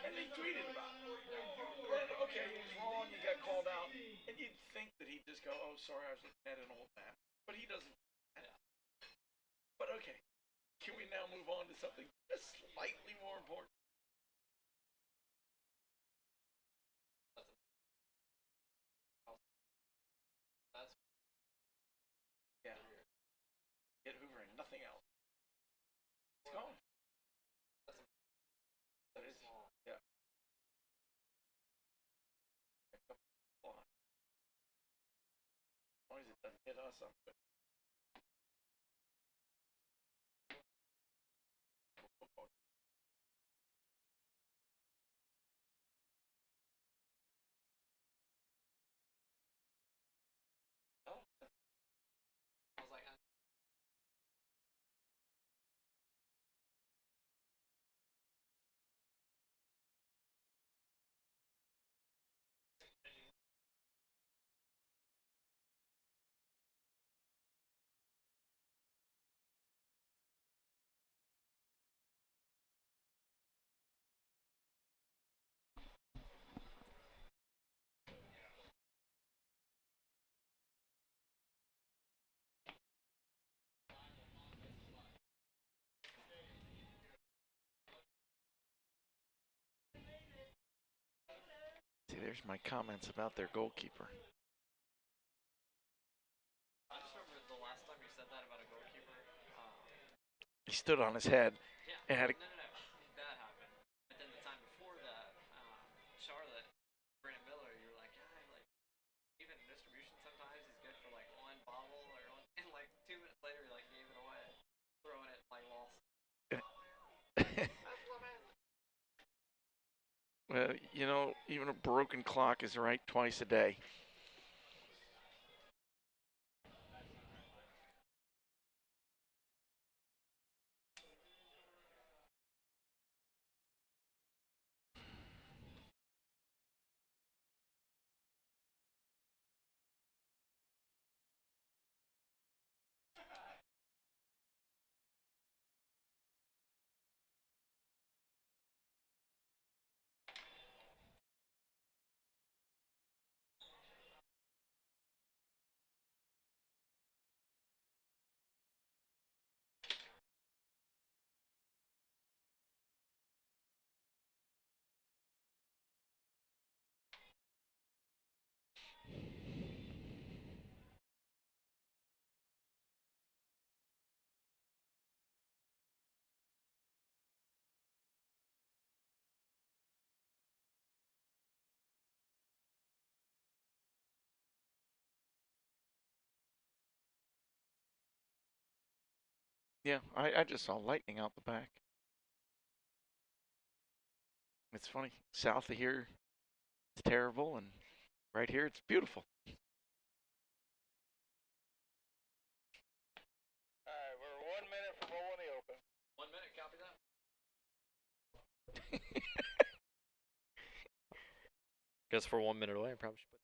and they tweeted about it. Then, okay, he was wrong, he got called out, and you'd think that he'd just go, oh, sorry, I was looking at an old map. But he doesn't. But okay, can we now move on to something just slightly more important? Yeah, get Hoover and nothing else. It's gone. That is, yeah. As long as it doesn't hit us, I'm good. Oh, I was like, see, there's my comments about their goalkeeper. I just remember the last time you said that about a goalkeeper. He stood on his head and had a. No, no, no. That happened. But then the time before that, Charlotte, Brandon Miller, you were like, yeah, like even distribution sometimes is good for like one bobble or one, and like 2 minutes later, he like gave it away, throwing it like lost. Well, you know, even a broken clock is right twice a day. Yeah, I just saw lightning out the back. It's funny. South of here, it's terrible, and right here, it's beautiful. All right, we're 1 minute from rolling the open. 1 minute, copy that. Guess for 1 minute away, I probably should put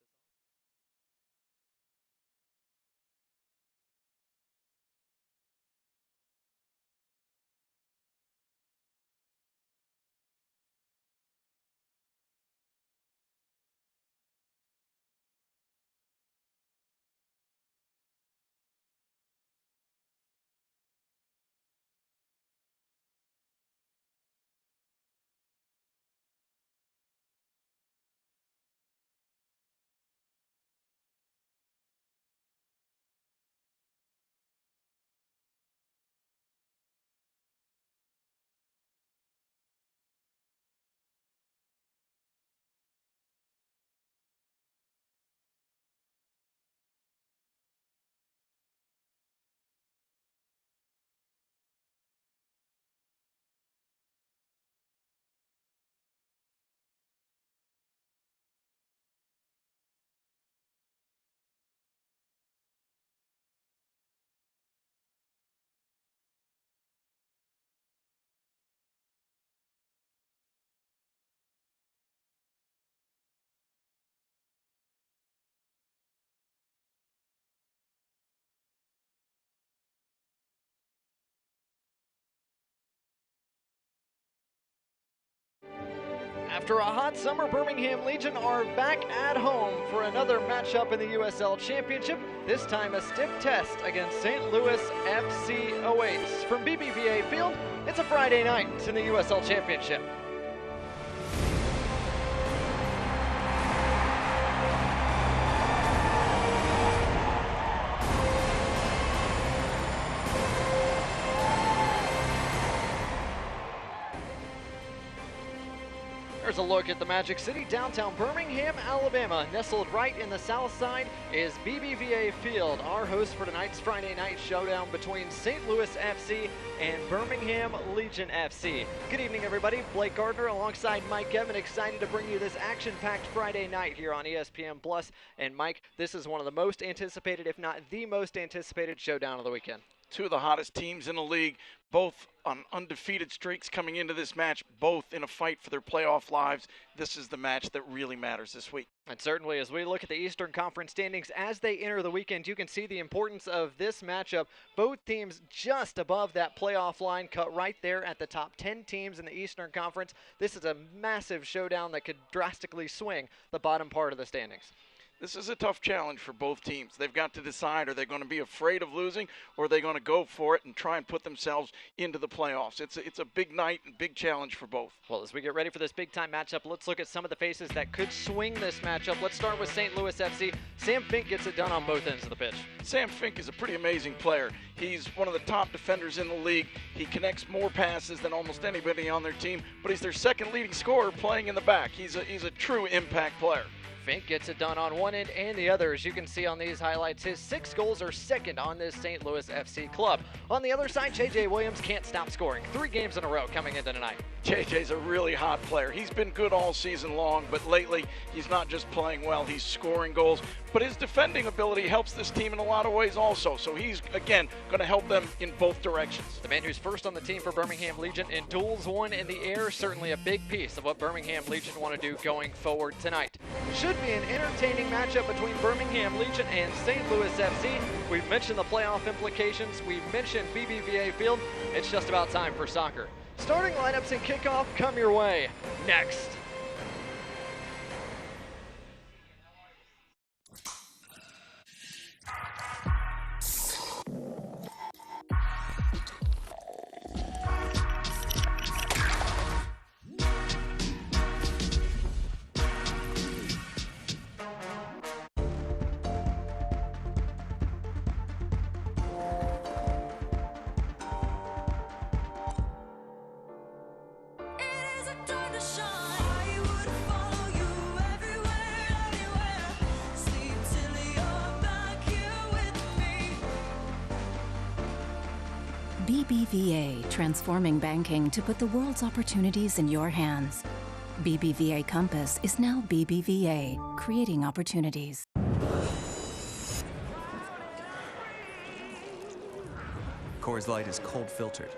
After a hot summer, Birmingham Legion are back at home for another matchup in the USL Championship, this time a stiff test against St. Louis FC awaits. From BBVA Field, it's a Friday night in the USL Championship. Here's a look at the Magic City, downtown Birmingham, Alabama. Nestled right in the south side is BBVA Field, our host for tonight's Friday night showdown between St. Louis FC and Birmingham Legion FC. Good evening, everybody. Blake Gardner alongside Mike Evans, excited to bring you this action-packed Friday night here on ESPN Plus. And Mike, this is one of the most anticipated, if not the most anticipated showdown of the weekend. Two of the hottest teams in the league, both on undefeated streaks coming into this match, both in a fight for their playoff lives. This is the match that really matters this week. And certainly, as we look at the Eastern Conference standings as they enter the weekend, you can see the importance of this matchup. Both teams just above that playoff line, cut right there at the top 10 teams in the Eastern Conference. This is a massive showdown that could drastically swing the bottom part of the standings. This is a tough challenge for both teams. They've got to decide, are they going to be afraid of losing, or are they going to go for it and try and put themselves into the playoffs? It's a big night and big challenge for both. Well, as we get ready for this big-time matchup, let's look at some of the faces that could swing this matchup. Let's start with St. Louis FC. Sam Fink gets it done on both ends of the pitch. Sam Fink is a pretty amazing player. He's one of the top defenders in the league. He connects more passes than almost anybody on their team, but he's their second leading scorer playing in the back. He's a true impact player. Fink gets it done on one end and the other. As you can see on these highlights, his 6 goals are second on this St. Louis FC club. On the other side, J.J. Williams can't stop scoring. 3 games in a row coming into tonight. J.J.'s a really hot player. He's been good all season long, but lately he's not just playing well, he's scoring goals. But his defending ability helps this team in a lot of ways also. So he's, again, going to help them in both directions. The man who's first on the team for Birmingham Legion in duels won in the air, certainly a big piece of what Birmingham Legion want to do going forward tonight. Should be an entertaining matchup between Birmingham Legion and St. Louis FC. We've mentioned the playoff implications. We've mentioned BBVA Field. It's just about time for soccer. Starting lineups and kickoff come your way next. BBVA, transforming banking to put the world's opportunities in your hands. BBVA Compass is now BBVA, creating opportunities. Coors Light is cold filtered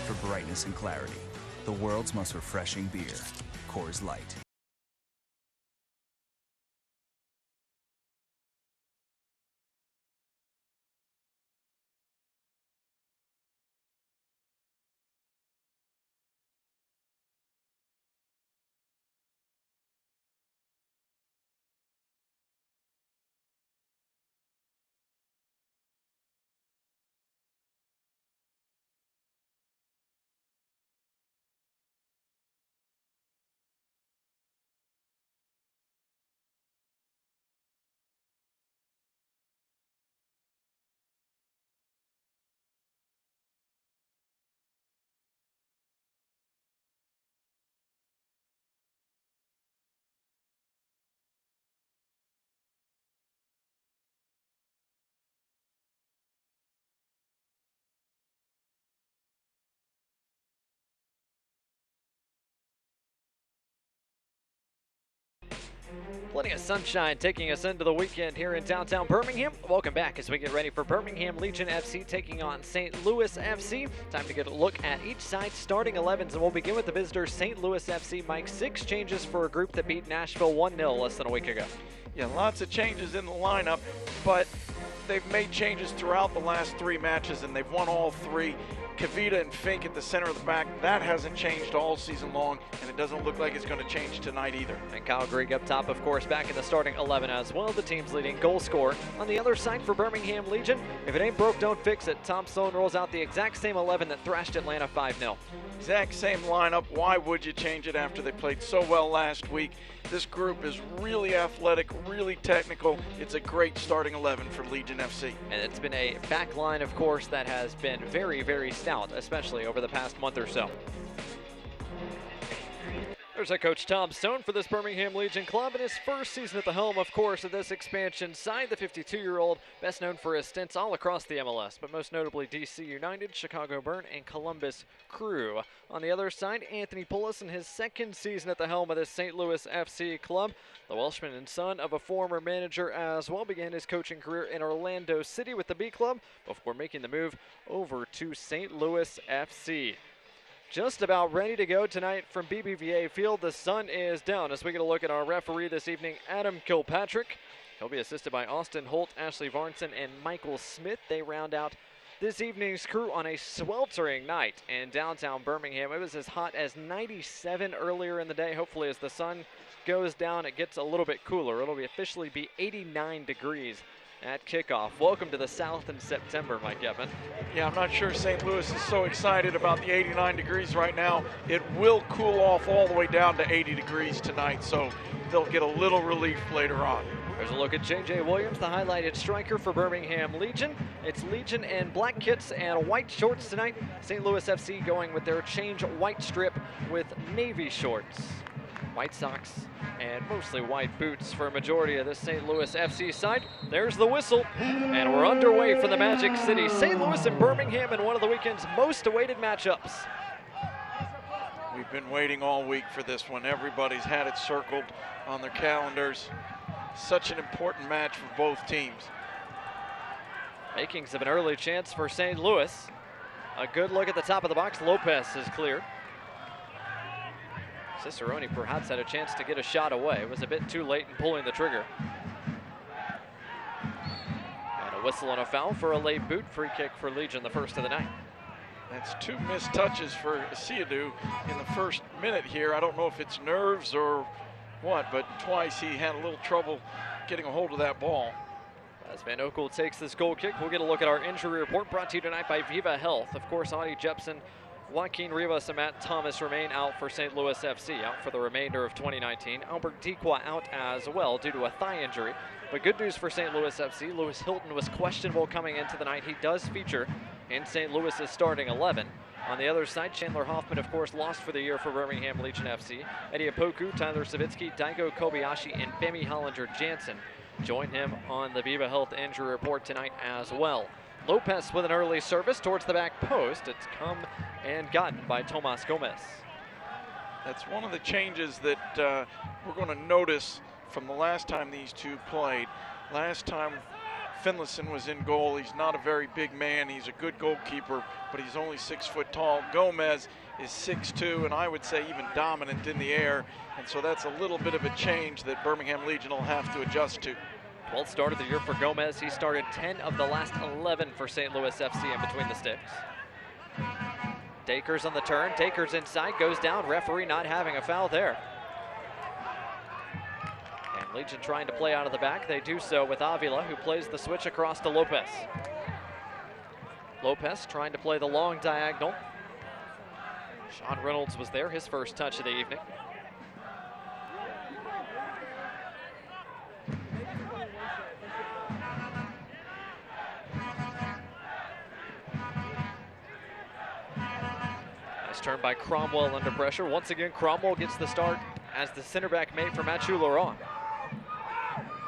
for brightness and clarity. The world's most refreshing beer, Coors Light. Plenty of sunshine taking us into the weekend here in downtown Birmingham. Welcome back as we get ready for Birmingham Legion FC taking on St. Louis FC. Time to get a look at each side's starting 11s, and we'll begin with the visitors, St. Louis FC. Mike, 6 changes for a group that beat Nashville 1-0 less than a week ago. Yeah, lots of changes in the lineup, but they've made changes throughout the last 3 matches, and they've won all 3. Kavita and Fink at the center of the back, that hasn't changed all season long, and it doesn't look like it's going to change tonight either. And Kyle Grigg up top, of course, back in the starting 11 as well, the team's leading goal scorer. On the other side for Birmingham Legion, if it ain't broke, don't fix it. Tom Sloan rolls out the exact same 11 that thrashed Atlanta 5-0. Exact same lineup. Why would you change it after they played so well last week? This group is really athletic, really technical. It's a great starting 11 for Legion FC. And it's been a back line, of course, that has been very, very stout, especially over the past month or so. There's our coach Tom Stone for this Birmingham Legion club in his first season at the helm, of course, of this expansion side. The 52-year-old, best known for his stints all across the MLS, but most notably DC United, Chicago Burn, and Columbus Crew. On the other side, Anthony Pullis in his second season at the helm of this St. Louis FC club. The Welshman and son of a former manager as well began his coaching career in Orlando City with the B club before making the move over to St. Louis FC. Just about ready to go tonight from BBVA Field. The sun is down as we get a look at our referee this evening, Adam Kilpatrick. He'll be assisted by Austin Holt, Ashley Varnson, and Michael Smith. They round out this evening's crew on a sweltering night in downtown Birmingham. It was as hot as 97 earlier in the day. Hopefully as the sun goes down, it gets a little bit cooler. It'll officially be 89 degrees at kickoff. Welcome to the South in September, Mike Evan. Yeah, I'm not sure St. Louis is so excited about the 89 degrees right now. It will cool off all the way down to 80 degrees tonight, so they'll get a little relief later on. There's a look at J.J. Williams, the highlighted striker for Birmingham Legion. It's Legion in black kits and white shorts tonight. St. Louis FC going with their change white strip with navy shorts. White socks and mostly white boots for a majority of this St. Louis FC side. There's the whistle, and we're underway for the Magic City. St. Louis and Birmingham in one of the weekend's most awaited matchups. We've been waiting all week for this one. Everybody's had it circled on their calendars. Such an important match for both teams. Makings of an early chance for St. Louis. A good look at the top of the box. Lopez is cleared. Cicerone perhaps had a chance to get a shot away. It was a bit too late in pulling the trigger. And a whistle and a foul for a late boot. Free kick for Legion, the first of the night. That's two missed touches for Asiadu in the first minute here. I don't know if it's nerves or what, but twice he had a little trouble getting a hold of that ball. As Van Oekel takes this goal kick, we'll get a look at our injury report brought to you tonight by Viva Health. Of course, Audie Jepson, Joaquin Rivas, and Matt Thomas remain out for St. Louis FC, out for the remainder of 2019. Albert Dequa out as well due to a thigh injury. But good news for St. Louis FC, Lewis Hilton was questionable coming into the night. He does feature in St. Louis's starting 11. On the other side, Chandler Hoffman, of course, lost for the year for Birmingham Legion FC. Eddie Apoku, Tyler Savitsky, Daigo Kobayashi, and Femi Hollinger-Jansen join him on the Viva Health injury report tonight as well. Lopez with an early service towards the back post. It's come and gotten by Tomas Gomez. That's one of the changes that we're going to notice from the last time these two played. Last time Finlayson was in goal. He's not a very big man. He's a good goalkeeper, but he's only 6 foot tall. Gomez is 6'2", and I would say even dominant in the air. And so that's a little bit of a change that Birmingham Legion will have to adjust to. 12th start of the year for Gomez. He started 10 of the last 11 for St. Louis FC in between the sticks. Dakers on the turn. Dakers inside, goes down. Referee not having a foul there. And Legion trying to play out of the back. They do so with Avila, who plays the switch across to Lopez. Lopez trying to play the long diagonal. Sean Reynolds was there, his first touch of the evening. Nice turn by Cromwell under pressure. Once again, Cromwell gets the start as the center back mate for Mathieu Laurent.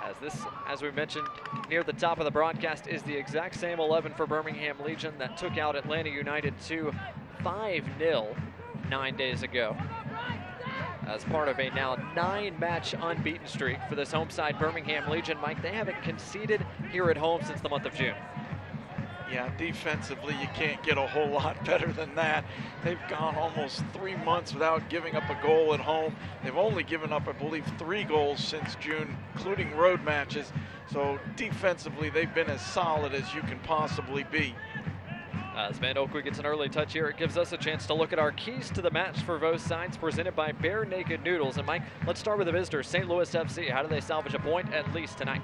As this, as we mentioned near the top of the broadcast, is the exact same 11 for Birmingham Legion that took out Atlanta United to 5-0 9 days ago. As part of a now 9-match unbeaten streak for this home side Birmingham Legion. Mike, they haven't conceded here at home since the month of June. Yeah, defensively, you can't get a whole lot better than that. They've gone almost 3 months without giving up a goal at home. They've only given up, I believe, 3 goals since June, including road matches. So defensively, they've been as solid as you can possibly be. As Van Oakwood gets an early touch here, it gives us a chance to look at our keys to the match for both sides, presented by Bare Naked Noodles. And Mike, let's start with the visitors, St. Louis FC. How do they salvage a point at least tonight?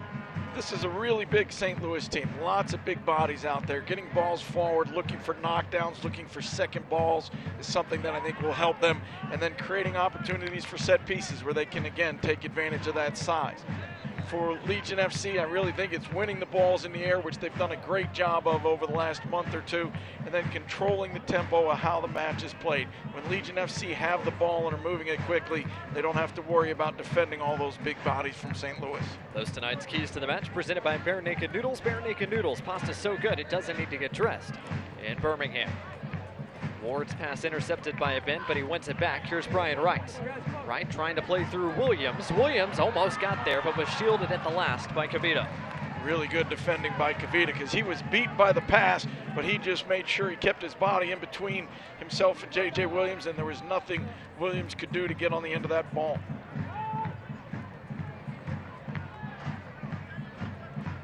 This is a really big St. Louis team. Lots of big bodies out there, getting balls forward, looking for knockdowns, looking for second balls is something that I think will help them. And then creating opportunities for set pieces where they can, again, take advantage of that size. For Legion FC, I really think it's winning the balls in the air, which they've done a great job of over the last month or two, and then controlling the tempo of how the match is played. When Legion FC have the ball and are moving it quickly, they don't have to worry about defending all those big bodies from St. Louis. Those tonight's keys to the match presented by Bare Naked Noodles. Bare Naked Noodles, pasta's so good it doesn't need to get dressed in Birmingham. Ward's pass intercepted by a bend, but he wins it back. Here's Brian Wright. Wright trying to play through Williams. Williams almost got there, but was shielded at the last by Kavita. Really good defending by Kavita because he was beat by the pass, but he just made sure he kept his body in between himself and J.J. Williams, and there was nothing Williams could do to get on the end of that ball.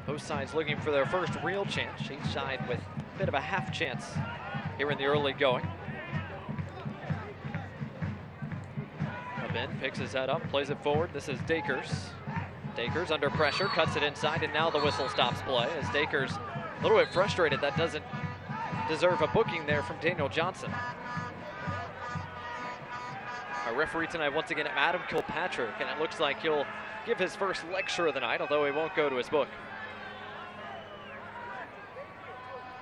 Both sides looking for their first real chance. Each side with a bit of a half chance here in the early going. Ben picks his head up, plays it forward. This is Dakers. Dakers under pressure, cuts it inside, and now the whistle stops play as Dakers a little bit frustrated. That doesn't deserve a booking there from Daniel Johnson. Our referee tonight, once again, Adam Kilpatrick, and it looks like he'll give his first lecture of the night, although he won't go to his book.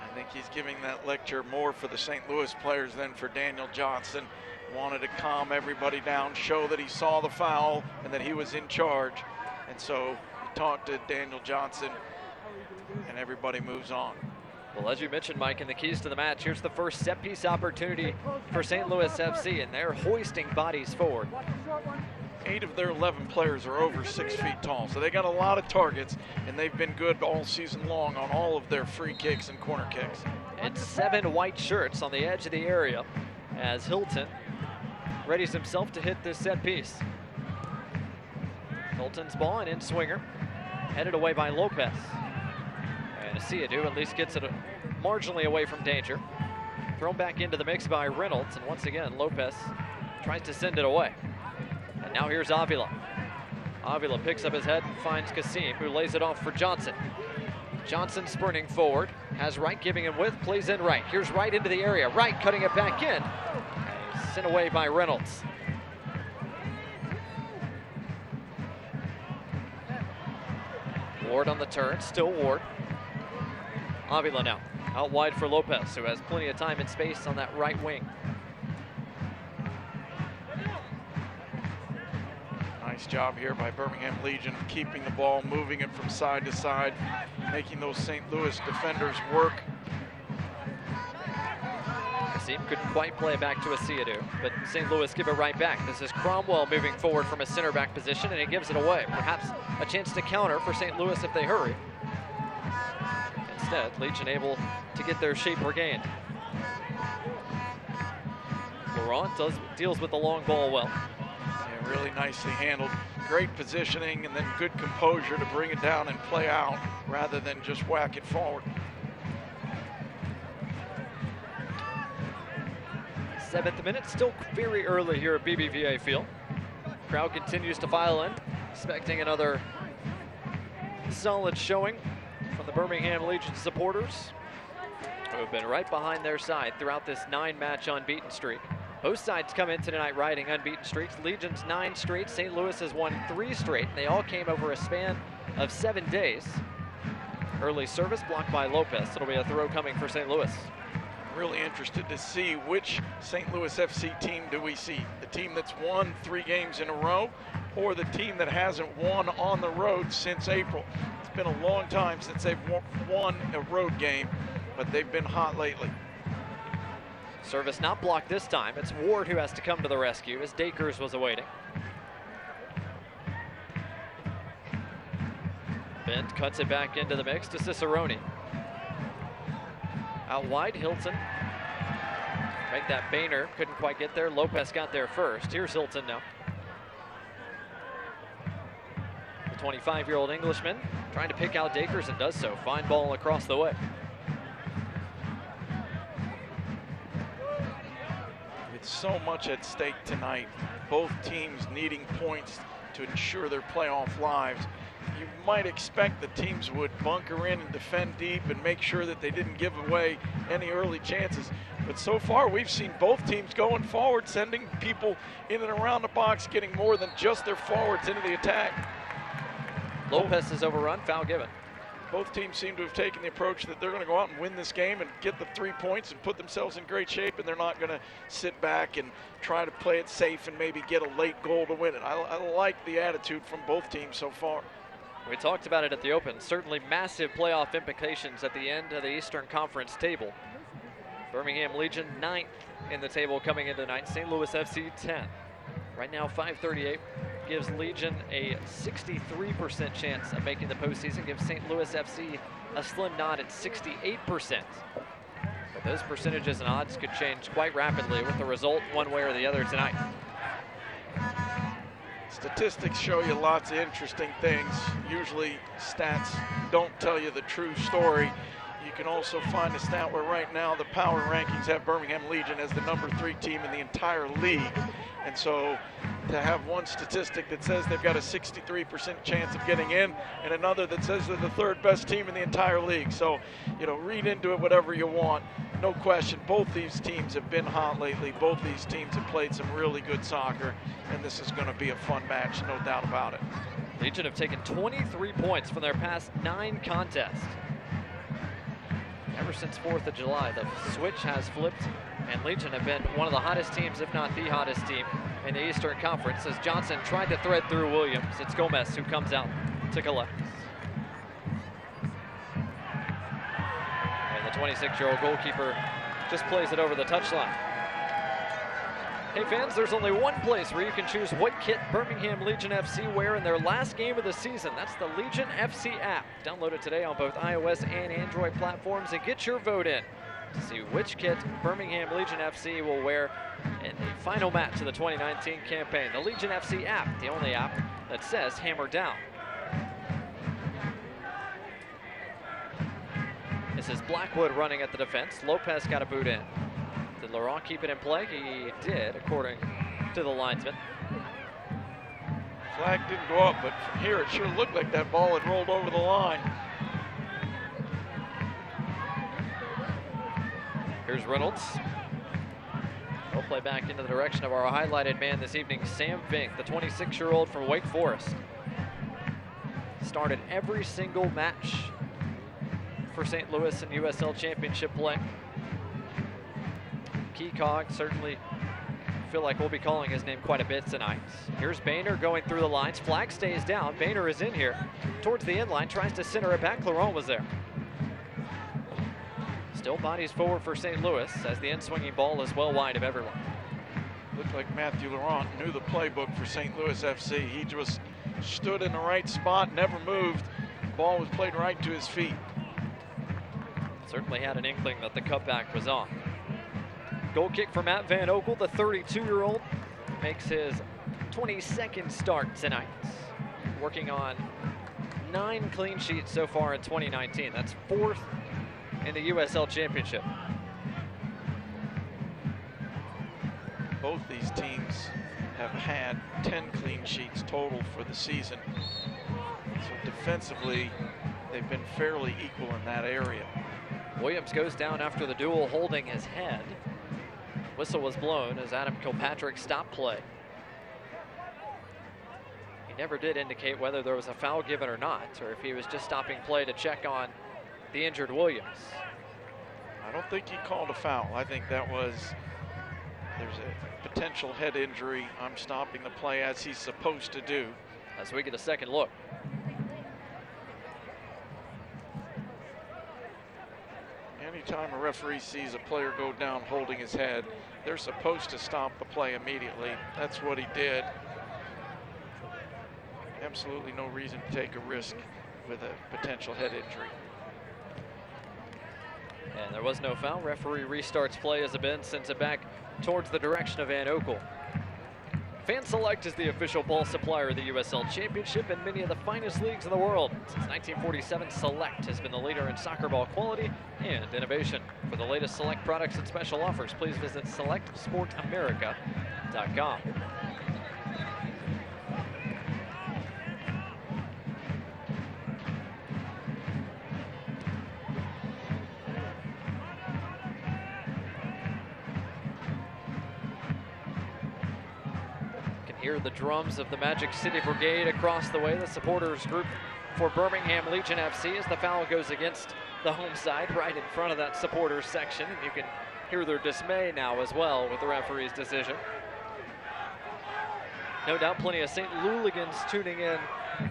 I think he's giving that lecture more for the St. Louis players than for Daniel Johnson. Wanted to calm everybody down, show that he saw the foul and that he was in charge. And so he talked to Daniel Johnson and everybody moves on. Well, as you mentioned, Mike, in the keys to the match, here's the first set piece opportunity for St. Louis FC, and they're hoisting bodies forward. 8 of their 11 players are over 6 feet tall, so they got a lot of targets, and they've been good all season long on all of their free kicks and corner kicks. And 7 white shirts on the edge of the area as Hilton readies himself to hit this set piece. Hilton's ball, an in-swinger, headed away by Lopez. And Asiadu at least gets it marginally away from danger. Thrown back into the mix by Reynolds, and once again, Lopez tries to send it away. And now here's Avila. Avila picks up his head and finds Kasim, who lays it off for Johnson. Johnson sprinting forward, has Wright giving him width, plays in Wright. Here's Wright into the area. Wright cutting it back in. Sent away by Reynolds. Ward on the turn, still Ward. Avila now, out wide for Lopez, who has plenty of time and space on that right wing. Nice job here by Birmingham Legion, keeping the ball, moving it from side to side, making those St. Louis defenders work. Kasim couldn't quite play it back to Asiadu, but St. Louis give it right back. This is Cromwell moving forward from a center back position, and he gives it away. Perhaps a chance to counter for St. Louis if they hurry. Instead, Legion able to get their shape regained. Laurent deals with the long ball well. Yeah, really nicely handled. Great positioning and then good composure to bring it down and play out rather than just whack it forward. 7th minute, still very early here at BBVA Field. Crowd continues to file in, expecting another solid showing from the Birmingham Legion supporters, who have been right behind their side throughout this 9-match unbeaten streak. Both sides come in tonight riding unbeaten streaks. Legion's 9 straight, St. Louis has won 3 straight. They all came over a span of 7 days. Early service blocked by Lopez. It'll be a throw coming for St. Louis. Really interested to see which St. Louis FC team do we see. The team that's won 3 games in a row or the team that hasn't won on the road since April. It's been a long time since they've won a road game, but they've been hot lately. Service not blocked this time. It's Ward who has to come to the rescue as Dakers was awaiting. Bent cuts it back into the mix to Cicerone. Out wide, Hilton. Make that Boehner, couldn't quite get there. Lopez got there first. Here's Hilton now. The 25-year-old Englishman trying to pick out Dakers and does so. Fine ball across the way. so much at stake tonight, both teams needing points to ensure their playoff lives, you might expect the teams would bunker in and defend deep and make sure that they didn't give away any early chances. But so far, we've seen both teams going forward, sending people in and around the box, getting more than just their forwards into the attack. Lopez is overrun, foul given. Both teams seem to have taken the approach that they're going to go out and win this game and get the 3 points and put themselves in great shape, and they're not going to sit back and try to play it safe and maybe get a late goal to win it. I like the attitude from both teams so far. We talked about it at the Open. Certainly massive playoff implications at the end of the Eastern Conference table. Birmingham Legion 9th in the table coming into tonight. St. Louis FC 10. Right now 538 gives Legion a 63% chance of making the postseason. Gives St. Louis FC a slim nod at 68%. But those percentages and odds could change quite rapidly with the result one way or the other tonight. Statistics show you lots of interesting things. Usually stats don't tell you the true story. You can also find a stat where right now the power rankings have Birmingham Legion as the #3 team in the entire league. And so to have one statistic that says they've got a 63% chance of getting in and another that says they're the 3rd best team in the entire league. So, you know, read into it whatever you want. No question, both these teams have been hot lately. Both these teams have played some really good soccer, and this is going to be a fun match, no doubt about it. Legion have taken 23 points from their past 9 contests. Ever since 4th of July, the switch has flipped, and Legion have been one of the hottest teams, if not the hottest team, in the Eastern Conference. As Johnson tried to thread through Williams, it's Gomez who comes out to collect. And the 26-year-old goalkeeper just plays it over the touchline. Hey fans, there's only one place where you can choose what kit Birmingham Legion FC wear in their last game of the season. That's the Legion FC app. Download it today on both iOS and Android platforms and get your vote in to see which kit Birmingham Legion FC will wear in the final match of the 2019 campaign. The Legion FC app, the only app that says hammer down. This is Blackwood running at the defense. Lopez got a boot in. Did Laurent keep it in play? He did, according to the linesman. Flag didn't go up, but from here it sure looked like that ball had rolled over the line. Here's Reynolds. He'll play back into the direction of our highlighted man this evening, Sam Vink, the 26-year-old from Wake Forest. Started every single match for St. Louis in USL Championship play. Key cog, certainly feel like we'll be calling his name quite a bit tonight. Here's Boehner going through the lines. Flag stays down. Boehner is in here towards the end line, tries to center it back. Laurent was there. Still bodies forward for St. Louis as the in-swinging ball is well wide of everyone. Looked like Matthew Laurent knew the playbook for St. Louis FC. He just stood in the right spot, never moved. The ball was played right to his feet. Certainly had an inkling that the cutback was on. Goal kick for Matt Van Oekel, the 32-year-old, makes his 22nd start tonight. Working on 9 clean sheets so far in 2019. That's 4th in the USL Championship. Both these teams have had 10 clean sheets total for the season. So defensively, they've been fairly equal in that area. Williams goes down after the duel, holding his head. Whistle was blown as Adam Kilpatrick stopped play. He never did indicate whether there was a foul given or not, or if he was just stopping play to check on the injured Williams. I don't think he called a foul. I think that was, there's a potential head injury. I'm stopping the play as he's supposed to do. As we get a second look. Anytime a referee sees a player go down holding his head, they're supposed to stop the play immediately. That's what he did. Absolutely no reason to take a risk with a potential head injury. And there was no foul. Referee restarts play as the bench sends it back towards the direction of Van Oekel. Fan Select is the official ball supplier of the USL Championship and many of the finest leagues in the world. Since 1947, Select has been the leader in soccer ball quality and innovation. For the latest Select products and special offers, please visit selectsportamerica.com. Hear the drums of the Magic City Brigade across the way. The supporters group for Birmingham Legion FC as the foul goes against the home side right in front of that supporters section. And you can hear their dismay now as well with the referee's decision. No doubt plenty of St. Louligans tuning in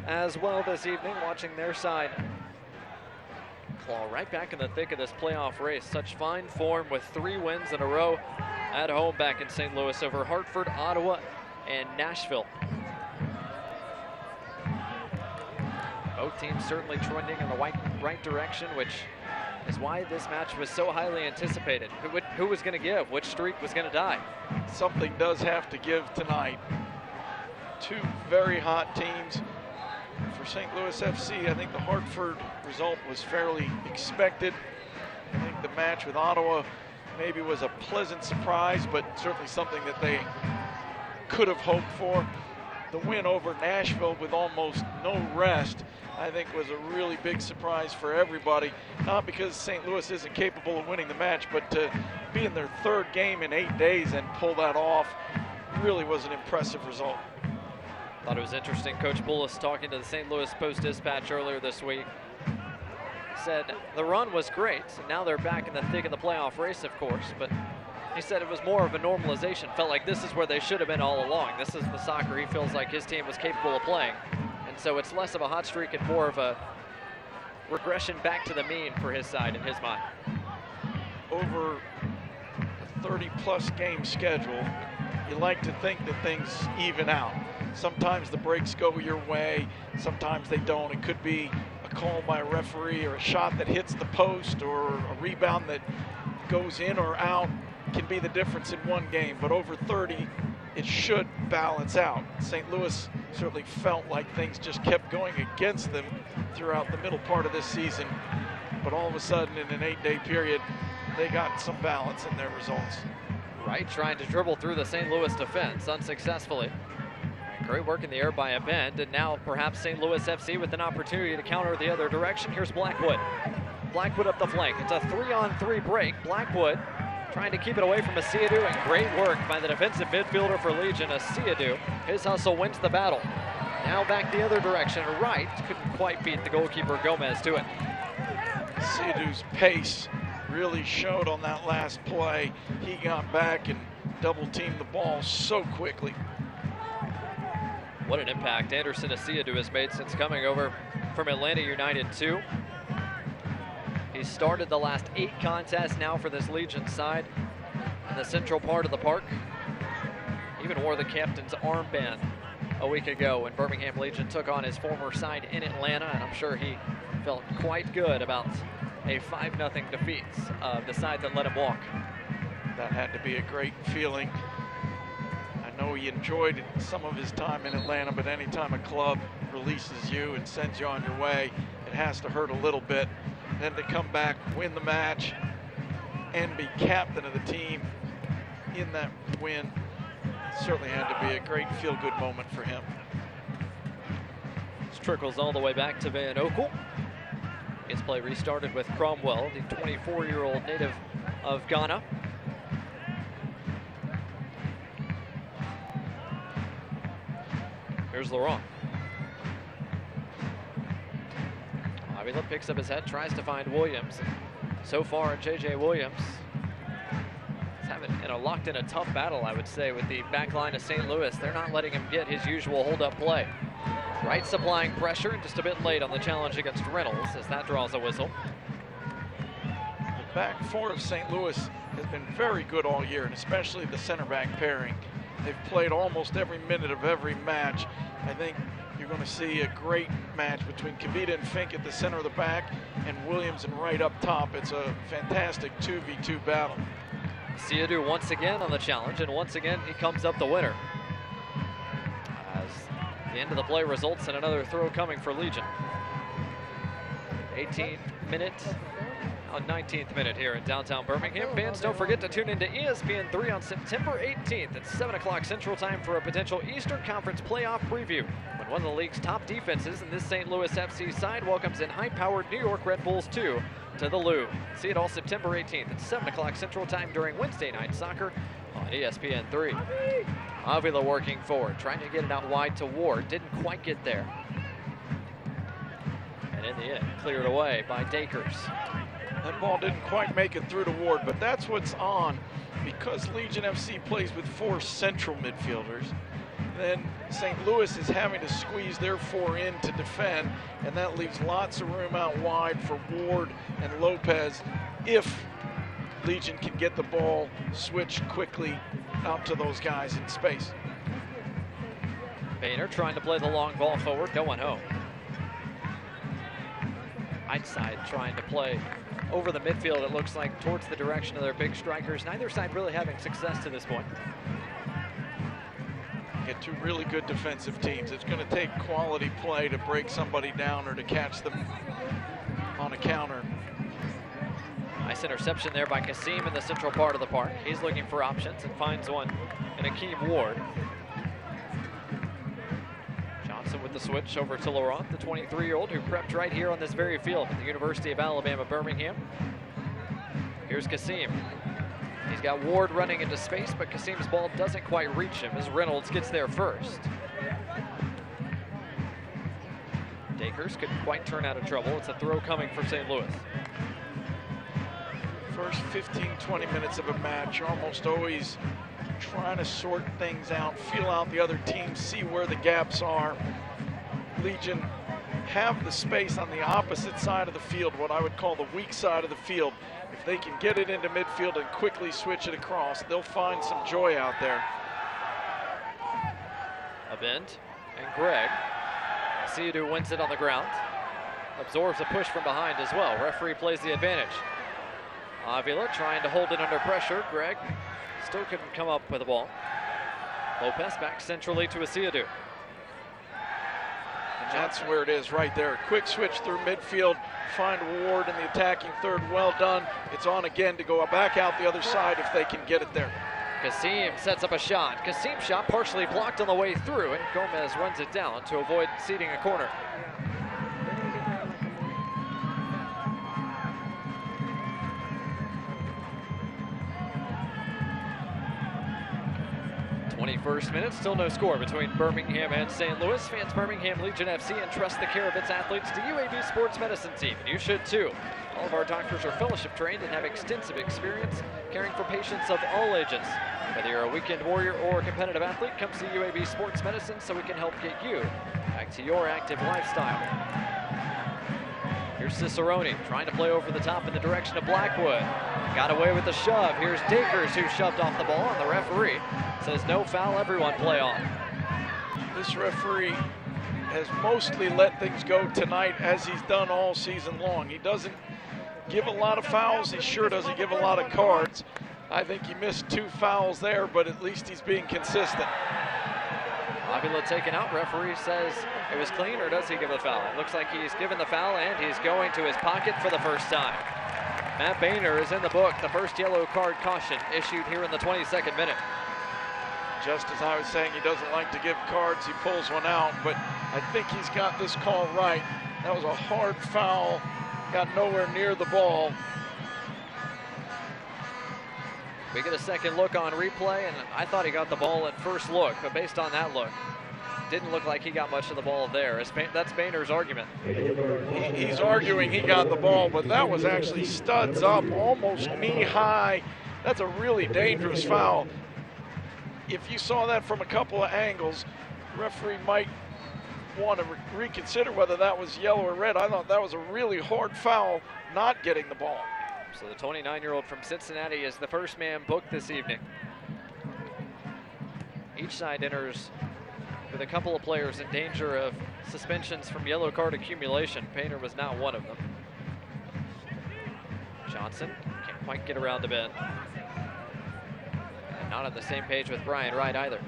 as well this evening, watching their side claw right back in the thick of this playoff race. Such fine form with 3 wins in a row at home back in St. Louis over Hartford, Ottawa, and Nashville. Both teams certainly trending in the right direction, which is why this match was so highly anticipated. Who was going to give? Which streak was going to die? Something does have to give tonight. 2 very hot teams. For St. Louis FC, I think the Hartford result was fairly expected. I think the match with Ottawa maybe was a pleasant surprise, but certainly something that they could have hoped for. The win over Nashville with almost no rest, I think, was a really big surprise for everybody. Not because St. Louis isn't capable of winning the match, but to be in their 3rd game in 8 days and pull that off really was an impressive result. Thought it was interesting. Coach Bullis, talking to the St. Louis Post-Dispatch earlier this week, said the run was great, and now they're back in the thick of the playoff race, of course, but he said it was more of a normalization. Felt like this is where they should have been all along. This is the soccer he feels like his team was capable of playing. And so it's less of a hot streak and more of a regression back to the mean for his side in his mind. Over a 30-plus game schedule, you like to think that things even out. Sometimes the breaks go your way, sometimes they don't. It could be a call by a referee or a shot that hits the post or a rebound that goes in or out. Can be the difference in one game, but over 30, it should balance out. St. Louis certainly felt like things just kept going against them throughout the middle part of this season, but all of a sudden in an 8-day period, they got some balance in their results. Right, trying to dribble through the St. Louis defense unsuccessfully. Great work in the air by a bend, and now perhaps St. Louis FC with an opportunity to counter the other direction. Here's Blackwood. Blackwood up the flank. It's a 3-on-3 break. Blackwood trying to keep it away from Asiadu, and great work by the defensive midfielder for Legion, Asiadu. His hustle wins the battle. Now back the other direction, right. Couldn't quite beat the goalkeeper Gomez to it. Asiadu's pace really showed on that last play. He got back and double-teamed the ball so quickly. What an impact Anderson Asiadu has made since coming over from Atlanta United 2. He started the last 8 contests now for this Legion side in the central part of the park. Even wore the captain's armband a week ago when Birmingham Legion took on his former side in Atlanta, and I'm sure he felt quite good about a 5-0 defeat of the side that let him walk. That had to be a great feeling. I know he enjoyed some of his time in Atlanta, but anytime a club releases you and sends you on your way, it has to hurt a little bit. Then to come back, win the match, and be captain of the team in that win certainly had to be a great feel-good moment for him. This trickles all the way back to Van Oekel. Gets play restarted with Cromwell, the 24-year-old native of Ghana. Here's Laurent. Avila picks up his head, tries to find Williams. So far, J.J. Williams is having locked in a tough battle, I would say, with the back line of St. Louis. They're not letting him get his usual hold-up play. Wright supplying pressure, and just a bit late on the challenge against Reynolds as that draws a whistle. The back four of St. Louis has been very good all year, and especially the center back pairing. They've played almost every minute of every match. I think you're going to see a great match between Kavita and Fink at the center of the back and Williams and Wright up top. It's a fantastic 2v2 battle. Asiadu once again on the challenge, and once again he comes up the winner. The end of the play results in another throw coming for Legion. 18th minute, 19th minute here in downtown Birmingham. Fans, don't forget to tune into ESPN3 on September 18th at 7 o'clock Central Time for a potential Eastern Conference playoff preview, when one of the league's top defenses in this St. Louis FC side welcomes in high-powered New York Red Bulls 2 to the Lou. See it all September 18th at 7 o'clock Central Time during Wednesday night soccer on ESPN3. Avila working forward, trying to get it out wide to Ward. Didn't quite get there. And in the end, cleared away by Dakers. That ball didn't quite make it through to Ward, but that's what's on because Legion FC plays with 4 central midfielders. Then St. Louis is having to squeeze their 4 in to defend, and that leaves lots of room out wide for Ward and Lopez if Legion can get the ball switched quickly out to those guys in space. Boehner trying to play the long ball forward, going home. Side trying to play over the midfield, it looks like, towards the direction of their big strikers. Neither side really having success to this point. Get 2 really good defensive teams. It's going to take quality play to break somebody down or to catch them on a counter. Nice interception there by Kasim in the central part of the park. He's looking for options and finds one in Akeem Ward. With the switch over to Laurent, the 23-year-old who prepped right here on this very field at the University of Alabama, Birmingham. Here's Kasim. He's got Ward running into space, but Kasim's ball doesn't quite reach him as Reynolds gets there first. Dakers couldn't quite turn out of trouble. It's a throw coming for St. Louis. First 15-20 minutes of a match, you're almost always trying to sort things out, feel out the other team, see where the gaps are. Legion have the space on the opposite side of the field, what I would call the weak side of the field. If they can get it into midfield and quickly switch it across, they'll find some joy out there. A bend, and Greg. Siadu wins it on the ground. Absorbs a push from behind as well. Referee plays the advantage. Avila trying to hold it under pressure. Greg still couldn't come up with the ball. Lopez back centrally to Asiadu. That's where it is right there. Quick switch through midfield, find Ward in the attacking third. Well done. It's on again to go back out the other side if they can get it there. Kasim sets up a shot. Kasim's shot partially blocked on the way through, and Gomez runs it down to avoid ceding a corner. First minute, still no score between Birmingham and St. Louis. Fans, Birmingham Legion FC entrust the care of its athletes to UAB Sports Medicine Team, and you should too. All of our doctors are fellowship trained and have extensive experience caring for patients of all ages. Whether you're a weekend warrior or a competitive athlete, come see UAB Sports Medicine so we can help get you back to your active lifestyle. Here's Cicerone trying to play over the top in the direction of Blackwood. Got away with the shove. Here's Dakers who shoved off the ball, and the referee says no foul, everyone play on. This referee has mostly let things go tonight as he's done all season long. He doesn't give a lot of fouls. He sure doesn't give a lot of cards. I think he missed 2 fouls there, but at least he's being consistent. Avila taken out. Referee says it was clean, or does he give a foul? It looks like he's given the foul, and he's going to his pocket for the first time. Matt Boehner is in the book. The first yellow card caution issued here in the 22nd minute. Just as I was saying, he doesn't like to give cards. He pulls one out, but I think he's got this call right. That was a hard foul. Got nowhere near the ball. We get a second look on replay, and I thought he got the ball at first look, but based on that look, didn't look like he got much of the ball there. That's Boehner's argument. He's arguing he got the ball, but that was actually studs up, almost knee-high. That's a really dangerous foul. If you saw that from a couple of angles, the referee might want to reconsider whether that was yellow or red. I thought that was a really hard foul, not getting the ball. So the 29-year-old from Cincinnati is the first man booked this evening. Each side enters with a couple of players in danger of suspensions from yellow card accumulation. Boehner was not one of them. Johnson can't quite get around the bend. And not on the same page with Brian Wright either.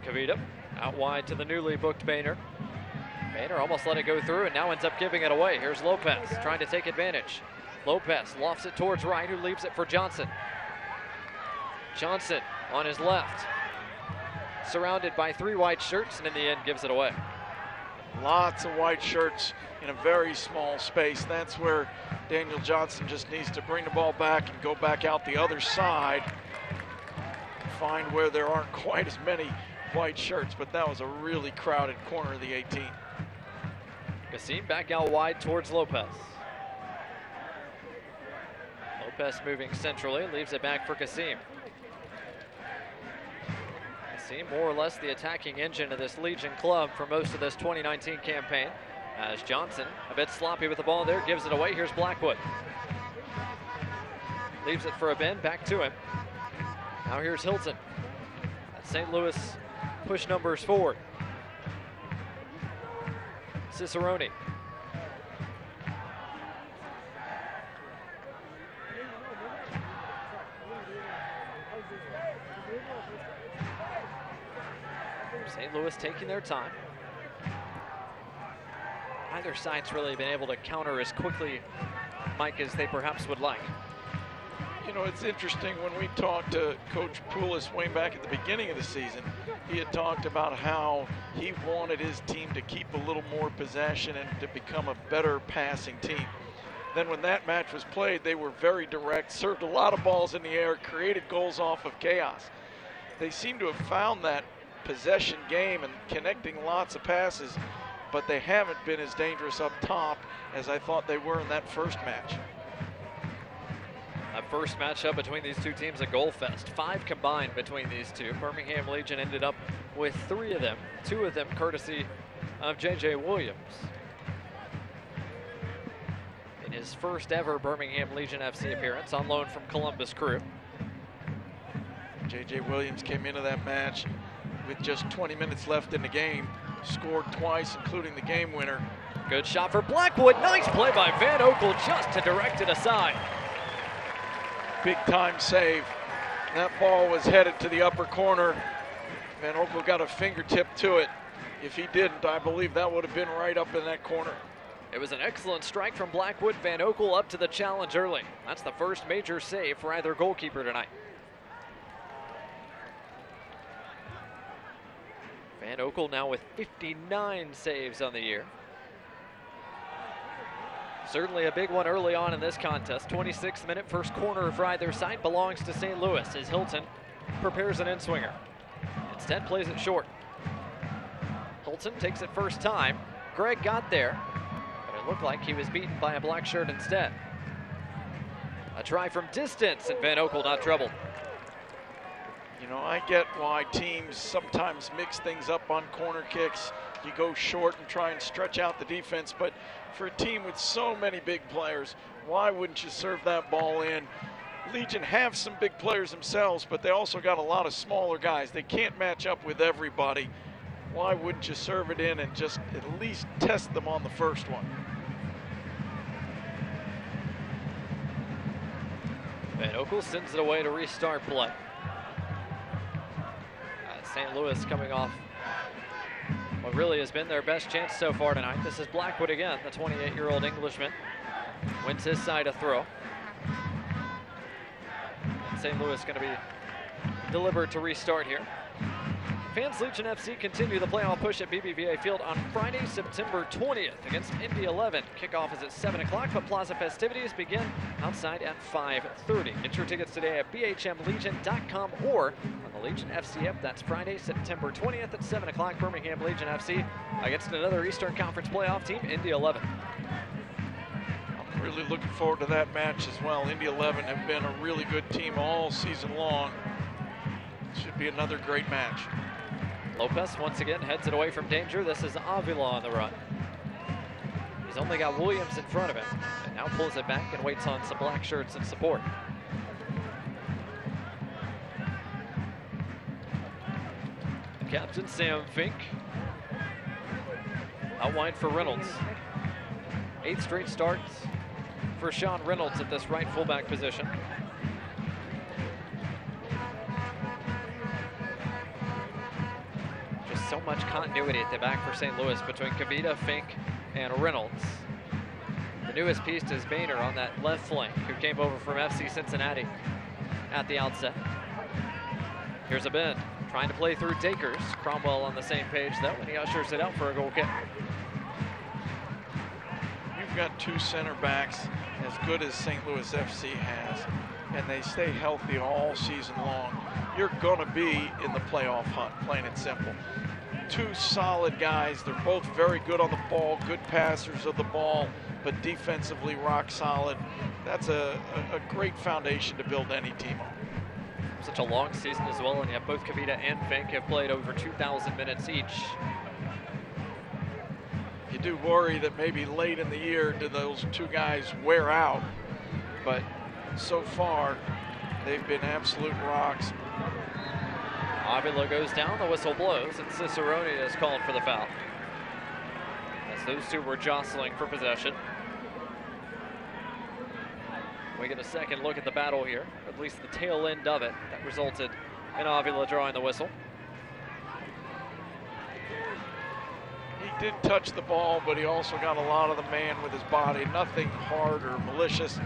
Kavita out wide to the newly booked Boehner. Boehner almost let it go through and now ends up giving it away. Here's Lopez trying to take advantage. Lopez lofts it towards Wright, who leaves it for Johnson. Johnson on his left, surrounded by 3 white shirts, and in the end gives it away. Lots of white shirts in a very small space. That's where Daniel Johnson just needs to bring the ball back and go back out the other side. Find where there aren't quite as many white shirts, but that was a really crowded corner of the 18. Kasim back out wide towards Lopez. Lopez moving centrally, leaves it back for Kasim. Kasim, more or less the attacking engine of this Legion club for most of this 2019 campaign. As Johnson, a bit sloppy with the ball there, gives it away. Here's Blackwood. Leaves it for a bend, back to him. Now here's Hilton. St. Louis push numbers forward. Cicerone. St. Louis taking their time. Neither side's really been able to counter as quickly, Mike, as they perhaps would like. You know, it's interesting, when we talked to Coach Poulos way back at the beginning of the season, he had talked about how he wanted his team to keep a little more possession and to become a better passing team. Then when that match was played, they were very direct, served a lot of balls in the air, created goals off of chaos. They seem to have found that possession game and connecting lots of passes, but they haven't been as dangerous up top as I thought they were in that first match. That first matchup between these two teams, a goal fest. 5 combined between these two. Birmingham Legion ended up with 3 of them, 2 of them courtesy of J.J. Williams. In his first ever Birmingham Legion FC appearance on loan from Columbus Crew. J.J. Williams came into that match with just 20 minutes left in the game, scored twice, including the game winner. Good shot for Blackwood. Nice play by Van Oekel just to direct it aside. Big time save. That ball was headed to the upper corner. Van Oekel got a fingertip to it. If he didn't, I believe that would have been right up in that corner. It was an excellent strike from Blackwood. Van Oekel up to the challenge early. That's the first major save for either goalkeeper tonight. Van Oekel now with 59 saves on the year. Certainly a big one early on in this contest. 26th minute, first corner for either side belongs to St. Louis as Hilton prepares an in-swinger. Instead plays it short. Hilton takes it first time. Greg got there, but it looked like he was beaten by a black shirt instead. A try from distance, and Van Oekel not troubled. You know, I get why teams sometimes mix things up on corner kicks. You go short and try and stretch out the defense, but for a team with so many big players, why wouldn't you serve that ball in? Legion have some big players themselves, but they also got a lot of smaller guys. They can't match up with everybody. Why wouldn't you serve it in and just at least test them on the first one? Van Oekel sends it away to restart play. St. Louis coming off what really has been their best chance so far tonight. This is Blackwood again, the 28-year-old Englishman. Wins his side a throw. And St. Louis going to be delivered to restart here. Fans Legion FC continue the playoff push at BBVA Field on Friday, September 20th against Indy 11. Kickoff is at 7 o'clock, but Plaza festivities begin outside at 5:30. Get your tickets today at bhmlegion.com or on the Legion FC app. That's Friday, September 20th at 7 o'clock. Birmingham Legion FC against another Eastern Conference playoff team, Indy 11. I'm really looking forward to that match as well. Indy 11 have been a really good team all season long. Should be another great match. Lopez once again heads it away from danger. This is Avila on the run. He's only got Williams in front of him and now pulls it back and waits on some black shirts in support. Captain Sam Fink out wide for Reynolds. 8th straight starts for Sean Reynolds at this right fullback position. so much continuity at the back for St. Louis between Kavita, Fink, and Reynolds. The newest piece is Boehner on that left flank, who came over from FC Cincinnati at the outset. Here's a bend, trying to play through Dakers. Cromwell on the same page, though, and he ushers it out for a goal kick. You've got two center backs as good as St. Louis FC has, and they stay healthy all season long. You're going to be in the playoff hunt, plain and simple. Two solid guys. They're both very good on the ball, good passers of the ball, but defensively rock solid. That's a great foundation to build any team on. Such a long season as well, and yet both Kavita and Fink have played over 2,000 minutes each. You do worry that maybe late in the year do those two guys wear out, but so far they've been absolute rocks. Avila goes down, the whistle blows, and Cicerone is called for the foul, as those two were jostling for possession. We get a second look at the battle here, at least the tail end of it, that resulted in Avila drawing the whistle. He did touch the ball, but he also got a lot of the man with his body. Nothing hard or malicious,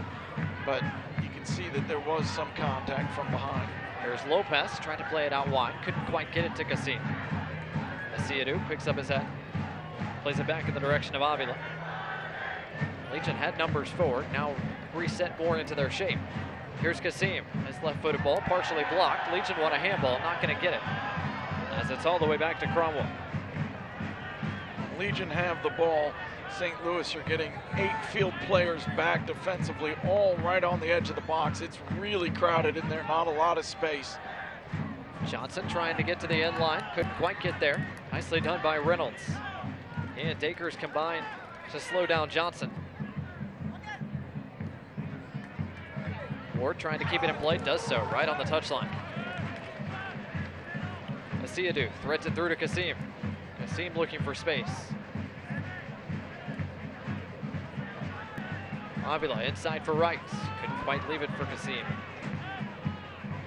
but you can see that there was some contact from behind. Here's Lopez trying to play it out wide. Couldn't quite get it to Cassim. Asiadu picks up his head, plays it back in the direction of Avila. Legion had numbers forward, now reset more into their shape. Here's Cassim, his left-footed ball, partially blocked. Legion want a handball, not going to get it, as it's all the way back to Cromwell. Legion have the ball. St. Louis are getting 8 field players back defensively, all right on the edge of the box. It's really crowded in there, not a lot of space. Johnson trying to get to the end line, couldn't quite get there. Nicely done by Reynolds. And Dakers combine to slow down Johnson. Ward trying to keep it in play, does so right on the touchline. Asiadu threads it through to Cassim. Cassim looking for space. Avila inside for Wright. Couldn't quite leave it for Cassim.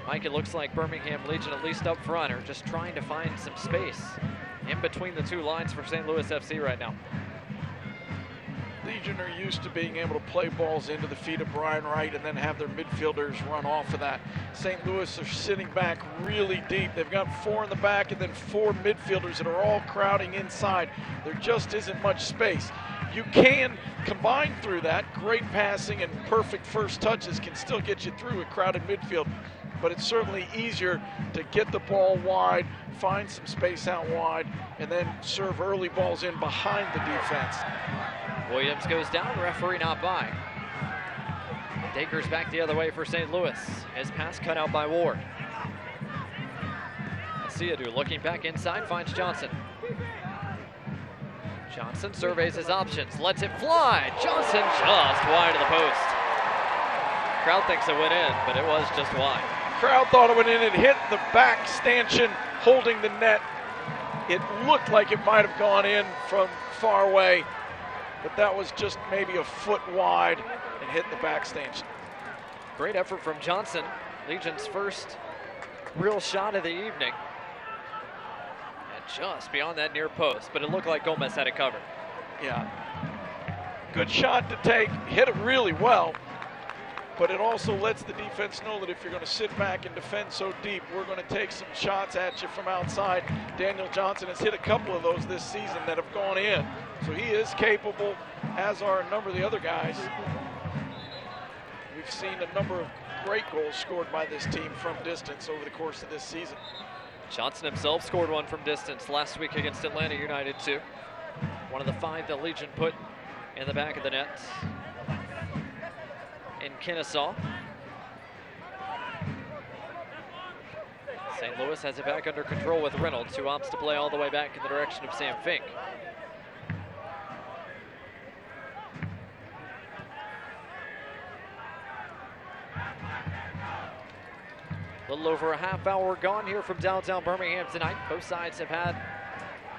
Mike, it looks like Birmingham Legion, at least up front, are just trying to find some space in between the two lines for St. Louis FC right now. Legion are used to being able to play balls into the feet of Brian Wright and then have their midfielders run off of that. St. Louis are sitting back really deep. They've got 4 in the back and then 4 midfielders that are all crowding inside. There just isn't much space. You can combine through that. Great passing and perfect first touches can still get you through a crowded midfield, but it's certainly easier to get the ball wide, find some space out wide, and then serve early balls in behind the defense. Williams goes down, referee not by. Dakers back the other way for St. Louis. His pass cut out by Ward. Asiadu looking back inside, finds Johnson. Johnson surveys his options, lets it fly. Johnson just wide of the post. Crowd thinks it went in, but it was just wide. Crowd thought it went in. It hit the back stanchion holding the net. It looked like it might have gone in from far away, but that was just maybe a foot wide and hit the back stanchion. Great effort from Johnson, Legion's first real shot of the evening. And just beyond that near post, but it looked like Gomez had it covered. Yeah, good shot to take, hit it really well, but it also lets the defense know that if you're going to sit back and defend so deep, we're going to take some shots at you from outside. Daniel Johnson has hit a couple of those this season that have gone in, so he is capable, as are a number of the other guys. We've seen a number of great goals scored by this team from distance over the course of this season. Johnson himself scored one from distance last week against Atlanta United too. One of the 5 that Legion put in the back of the net in Kennesaw. St. Louis has it back under control with Reynolds, who opts to play all the way back in the direction of Sam Fink. A little over a half hour gone here from downtown Birmingham tonight. Both sides have had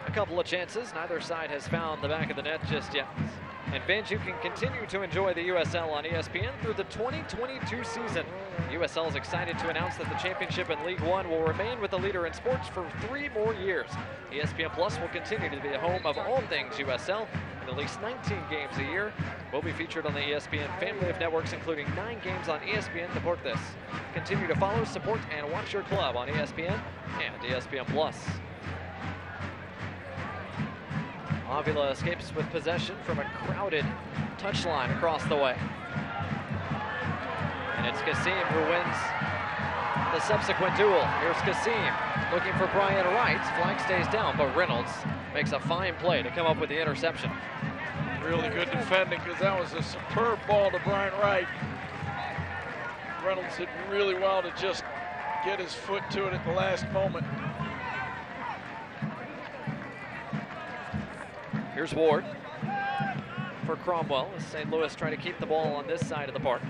a couple of chances. Neither side has found the back of the net just yet. And fans, you can continue to enjoy the USL on ESPN through the 2022 season. USL is excited to announce that the championship in League One will remain with the leader in sports for 3 more years. ESPN Plus will continue to be the home of all things USL, and at least 19 games a year will be featured on the ESPN family of networks, including 9 games on ESPN Deportes. Continue to follow, support, and watch your club on ESPN and ESPN Plus. Avila escapes with possession from a crowded touchline across the way. And it's Kassim who wins the subsequent duel. Here's Kassim looking for Brian Wright. Flag stays down, but Reynolds makes a fine play to come up with the interception. Really good defending, because that was a superb ball to Brian Wright. Reynolds did really well to just get his foot to it at the last moment. Here's Ward for Cromwell as St. Louis trying to keep the ball on this side of the park.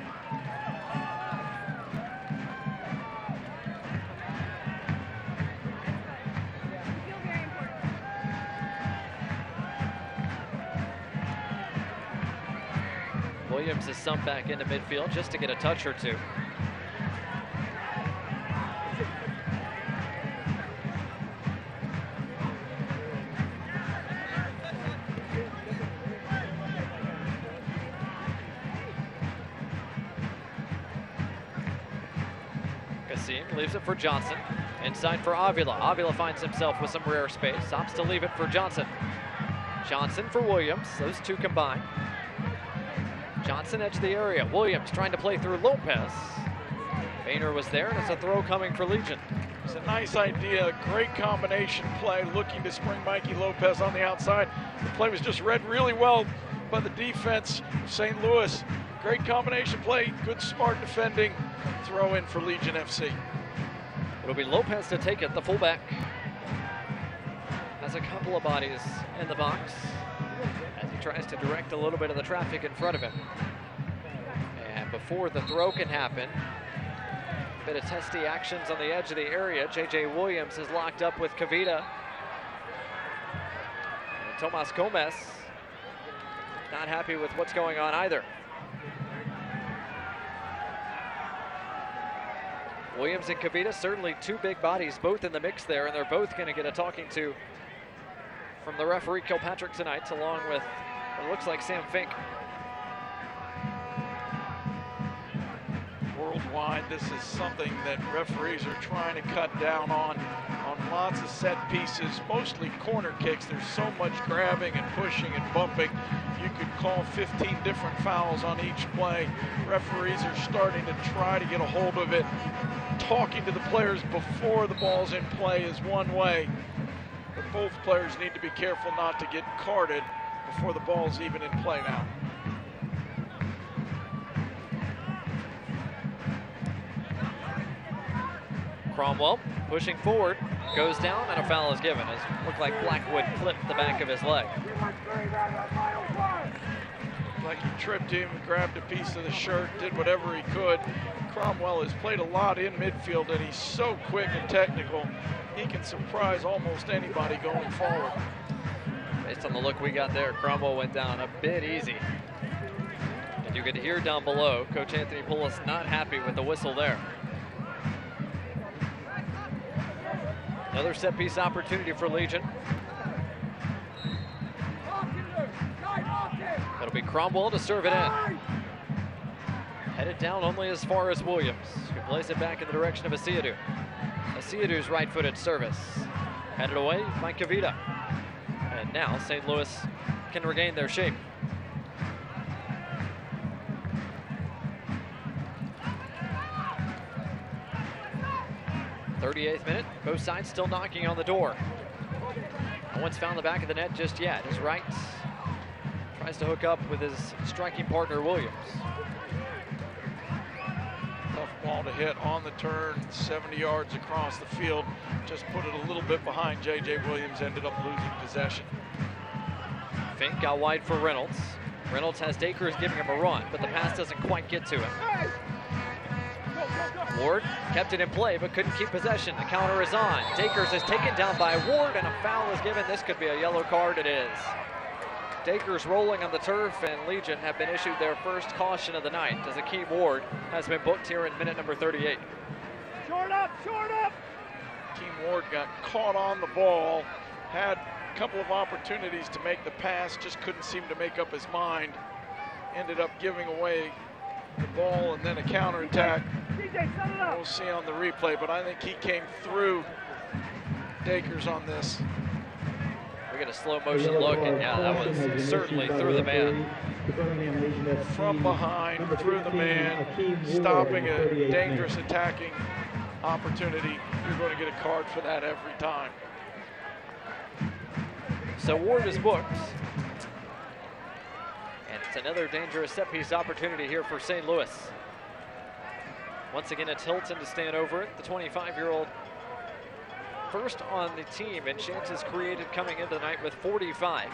Williams is summed back into midfield just to get a touch or two. Leaves it for Johnson. Inside for Avila. Avila finds himself with some rare space. Opts to leave it for Johnson. Johnson for Williams. Those two combine. Johnson edge the area. Williams trying to play through Lopez. Boehner was there, and it's a throw coming for Legion. It's a nice idea. Great combination play. Looking to spring Mikey Lopez on the outside. The play was just read really well by the defense of St. Louis. Great combination play. Good, smart defending. Throw in for Legion FC. It'll be Lopez to take it, the fullback. Has a couple of bodies in the box as he tries to direct a little bit of the traffic in front of him. And before the throw can happen, a bit of testy actions on the edge of the area. J.J. Williams is locked up with Kavita. And Tomas Gomez not happy with what's going on either. Williams and Kavita, certainly 2 big bodies, both in the mix there, and they're both going to get a talking to from the referee Kilpatrick tonight, along with what looks like Sam Fink. Worldwide, this is something that referees are trying to cut down on lots of set pieces, mostly corner kicks. There's so much grabbing and pushing and bumping. You could call 15 different fouls on each play. Referees are starting to try to get a hold of it. Talking to the players before the ball's in play is one way, but both players need to be careful not to get carded before the ball's even in play now. Cromwell pushing forward, goes down, and a foul is given as it looked like Blackwood clipped the back of his leg. Like he tripped him, grabbed a piece of the shirt, did whatever he could. Cromwell has played a lot in midfield, and he's so quick and technical, he can surprise almost anybody going forward. Based on the look we got there, Cromwell went down a bit easy. And you could hear down below, Coach Anthony Poulos not happy with the whistle there. Another set piece opportunity for Legion. It'll be Cromwell to serve it in. Headed down only as far as Williams, who plays it back in the direction of Asiadou. Asiadou's right-footed service. Headed away by Kavita. And now St. Louis can regain their shape. '38th minute, both sides still knocking on the door. No one's found the back of the net just yet. His right tries to hook up with his striking partner, Williams. Tough ball to hit on the turn, 70 yards across the field. Just put it a little bit behind J.J. Williams, ended up losing possession. Fink got wide for Reynolds. Reynolds has Dakers giving him a run, but the pass doesn't quite get to him. Ward kept it in play, but couldn't keep possession. The counter is on. Dakers is taken down by Ward, and a foul is given. This could be a yellow card. It is. Dakers rolling on the turf, and Legion have been issued their first caution of the night as Akeem Ward has been booked here in minute number 38. Short up, short up! Akeem Ward got caught on the ball, had a couple of opportunities to make the pass, just couldn't seem to make up his mind. Ended up giving away the ball and then a counterattack. We'll see on the replay, but I think he came through Dakers on this. We get a slow motion look, and yeah, that was certainly through the man. From behind, through the man, stopping a dangerous attacking opportunity. You're going to get a card for that every time. So Ward is booked. And it's another dangerous set-piece opportunity here for St. Louis. Once again, it's Hilton to stand over it, the 25-year-old first on the team in chances created coming into the night with 45.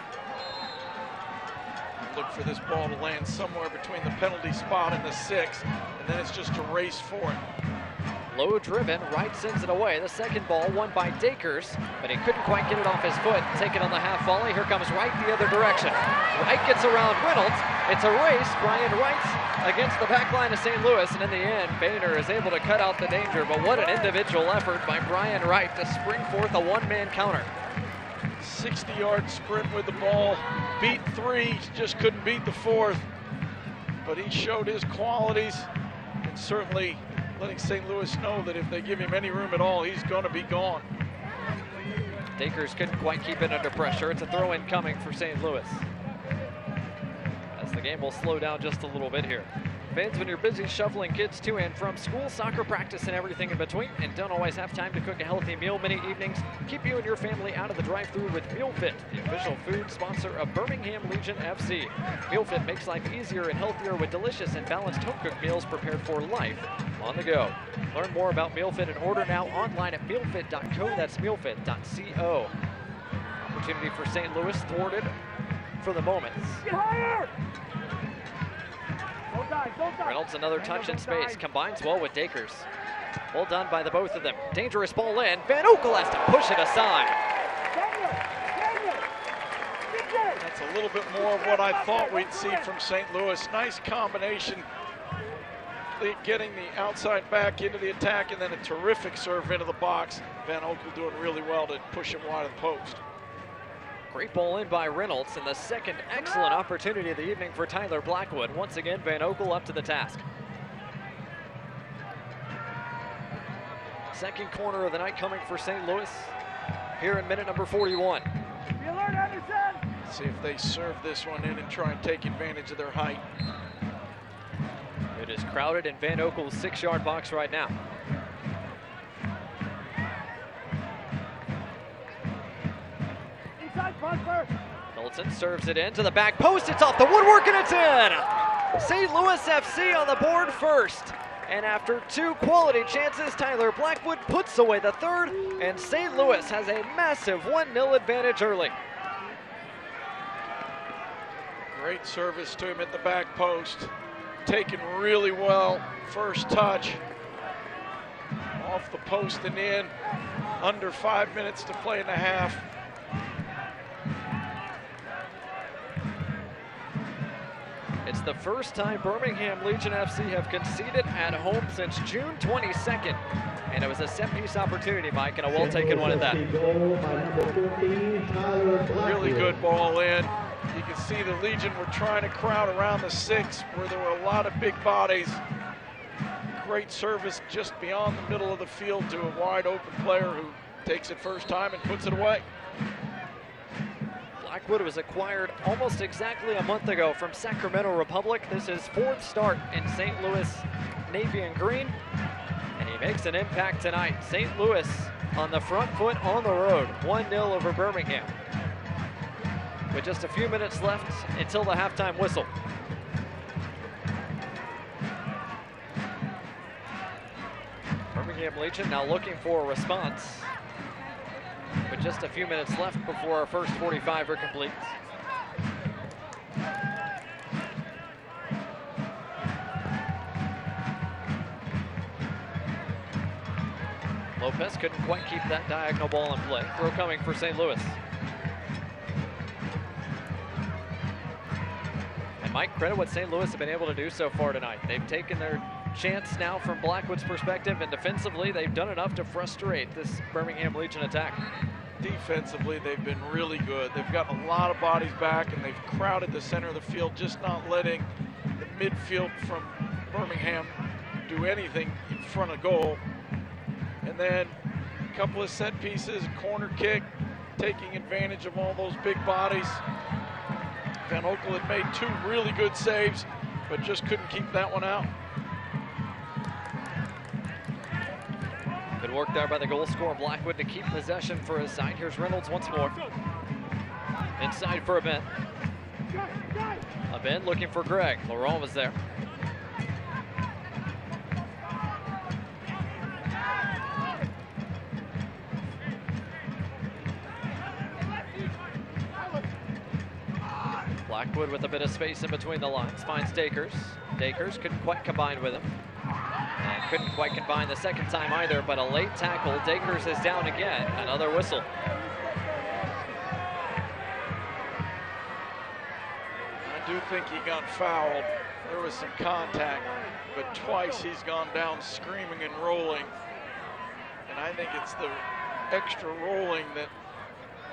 Look for this ball to land somewhere between the penalty spot and the 6, and then it's just a race for it. Low driven, Wright sends it away. The second ball won by Dakers, but he couldn't quite get it off his foot. Take it on the half volley. Here comes Wright the other direction. Wright gets around Reynolds. It's a race. Brian Wright against the back line of St. Louis, and in the end, Boehner is able to cut out the danger, but what an individual effort by Brian Wright to spring forth a one-man counter. 60-yard sprint with the ball, beat 3, just couldn't beat the 4th, but he showed his qualities and certainly letting St. Louis know that if they give him any room at all, he's going to be gone. Dakers couldn't quite keep it under pressure. It's a throw-in coming for St. Louis, as the game will slow down just a little bit here. Fans, when you're busy shuffling kids to and from school, soccer practice, and everything in between, and don't always have time to cook a healthy meal many evenings, keep you and your family out of the drive-thru with MealFit, the official food sponsor of Birmingham Legion FC. MealFit makes life easier and healthier with delicious and balanced home-cooked meals prepared for life on the go. Learn more about MealFit and order now online at mealfit.co. That's mealfit.co. Opportunity for St. Louis thwarted for the moment. Get higher! Reynolds another touch in space, combines well with Dakers. Well done by the both of them. Dangerous ball in. Van Oekel has to push it aside. That's a little bit more of what I thought we'd see from St. Louis. Nice combination, getting the outside back into the attack, and then a terrific serve into the box. Van Oekel doing really well to push him wide of the post. Great ball in by Reynolds, and the second excellent opportunity of the evening for Tyler Blackwood. Once again, Van Oekel up to the task. Second corner of the night coming for St. Louis here in minute number 41. Be alert, Anderson! See if they serve this one in and try and take advantage of their height. It is crowded in Van Oekel's 6-yard box right now. Milton serves it in to the back post. It's off the woodwork and it's in. St. Louis FC on the board first. And after 2 quality chances, Tyler Blackwood puts away the third, and St. Louis has a massive 1-0 advantage early. Great service to him at the back post. Taken really well. First touch. Off the post and in. Under 5 minutes to play in the half. It's the first time Birmingham Legion FC have conceded at home since June 22nd. And it was a set-piece opportunity, Mike, and a well-taken one at that. Really good ball in. You can see the Legion were trying to crowd around the 6 where there were a lot of big bodies. Great service just beyond the middle of the field to a wide open player who takes it first time and puts it away. Blackwood was acquired almost exactly a month ago from Sacramento Republic. This is 4th start in St. Louis Navy and Green, and he makes an impact tonight. St. Louis on the front foot on the road, 1-0 over Birmingham, with just a few minutes left until the halftime whistle. Birmingham Legion now looking for a response, with just a few minutes left before our first 45 are complete. Lopez couldn't quite keep that diagonal ball in play. Throw coming for St. Louis. And Mike, credit what St. Louis have been able to do so far tonight. They've taken their chance now from Blackwood's perspective, and defensively they've done enough to frustrate this Birmingham Legion attack. Defensively, they've been really good. They've got a lot of bodies back, and they've crowded the center of the field, just not letting the midfield from Birmingham do anything in front of goal. And then a couple of set pieces, corner kick, taking advantage of all those big bodies. Van Oekel had made 2 really good saves, but just couldn't keep that one out. Good work there by the goal scorer Blackwood to keep possession for his side. Here's Reynolds once more. Inside for Abend. Abend looking for Greg. Laurent was there. Blackwood with a bit of space in between the lines, finds Dakers. Dakers couldn't quite combine with him. And couldn't quite combine the second time either, but a late tackle. Dakers is down again. Another whistle. I do think he got fouled. There was some contact, but twice he's gone down screaming and rolling. And I think it's the extra rolling that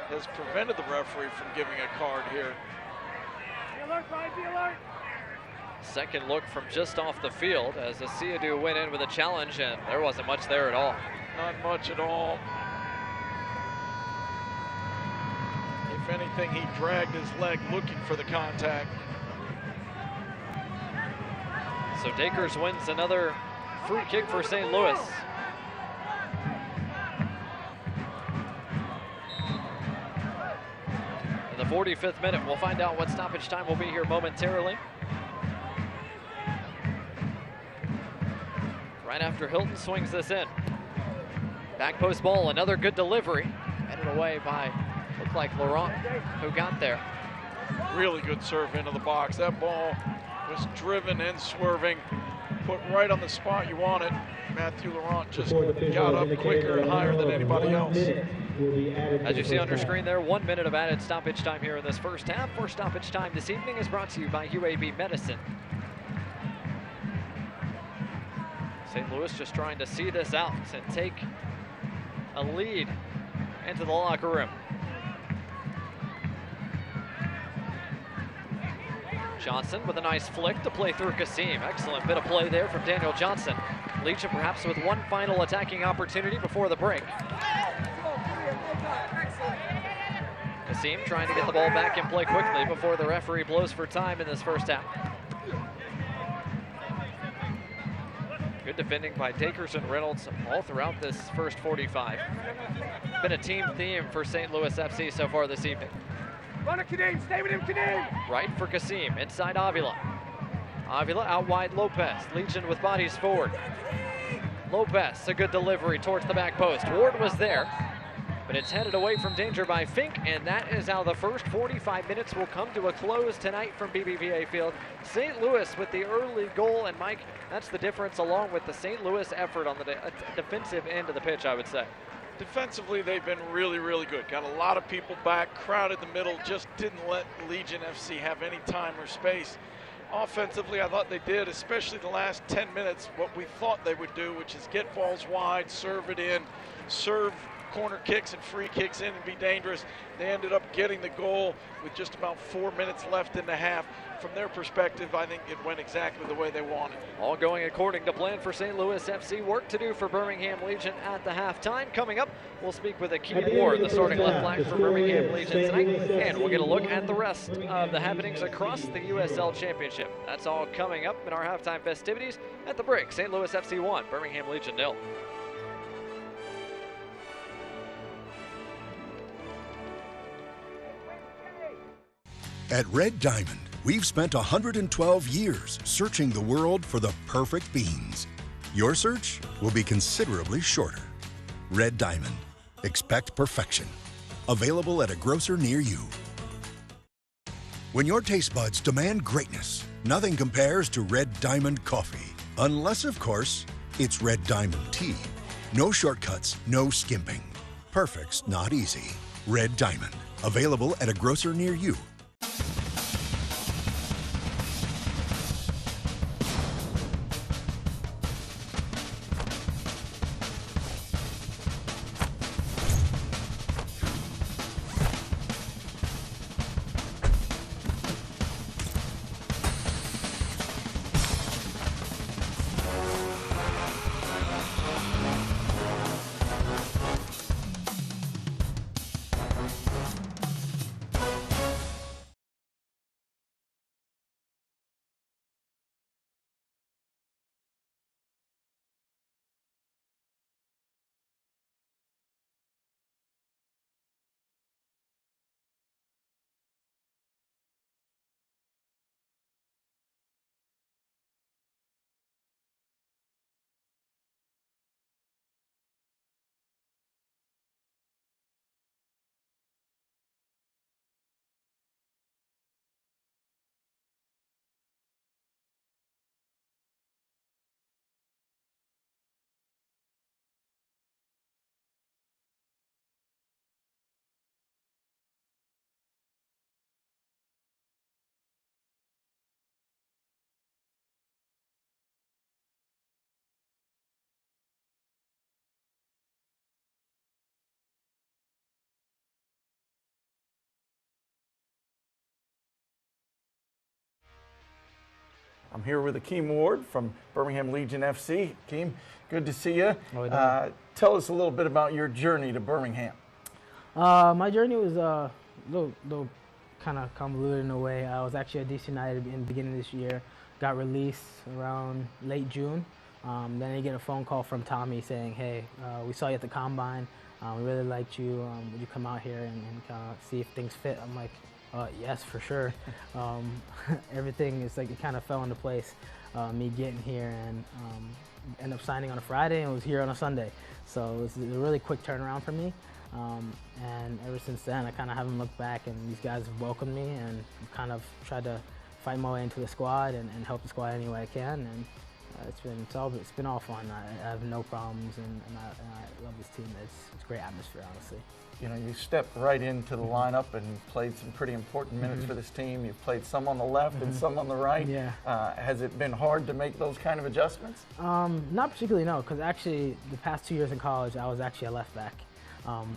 has prevented the referee from giving a card here. Be alert, Brian, be alert. Second look from just off the field as Asiadu went in with a challenge, and there wasn't much there at all. Not much at all. If anything, he dragged his leg looking for the contact. So Dakers wins another free kick for St. Louis. In the 45th minute, we'll find out what stoppage time will be here momentarily. Right after Hilton swings this in. Back post ball, another good delivery. Headed away by, looked like Laurent, who got there. Really good serve into the box. That ball was driven and swerving, put right on the spot you want it. Matthew Laurent just got up quicker and higher than anybody else. As you see on your screen there, 1 minute of added stoppage time here in this first half. More stoppage time this evening is brought to you by UAB Medicine. St. Louis just trying to see this out and take a lead into the locker room. Johnson with a nice flick to play through Kasim. Excellent bit of play there from Daniel Johnson. Legion perhaps with one final attacking opportunity before the break. Kasim trying to get the ball back in play quickly before the referee blows for time in this first half. Good defending by Dakers and Reynolds all throughout this first 45. Been a team theme for St. Louis FC so far this evening. Run it, Kadim, stay with him, Kadim. Right for Kasim, inside Avila. Avila out wide Lopez, Legion with bodies forward. Lopez, a good delivery towards the back post. Ward was there, but it's headed away from danger by Fink, and that is how the first 45 minutes will come to a close tonight from BBVA Field. St. Louis with the early goal, and Mike, that's the difference along with the St. Louis effort on the defensive end of the pitch, I would say. Defensively, they've been really, really good. Got a lot of people back, crowded the middle, just didn't let Legion FC have any time or space. Offensively, I thought they did, especially the last 10 minutes, what we thought they would do, which is get balls wide, serve it in, serve corner kicks and free kicks in and be dangerous. They ended up getting the goal with just about 4 minutes left in the half. From their perspective, I think it went exactly the way they wanted. All going according to plan for St. Louis FC. Work to do for Birmingham Legion at the halftime. Coming up, we'll speak with Keith Ward, the starting left back for Birmingham Legion tonight, and we'll get a look at the rest of the happenings across the USL Championship. That's all coming up in our halftime festivities at the break. St. Louis FC 1, Birmingham Legion 0. At Red Diamond, we've spent 112 years searching the world for the perfect beans. Your search will be considerably shorter. Red Diamond. Expect perfection. Available at a grocer near you. When your taste buds demand greatness, nothing compares to Red Diamond coffee. Unless, of course, it's Red Diamond tea. No shortcuts, no skimping. Perfect's not easy. Red Diamond. Available at a grocer near you. I'm here with Akeem Ward from Birmingham Legion FC. Akeem, good to see you. Tell us a little bit about your journey to Birmingham. My journey was a little kind of convoluted in a way. I was actually at DC United in the beginning of this year, got released around late June. Then I get a phone call from Tommy saying, hey, we saw you at the Combine. We really liked you. Would you come out here and kind of see if things fit? I'm like, yes, for sure. Everything is like, it kind of fell into place. Me getting here and ended up signing on a Friday and was here on a Sunday. So it was a really quick turnaround for me. And ever since then, I kind of haven't looked back, and these guys have welcomed me and kind of tried to fight my way into the squad and help the squad any way I can. And it's been all fun. I have no problems, and I love this team. It's a great atmosphere, honestly. You know, you stepped right into the lineup and played some pretty important minutes for this team. You've played some on the left and some on the right. Yeah. Has it been hard to make those kind of adjustments? Not particularly, no, because actually the past 2 years in college, I was actually a left back.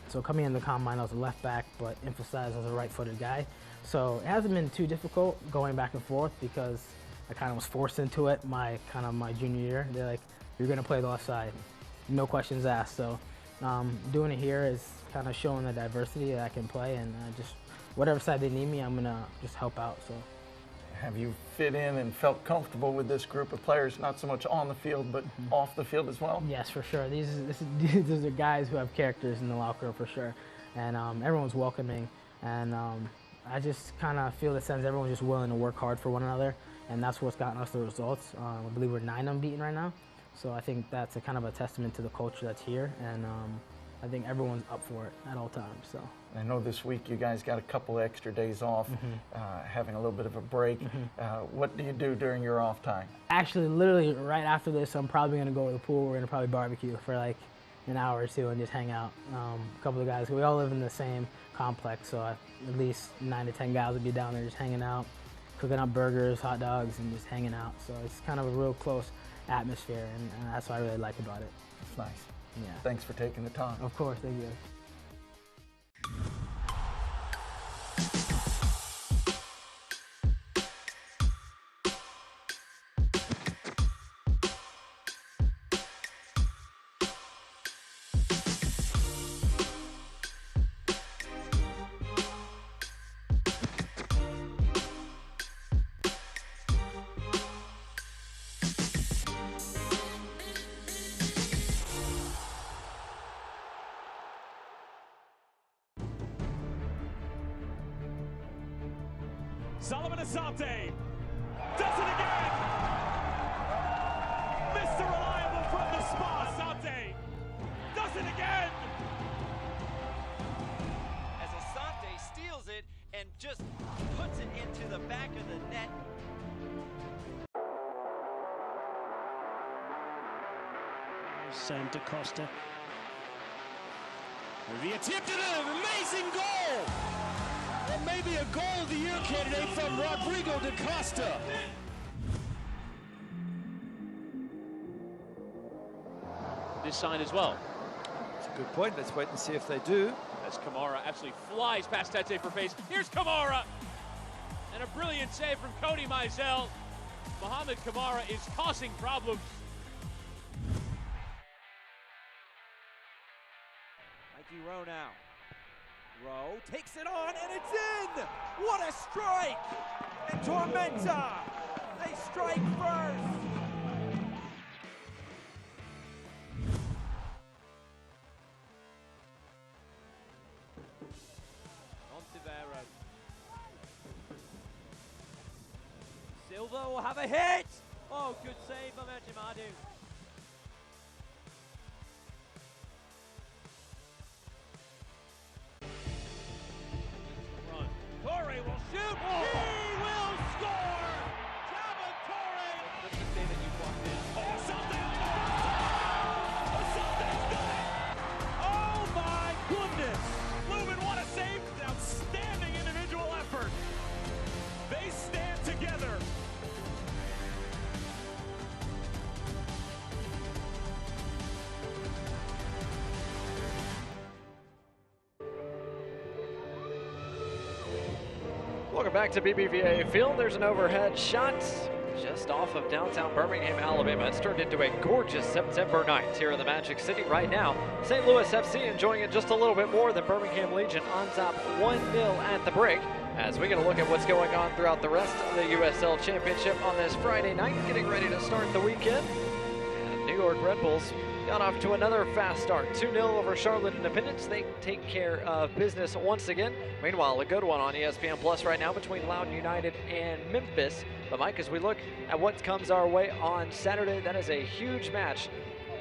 So coming in the Combine, I was a left back, but emphasized as a right-footed guy. So it hasn't been too difficult going back and forth because I kind of was forced into it my junior year. They're like, you're going to play the left side, no questions asked. So doing it here is kind of showing the diversity that I can play, and just whatever side they need me, I'm going to just help out. So. Have you fit in and felt comfortable with this group of players, not so much on the field, but off the field as well? Yes, for sure. These are guys who have characters in the locker room for sure. And everyone's welcoming. And I just kind of feel the sense everyone's just willing to work hard for one another. And that's what's gotten us the results. I believe we're 9 unbeaten right now. So I think that's a kind of a testament to the culture that's here. And I think everyone's up for it at all times. So. I know this week you guys got a couple of extra days off, having a little bit of a break. What do you do during your off time? Actually, literally right after this, I'm probably going to go to the pool. We're going to probably barbecue for like an hour or two and just hang out. A couple of guys, we all live in the same complex, so at least 9 to 10 guys will be down there just hanging out, cooking up burgers, hot dogs, and just hanging out. So it's kind of a real close atmosphere, and that's what I really like about it. It's nice. Yeah. Thanks for taking the time. Of course, thank you. Solomon Asante does it again. Mr. Reliable from the spot. Asante does it again. As Asante steals it and just puts it into the back of the net. Sam DaCosta. The attempt at an amazing goal. Or maybe a goal of the year candidate from Rodrigo DaCosta. This sign as well. That's a good point. Let's wait and see if they do. As Kamara absolutely flies past Tete for pace. Here's Kamara. And a brilliant save from Cody Mizell. Mohamed Kamara is causing problems. Mikey Rowe now. Rowe takes it on, and it's in! What a strike! And Tormenta, they strike first! Ontivero. Silva will have a hit! Oh, good save from Ejimadu. Torre will shoot. Oh. He will score. Javon Torre. That's the day that you walked in. Oh, something. Something's done it. Oh my goodness. Lubin, what a save. Outstanding individual effort. They stand together. Welcome back to BBVA Field. There's an overhead shot. just off of downtown Birmingham, Alabama. It's turned into a gorgeous September night here in the Magic City right now. St. Louis FC enjoying it just a little bit more than Birmingham Legion, on top 1-0 at the break. As we get a look at what's going on throughout the rest of the USL Championship on this Friday night, getting ready to start the weekend. And New York Red Bulls got off to another fast start, 2-0 over Charlotte Independence. They take care of business once again. Meanwhile, a good one on ESPN Plus right now between Loudoun United and Memphis. But Mike, as we look at what comes our way on Saturday, that is a huge match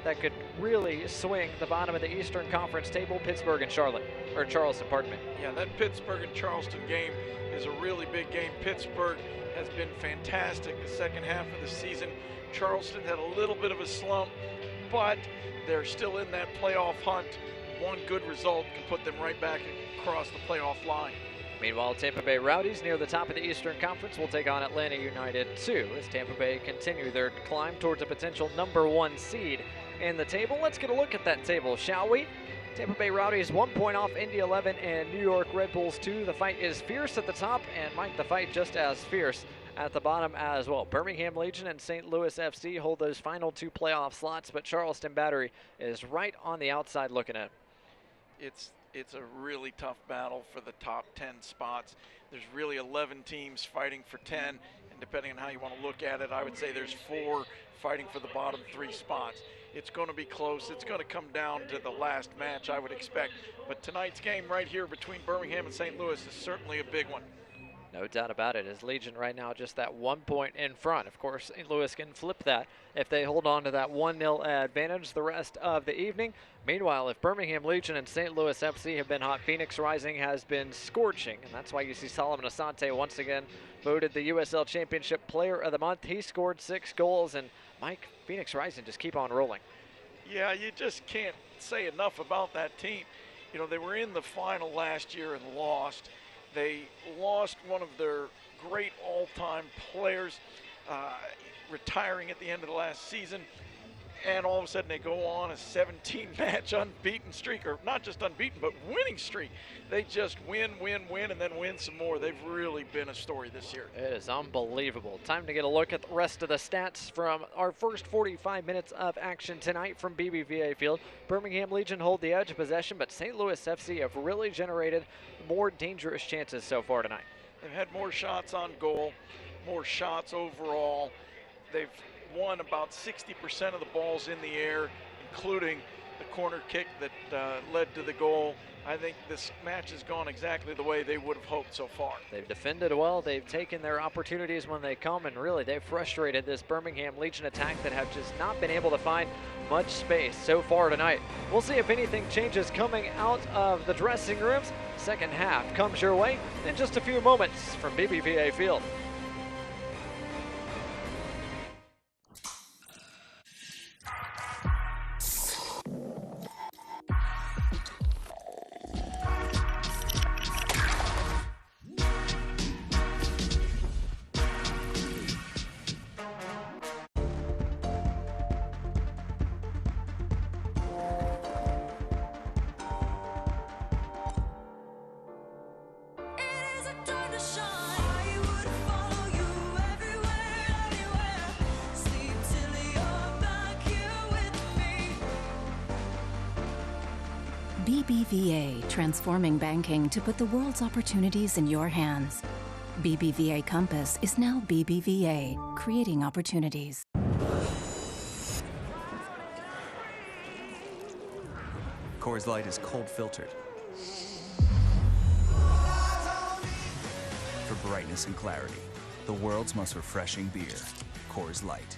that could really swing the bottom of the Eastern Conference table, Pittsburgh and Charleston, pardon me. Yeah, that Pittsburgh and Charleston game is a really big game. Pittsburgh has been fantastic the second half of the season. Charleston had a little bit of a slump, but they're still in that playoff hunt. One good result can put them right back across the playoff line. Meanwhile, Tampa Bay Rowdies near the top of the Eastern Conference will take on Atlanta United 2 as Tampa Bay continue their climb towards a potential #1 seed in the table. Let's get a look at that table, shall we? Tampa Bay Rowdies 1 point off Indy 11 and New York Red Bulls 2. The fight is fierce at the top, and Mike, the fight just as fierce at the bottom as well. Birmingham Legion and St. Louis FC hold those final 2 playoff slots, but Charleston Battery is right on the outside looking at. It's a really tough battle for the top 10 spots. There's really 11 teams fighting for 10, and depending on how you want to look at it, I would say there's 4 fighting for the bottom 3 spots. It's going to be close. It's going to come down to the last match, I would expect. But tonight's game right here between Birmingham and St. Louis is certainly a big one. No doubt about it, as Legion right now just that 1 point in front. Of course, St. Louis can flip that if they hold on to that 1-0 advantage the rest of the evening. Meanwhile, if Birmingham Legion and St. Louis FC have been hot, Phoenix Rising has been scorching, and that's why you see Solomon Asante once again voted the USL Championship Player of the Month. He scored 6 goals, and Mike, Phoenix Rising just keep on rolling. Yeah, you just can't say enough about that team. You know, they were in the final last year and lost. They lost one of their great all-time players, retiring at the end of the last season, and all of a sudden they go on a 17-match unbeaten streak, or not just unbeaten, but winning streak. They just win, and then win some more. They've really been a story this year. It is unbelievable. Time to get a look at the rest of the stats from our first 45 minutes of action tonight from BBVA Field. Birmingham Legion hold the edge of possession, but St. Louis FC have really generated more dangerous chances so far tonight. They've had more shots on goal, more shots overall. They've won about 60% of the balls in the air, including the corner kick that led to the goal. I think this match has gone exactly the way they would have hoped so far. They've defended well, they've taken their opportunities when they come, and really they've frustrated this Birmingham Legion attack that have just not been able to find much space so far tonight. We'll see if anything changes coming out of the dressing rooms. Second half comes your way in just a few moments from BBVA Field. BBVA, transforming banking to put the world's opportunities in your hands. BBVA Compass is now BBVA, creating opportunities. Coors Light is cold filtered for brightness and clarity. The world's most refreshing beer, Coors Light.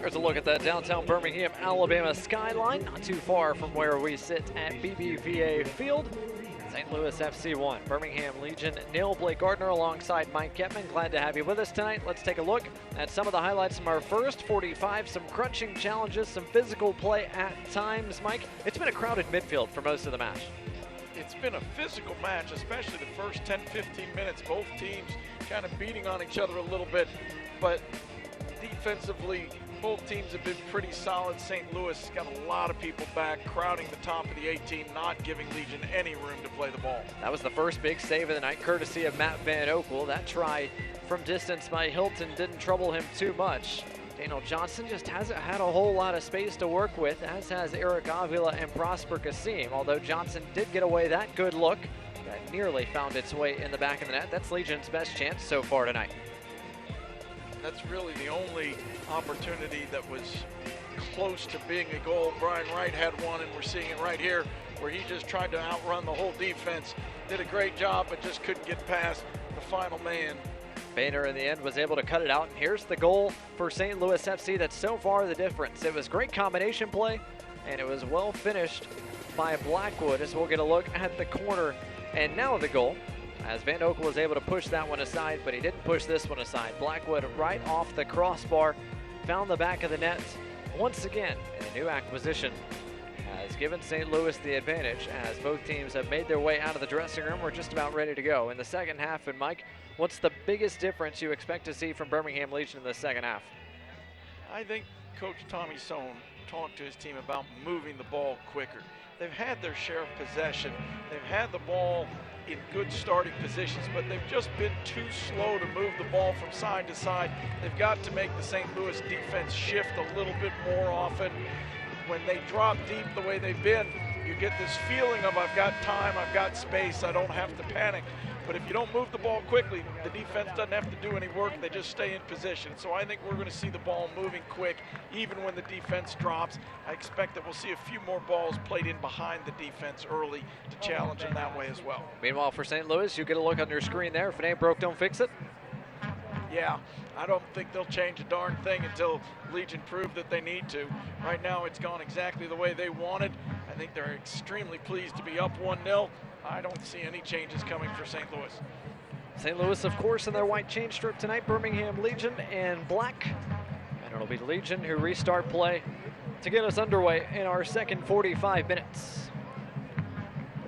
There's a look at that downtown Birmingham, Alabama skyline, not too far from where we sit at BBVA Field. St. Louis FC 1, Birmingham Legion nil. Blake Gardner alongside Mike Ketman. Glad to have you with us tonight. Let's take a look at some of the highlights from our first 45. Some crunching challenges, some physical play at times. Mike, it's been a crowded midfield for most of the match. It's been a physical match, especially the first 10-15 minutes. Both teams kind of beating on each other a little bit, but defensively, both teams have been pretty solid. St. Louis got a lot of people back, crowding the top of the 18, not giving Legion any room to play the ball. That was the first big save of the night, courtesy of Matt Van Oekel. That try from distance by Hilton didn't trouble him too much. Daniel Johnson just hasn't had a whole lot of space to work with, as has Eric Avila and Prosper Kasim, although Johnson did get away that good look that nearly found its way in the back of the net. That's Legion's best chance so far tonight. That's really the only opportunity that was close to being a goal. Brian Wright had one, and we're seeing it right here, where he just tried to outrun the whole defense. Did a great job, but just couldn't get past the final man. Boehner in the end was able to cut it out. And here's the goal for St. Louis FC. That's so far the difference. It was great combination play, and it was well finished by Blackwood, as we'll get a look at the corner. And now the goal, as Van Oekel was able to push that one aside, but he didn't push this one aside. Blackwood right off the crossbar, found the back of the net once again. And a new acquisition has given St. Louis the advantage, as both teams have made their way out of the dressing room. We're just about ready to go in the second half. And Mike, what's the biggest difference you expect to see from Birmingham Legion in the second half? I think Coach Tommy Sohn talked to his team about moving the ball quicker. They've had their share of possession. They've had the ball in good starting positions, but they've just been too slow to move the ball from side to side. They've got to make the St. Louis defense shift a little bit more often. When they drop deep the way they've been, you get this feeling of, I've got time, I've got space, I don't have to panic. But if you don't move the ball quickly, the defense doesn't have to do any work, they just stay in position. So I think we're going to see the ball moving quick, even when the defense drops. I expect that we'll see a few more balls played in behind the defense early to challenge them that way as well. Meanwhile, for St. Louis, you get a look on your screen there. If it ain't broke, don't fix it. Yeah, I don't think they'll change a darn thing until Legion prove that they need to. Right now, it's gone exactly the way they wanted. I think they're extremely pleased to be up 1-0. I don't see any changes coming for St. Louis. St. Louis, of course, in their white chain strip tonight. Birmingham Legion in black. And it'll be Legion who restart play to get us underway in our second 45 minutes.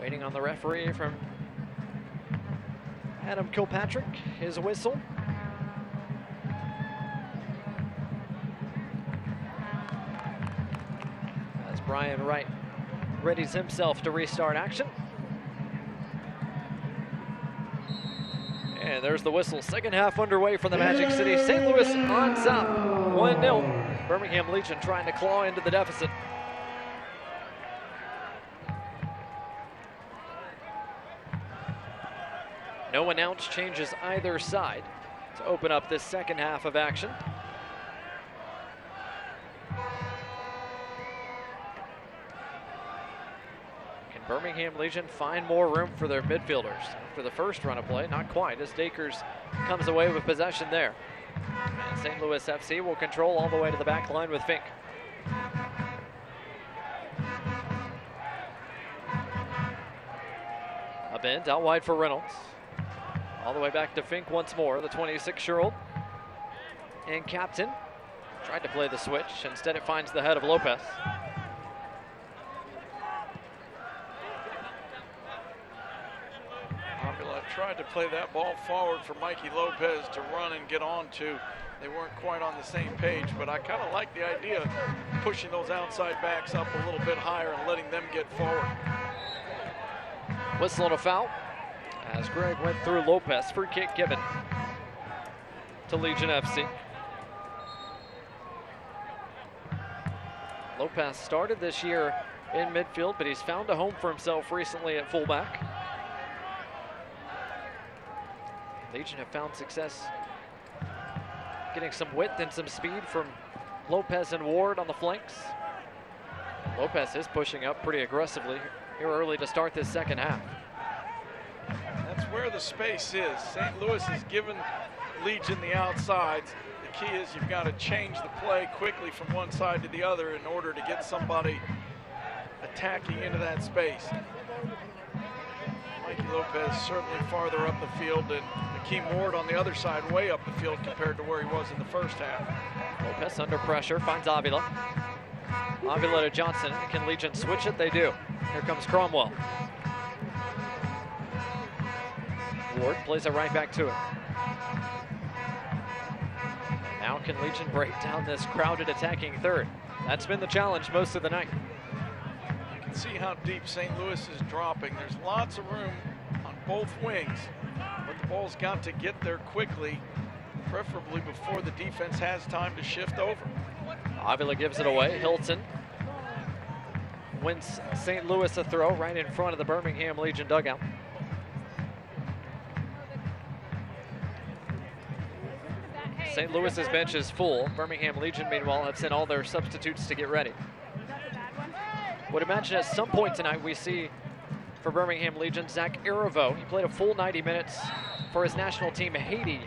Waiting on the referee from Adam Kilpatrick, his whistle. As Brian Wright readies himself to restart action. And there's the whistle. Second half underway for the Magic City. St. Louis on top, 1-0. Birmingham Legion trying to claw into the deficit. No announced changes either side to open up this second half of action. Birmingham Legion find more room for their midfielders. For the first run of play, not quite, as Dakers comes away with possession there. And St. Louis FC will control all the way to the back line with Fink. A bend out wide for Reynolds. All the way back to Fink once more, the 26-year-old. And captain tried to play the switch. Instead, it finds the head of Lopez. Tried to play that ball forward for Mikey Lopez to run and get on to. They weren't quite on the same page, but I kind of like the idea of pushing those outside backs up a little bit higher and letting them get forward. Whistle and a foul as Greg went through Lopez. Free kick given to Legion FC. Lopez started this year in midfield, but he's found a home for himself recently at fullback. Legion have found success getting some width and some speed from Lopez and Ward on the flanks. Lopez is pushing up pretty aggressively here early to start this second half. That's where the space is. St. Louis has given Legion the outsides. The key is you've got to change the play quickly from one side to the other in order to get somebody attacking into that space. Mikey Lopez certainly farther up the field, and Akeem Ward on the other side, way up the field compared to where he was in the first half. Lopez under pressure, finds Avila. Avila to Johnson. Can Legion switch it? They do. Here comes Cromwell. Ward plays it right back to it. Now can Legion break down this crowded attacking third? That's been the challenge most of the night. You can see how deep St. Louis is dropping. There's lots of room on both wings, but the ball's got to get there quickly, preferably before the defense has time to shift over. Avila gives it away. Hilton wins St. Louis a throw right in front of the Birmingham Legion dugout. St. Louis's bench is full. Birmingham Legion, meanwhile, have sent all their substitutes to get ready. Would imagine at some point tonight we see for Birmingham Legion Zach Arivo. He played a full 90 minutes for his national team Haiti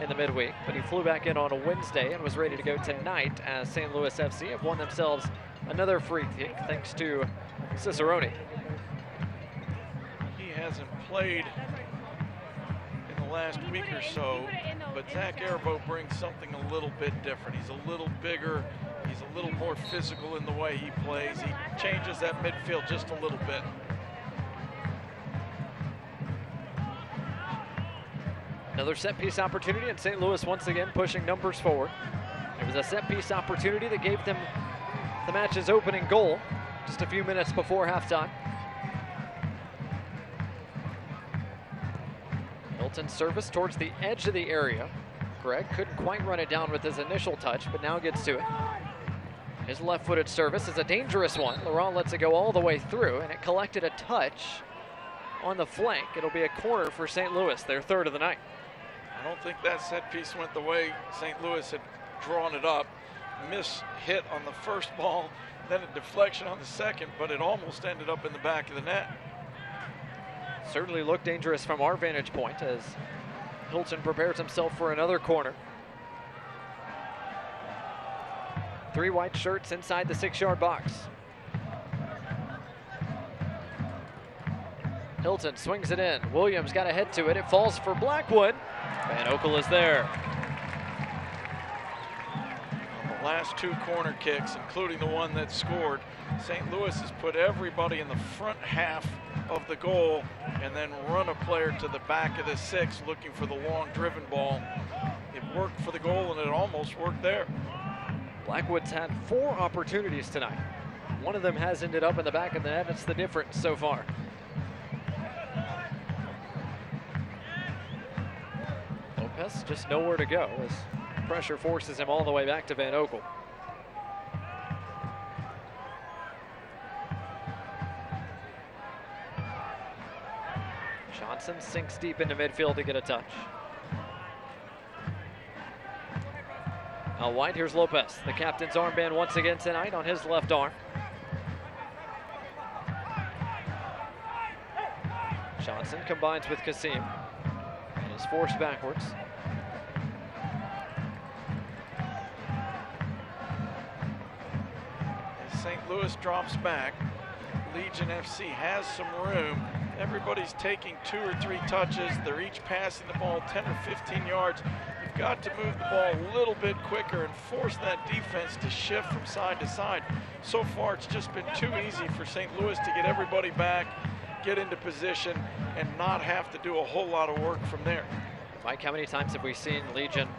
in the midweek, but he flew back in on a Wednesday and was ready to go tonight as St. Louis FC have won themselves another free kick thanks to Cicerone. He hasn't played in the last week or so, but Zach Arivo brings something a little bit different. He's a little bigger, he's a little more physical in the way he plays. He changes that midfield just a little bit. Another set-piece opportunity, and St. Louis once again pushing numbers forward. It was a set-piece opportunity that gave them the match's opening goal just a few minutes before halftime. Hilton's service towards the edge of the area. Greg couldn't quite run it down with his initial touch, but now gets to it. His left-footed service is a dangerous one. Laurent lets it go all the way through, and it collected a touch on the flank. It'll be a corner for St. Louis, their third of the night. I don't think that set piece went the way St. Louis had drawn it up. Miss hit on the first ball, then a deflection on the second, but it almost ended up in the back of the net. Certainly looked dangerous from our vantage point as Hilton prepares himself for another corner. 3 white shirts inside the 6-yard box. Hilton swings it in. Williams got a head to it. It falls for Blackwood. Van Oekel is there. On the last 2 corner kicks, including the one that scored, St. Louis has put everybody in the front half of the goal and then run a player to the back of the 6 looking for the long driven ball. It worked for the goal and it almost worked there. Blackwood's had 4 opportunities tonight. One of them has ended up in the back of the net. It's the difference so far. Lopez just nowhere to go as pressure forces him all the way back to Van Oekel. Johnson sinks deep into midfield to get a touch. Now wide, here's Lopez. The captain's armband once again tonight on his left arm. Johnson combines with Kasim and is forced backwards. As St. Louis drops back, Legion FC has some room. Everybody's taking 2 or 3 touches. They're each passing the ball 10 or 15 yards. You've got to move the ball a little bit quicker and force that defense to shift from side to side. So far, it's just been too easy for St. Louis to get everybody back, get into position, and not have to do a whole lot of work from there. Mike, how many times have we seen Legion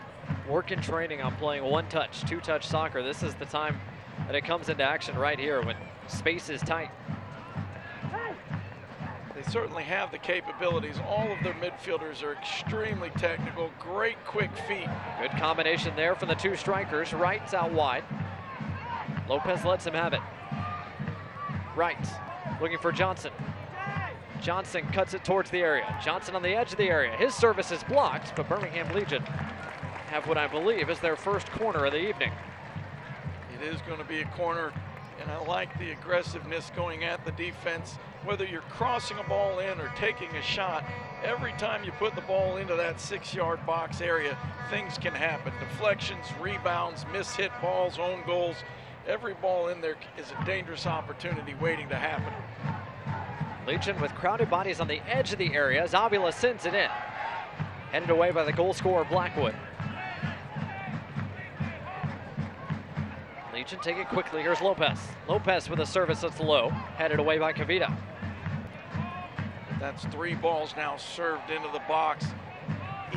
work in training on playing 1-touch, 2-touch soccer? This is the time that it comes into action right here when space is tight. They certainly have the capabilities. All of their midfielders are extremely technical, great quick feet. Good combination there from the 2 strikers. Wright's out wide. Lopez lets him have it. Wright looking for Johnson. Johnson cuts it towards the area. Johnson on the edge of the area. His service is blocked, but Birmingham Legion have what I believe is their first corner of the evening. It is going to be a corner, and I like the aggressiveness going at the defense whether you're crossing a ball in or taking a shot, every time you put the ball into that 6-yard box area, things can happen. Deflections, rebounds, mishit balls, own goals. Every ball in there is a dangerous opportunity waiting to happen. Legion with crowded bodies on the edge of the area. Zabula sends it in. Headed away by the goal scorer, Blackwood. Legion take it quickly. Here's Lopez. Lopez with a service that's low. Headed away by Kavita. That's 3 balls now served into the box.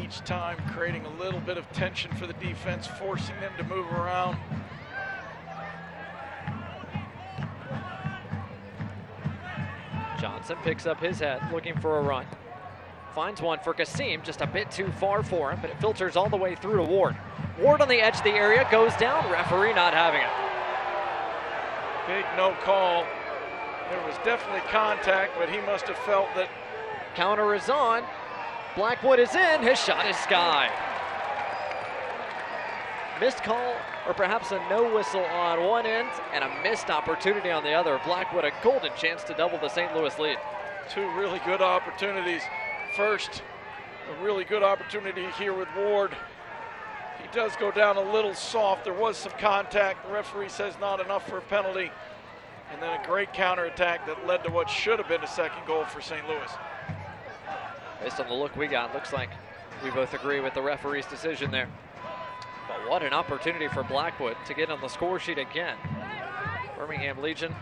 Each time creating a little bit of tension for the defense, forcing them to move around. Johnson picks up his head, looking for a run. Finds one for Kasim, just a bit too far for him, but it filters all the way through to Ward. Ward on the edge of the area, goes down, referee not having it. Big no call. There was definitely contact, but he must have felt that. Counter is on. Blackwood is in, his shot is sky. Missed call, or perhaps a no whistle on one end, and a missed opportunity on the other. Blackwood a golden chance to double the St. Louis lead. 2 really good opportunities. First, a really good opportunity here with Ward. He does go down a little soft. There was some contact. The referee says not enough for a penalty. And then a great counterattack that led to what should have been a second goal for St. Louis. Based on the look we got, looks like we both agree with the referee's decision there. But what an opportunity for Blackwood to get on the score sheet again. Birmingham Legion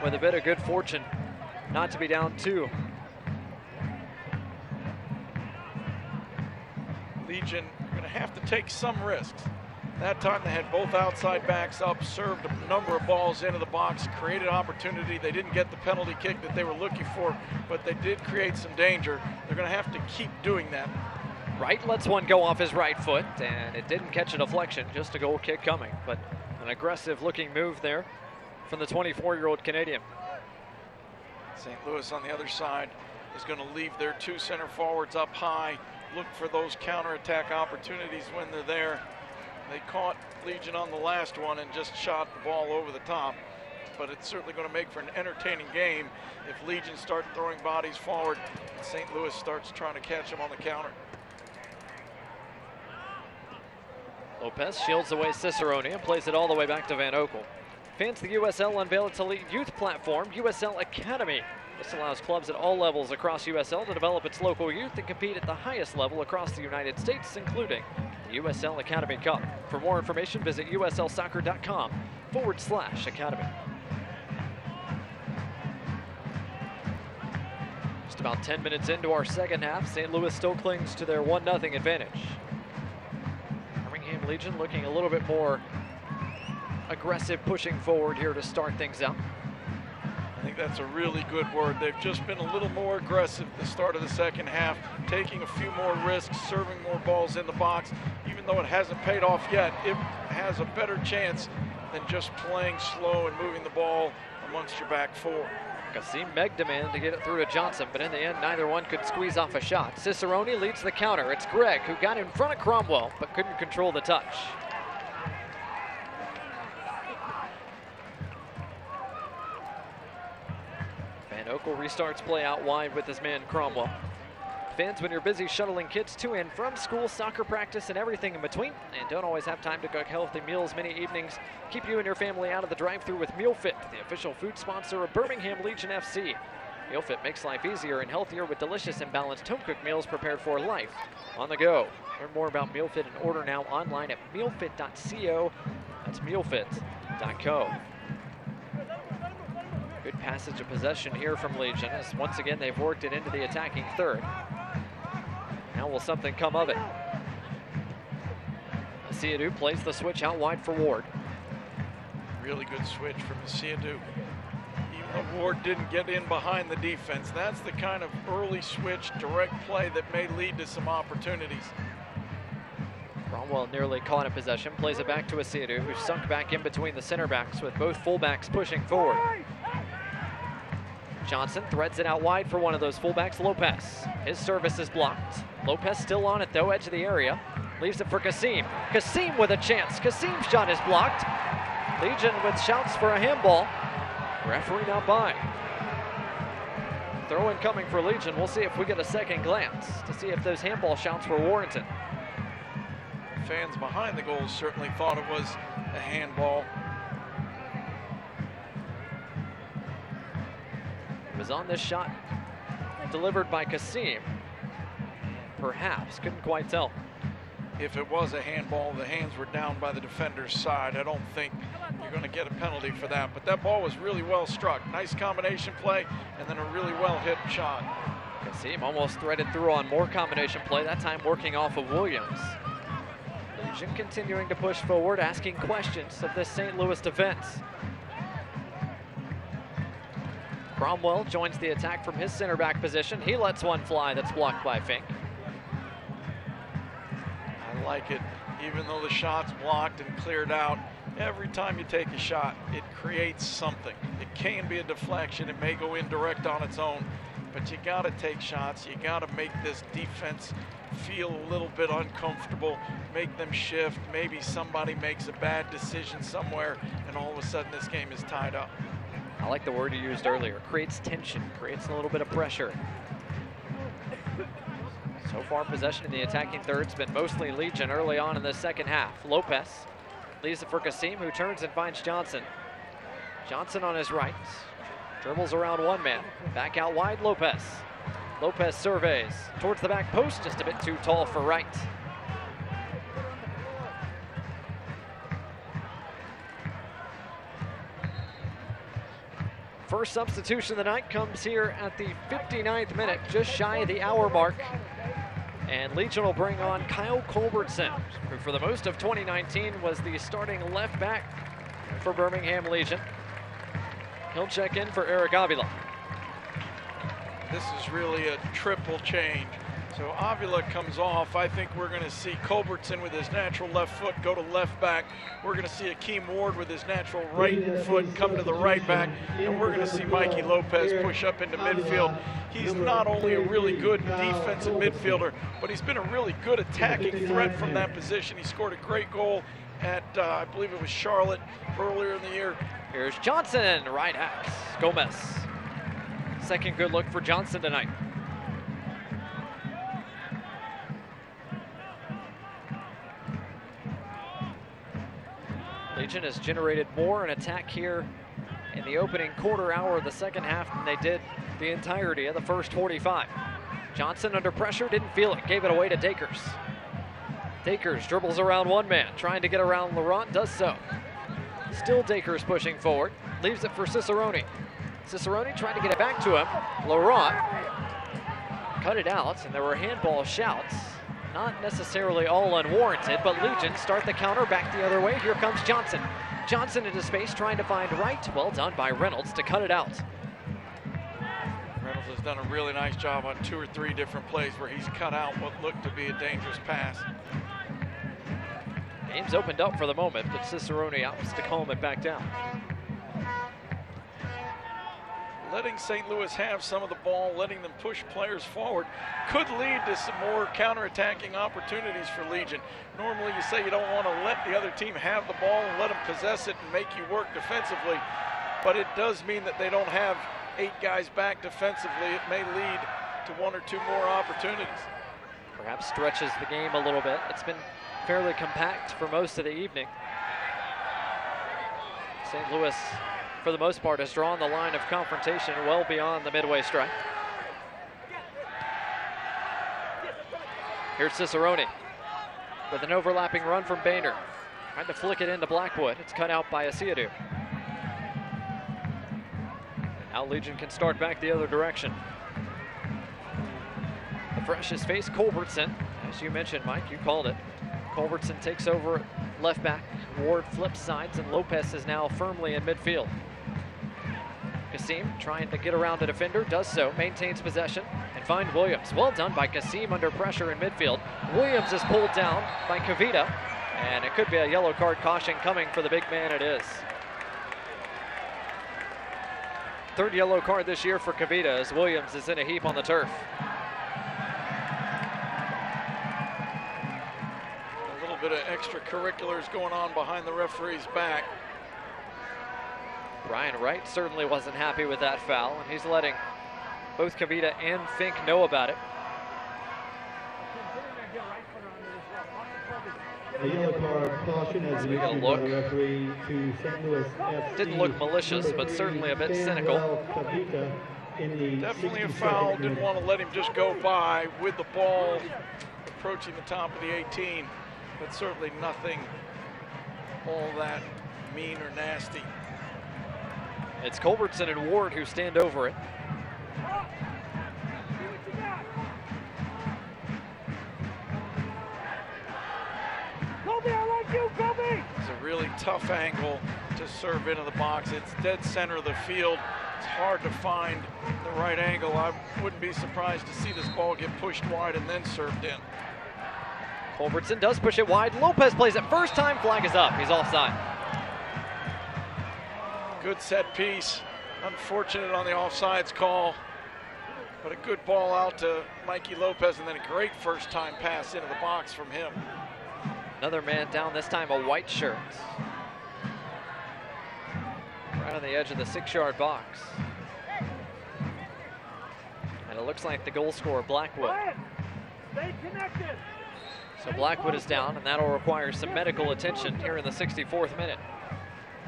with a bit of good fortune not to be down 2. Legion are going to have to take some risks. That time they had both outside backs up, served a number of balls into the box, created opportunity. They didn't get the penalty kick that they were looking for, but they did create some danger. They're going to have to keep doing that. Wright lets one go off his right foot, and it didn't catch a deflection, just a goal kick coming. But an aggressive-looking move there from the 24-year-old Canadian. St. Louis on the other side is going to leave their 2 center forwards up high, look for those counterattack opportunities when they're there. They caught Legion on the last one and just shot the ball over the top. But it's certainly going to make for an entertaining game if Legion start throwing bodies forward and St. Louis starts trying to catch them on the counter. Lopez shields away Cicerone and plays it all the way back to Van Oekel. Fans, the USL unveil its elite youth platform, USL Academy. This allows clubs at all levels across USL to develop its local youth and compete at the highest level across the United States, including the USL Academy Cup. For more information, visit uslsoccer.com/academy. Just about 10 minutes into our second half, St. Louis still clings to their 1-0 advantage. Birmingham Legion looking a little bit more aggressive, pushing forward here to start things out. I think that's a really good word. They've just been a little more aggressive at the start of the second half, taking a few more risks, serving more balls in the box. Even though it hasn't paid off yet, it has a better chance than just playing slow and moving the ball amongst your back 4. Kasim Megdeman to get it through to Johnson, but in the end, neither one could squeeze off a shot. Cicerone leads the counter. It's Gregg who got in front of Cromwell, but couldn't control the touch. Van Oekel restarts play out wide with his man Cromwell. Fans, when you're busy shuttling kids to and from school, soccer practice, and everything in between, and don't always have time to cook healthy meals many evenings, keep you and your family out of the drive-thru with MealFit, the official food sponsor of Birmingham Legion FC. MealFit makes life easier and healthier with delicious and balanced home-cooked meals prepared for life on the go. Learn more about MealFit and order now online at mealfit.co. That's mealfit.co. Good passage of possession here from Legion, as once again they've worked it into the attacking third. Now will something come of it? Asiadou plays the switch out wide for Ward. Really good switch from Asiadou. Even though Ward didn't get in behind the defense, that's the kind of early switch, direct play that may lead to some opportunities. Cromwell nearly caught in possession, plays it back to Asiadou, who sunk back in between the center backs with both fullbacks pushing forward. Johnson threads it out wide for one of those fullbacks, Lopez. His service is blocked. Lopez still on it though, edge of the area. Leaves it for Kasim. Kasim with a chance. Kasim's shot is blocked. Legion with shouts for a handball. Referee not by. Throw-in coming for Legion. We'll see if we get a second glance to see if those handball shots were warranted. Fans behind the goals certainly thought it was a handball. It was on this shot delivered by Kasim. Perhaps, couldn't quite tell. If it was a handball, the hands were down by the defender's side. I don't think you're going to get a penalty for that, but that ball was really well struck. Nice combination play, and then a really well hit shot. Kasim almost threaded through on more combination play, that time working off of Williams. Legion continuing to push forward, asking questions of this St. Louis defense. Cromwell joins the attack from his center back position. He lets one fly that's blocked by Fink. I like it, even though the shot's blocked and cleared out. Every time you take a shot, it creates something. It can be a deflection, it may go indirect on its own, but you gotta take shots. You gotta make this defense feel a little bit uncomfortable, make them shift. Maybe somebody makes a bad decision somewhere, and all of a sudden this game is tied up. I like the word you used earlier, creates tension, creates a little bit of pressure. So far, possession in the attacking third's been mostly Legion early on in the second half. Lopez leaves it for Kasim, who turns and finds Johnson. Johnson on his right, dribbles around one man, back out wide, Lopez. Lopez surveys towards the back post, just a bit too tall for Wright. First substitution of the night comes here at the 59th minute, just shy of the hour mark. And Legion will bring on Kyle Culbertson, who for the most of 2019 was the starting left back for Birmingham Legion. He'll check in for Eric Avila. This is really a triple change. So Avila comes off. I think we're going to see Culbertson with his natural left foot go to left back. We're going to see Akeem Ward with his natural right foot come to the right back. And we're going to see Mikey Lopez push up into midfield. He's not only a really good defensive midfielder, but he's been a really good attacking threat from that position. He scored a great goal at, I believe it was Charlotte earlier in the year. Here's Johnson, right axe, Gomez. Second good look for Johnson tonight. Legion has generated more in attack here in the opening quarter hour of the second half than they did the entirety of the first 45. Johnson under pressure, didn't feel it, gave it away to Dakers. Dakers dribbles around one man, trying to get around Laurent, does so. Still Dakers pushing forward, leaves it for Cicerone. Cicerone tried to get it back to him. Laurent cut it out, and there were handball shouts. Not necessarily all unwarranted, but Legion start the counter back the other way. Here comes Johnson. Johnson into space, trying to find Wright. Well done by Reynolds to cut it out. Reynolds has done a really nice job on 2 or 3 different plays where he's cut out what looked to be a dangerous pass. Game's opened up for the moment, but Cicerone opts to calm it back down. Letting St. Louis have some of the ball, letting them push players forward, could lead to some more counterattacking opportunities for Legion. Normally you say you don't want to let the other team have the ball and let them possess it and make you work defensively, but it does mean that they don't have 8 guys back defensively. It may lead to 1 or 2 more opportunities. Perhaps stretches the game a little bit. It's been fairly compact for most of the evening. St. Louis, for the most part, has drawn the line of confrontation well beyond the midway stripe. Here's Cicerone with an overlapping run from Boehner. Trying to flick it into Blackwood. It's cut out by Asiadu. Now Legion can start back the other direction. The freshest face, Culbertson. As you mentioned, Mike, you called it. Culbertson takes over at left back. Ward flips sides, and Lopez is now firmly in midfield. Kasim trying to get around the defender, does so, maintains possession, and find Williams. Well done by Kasim under pressure in midfield. Williams is pulled down by Kavita, and it could be a yellow card caution coming for the big man. It is. Third yellow card this year for Kavita as Williams is in a heap on the turf. A little bit of extracurriculars going on behind the referee's back. Brian Wright certainly wasn't happy with that foul, and he's letting Both Kavita and Fink know about it. A yellow card caution as we look. by the referee to St. Louis FC. Didn't look malicious, but certainly a bit cynical. Definitely a foul. Didn't want to let him just go by with the ball approaching the top of the 18, but certainly nothing all that mean or nasty. It's Culbertson and Ward who stand over it. It's a really tough angle to serve into the box. It's dead center of the field. It's hard to find the right angle. I wouldn't be surprised to see this ball get pushed wide and then served in. Culbertson does push it wide. Lopez plays it first time. Flag is up. He's offside. Good set piece. Unfortunate on the offsides call, but a good ball out to Mikey Lopez, and then a great first time pass into the box from him. Another man down, this time a white shirt. Right on the edge of the 6-yard box. And it looks like the goal scorer, Blackwood. Stay connected. So Blackwood is down, and that'll require some medical attention here in the 64th minute.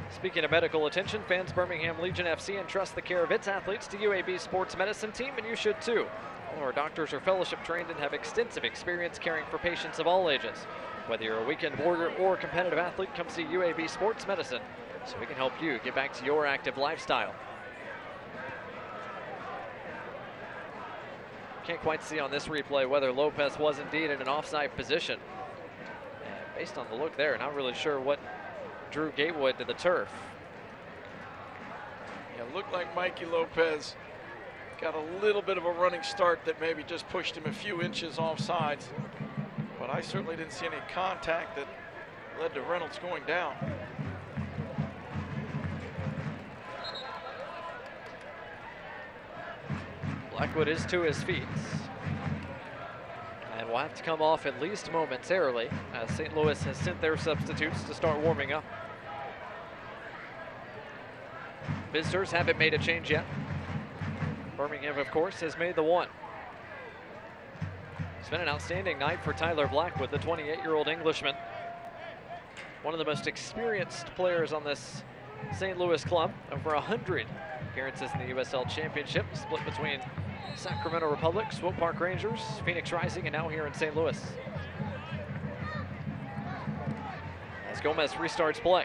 Speaking of medical attention, fans, Birmingham Legion FC entrusts the care of its athletes to UAB Sports Medicine Team, and you should too. All our doctors are fellowship trained and have extensive experience caring for patients of all ages. Whether you're a weekend warrior or a competitive athlete, come see UAB Sports Medicine so we can help you get back to your active lifestyle. Can't quite see on this replay whether Lopez was indeed in an offside position. And based on the look there, not really sure what drew Gatewood to the turf. Yeah, it looked like Mikey Lopez got a little bit of a running start that maybe just pushed him a few inches offsides. But I certainly didn't see any contact that led to Reynolds going down. Blackwood is to his feet. And will have to come off at least momentarily as St. Louis has sent their substitutes to start warming up. Visitors haven't made a change yet. Birmingham, of course, has made the one. It's been an outstanding night for Tyler Blackwood, the 28-year-old Englishman. One of the most experienced players on this St. Louis club. Over 100 appearances in the USL Championship, split between Sacramento Republic, Swope Park Rangers, Phoenix Rising, and now here in St. Louis. As Gomez restarts play.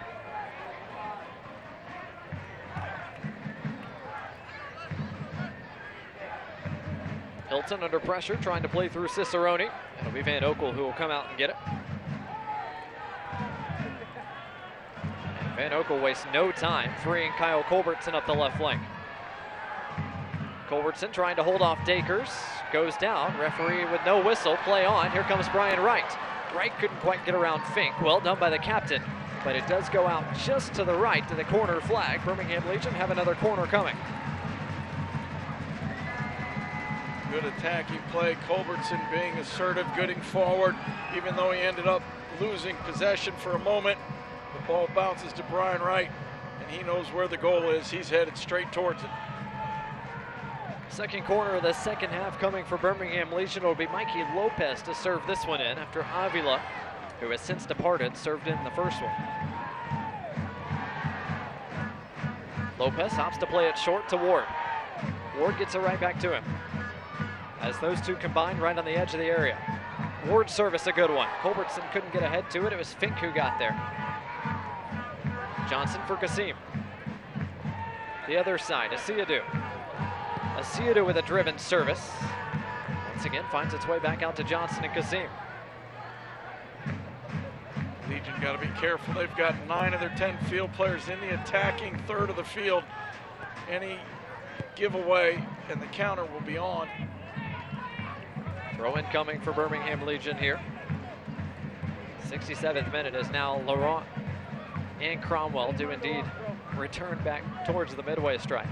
Hilton under pressure, trying to play through Cicerone. It'll be Van Oekel who will come out and get it. And Van Oekel wastes no time freeing Kyle Culbertson up the left flank. Culbertson trying to hold off Dakers. Goes down. Referee with no whistle. Play on. Here comes Brian Wright. Wright couldn't quite get around Fink. Well done by the captain. But it does go out just to the right to the corner flag. Birmingham Legion have another corner coming. Good attacking play. Culbertson being assertive, getting forward, even though he ended up losing possession for a moment. The ball bounces to Brian Wright, and he knows where the goal is. He's headed straight towards it. Second corner of the second half coming for Birmingham Legion. It'll be Mikey Lopez to serve this one in after Avila, who has since departed, served in the first one. Lopez opts to play it short to Ward. Ward gets it right back to him. As those two combine right on the edge of the area. Ward's service, a good one. Culbertson couldn't get ahead to it. It was Fink who got there. Johnson for Kasim. The other side, Asiadu. Asiadu with a driven service. Once again, finds its way back out to Johnson and Kasim. Legion got to be careful. They've got 9 of their 10 field players in the attacking third of the field. Any giveaway and the counter will be on. Throw in coming for Birmingham Legion here. 67th minute is now Laurent and Cromwell do indeed return back towards the midway stripe.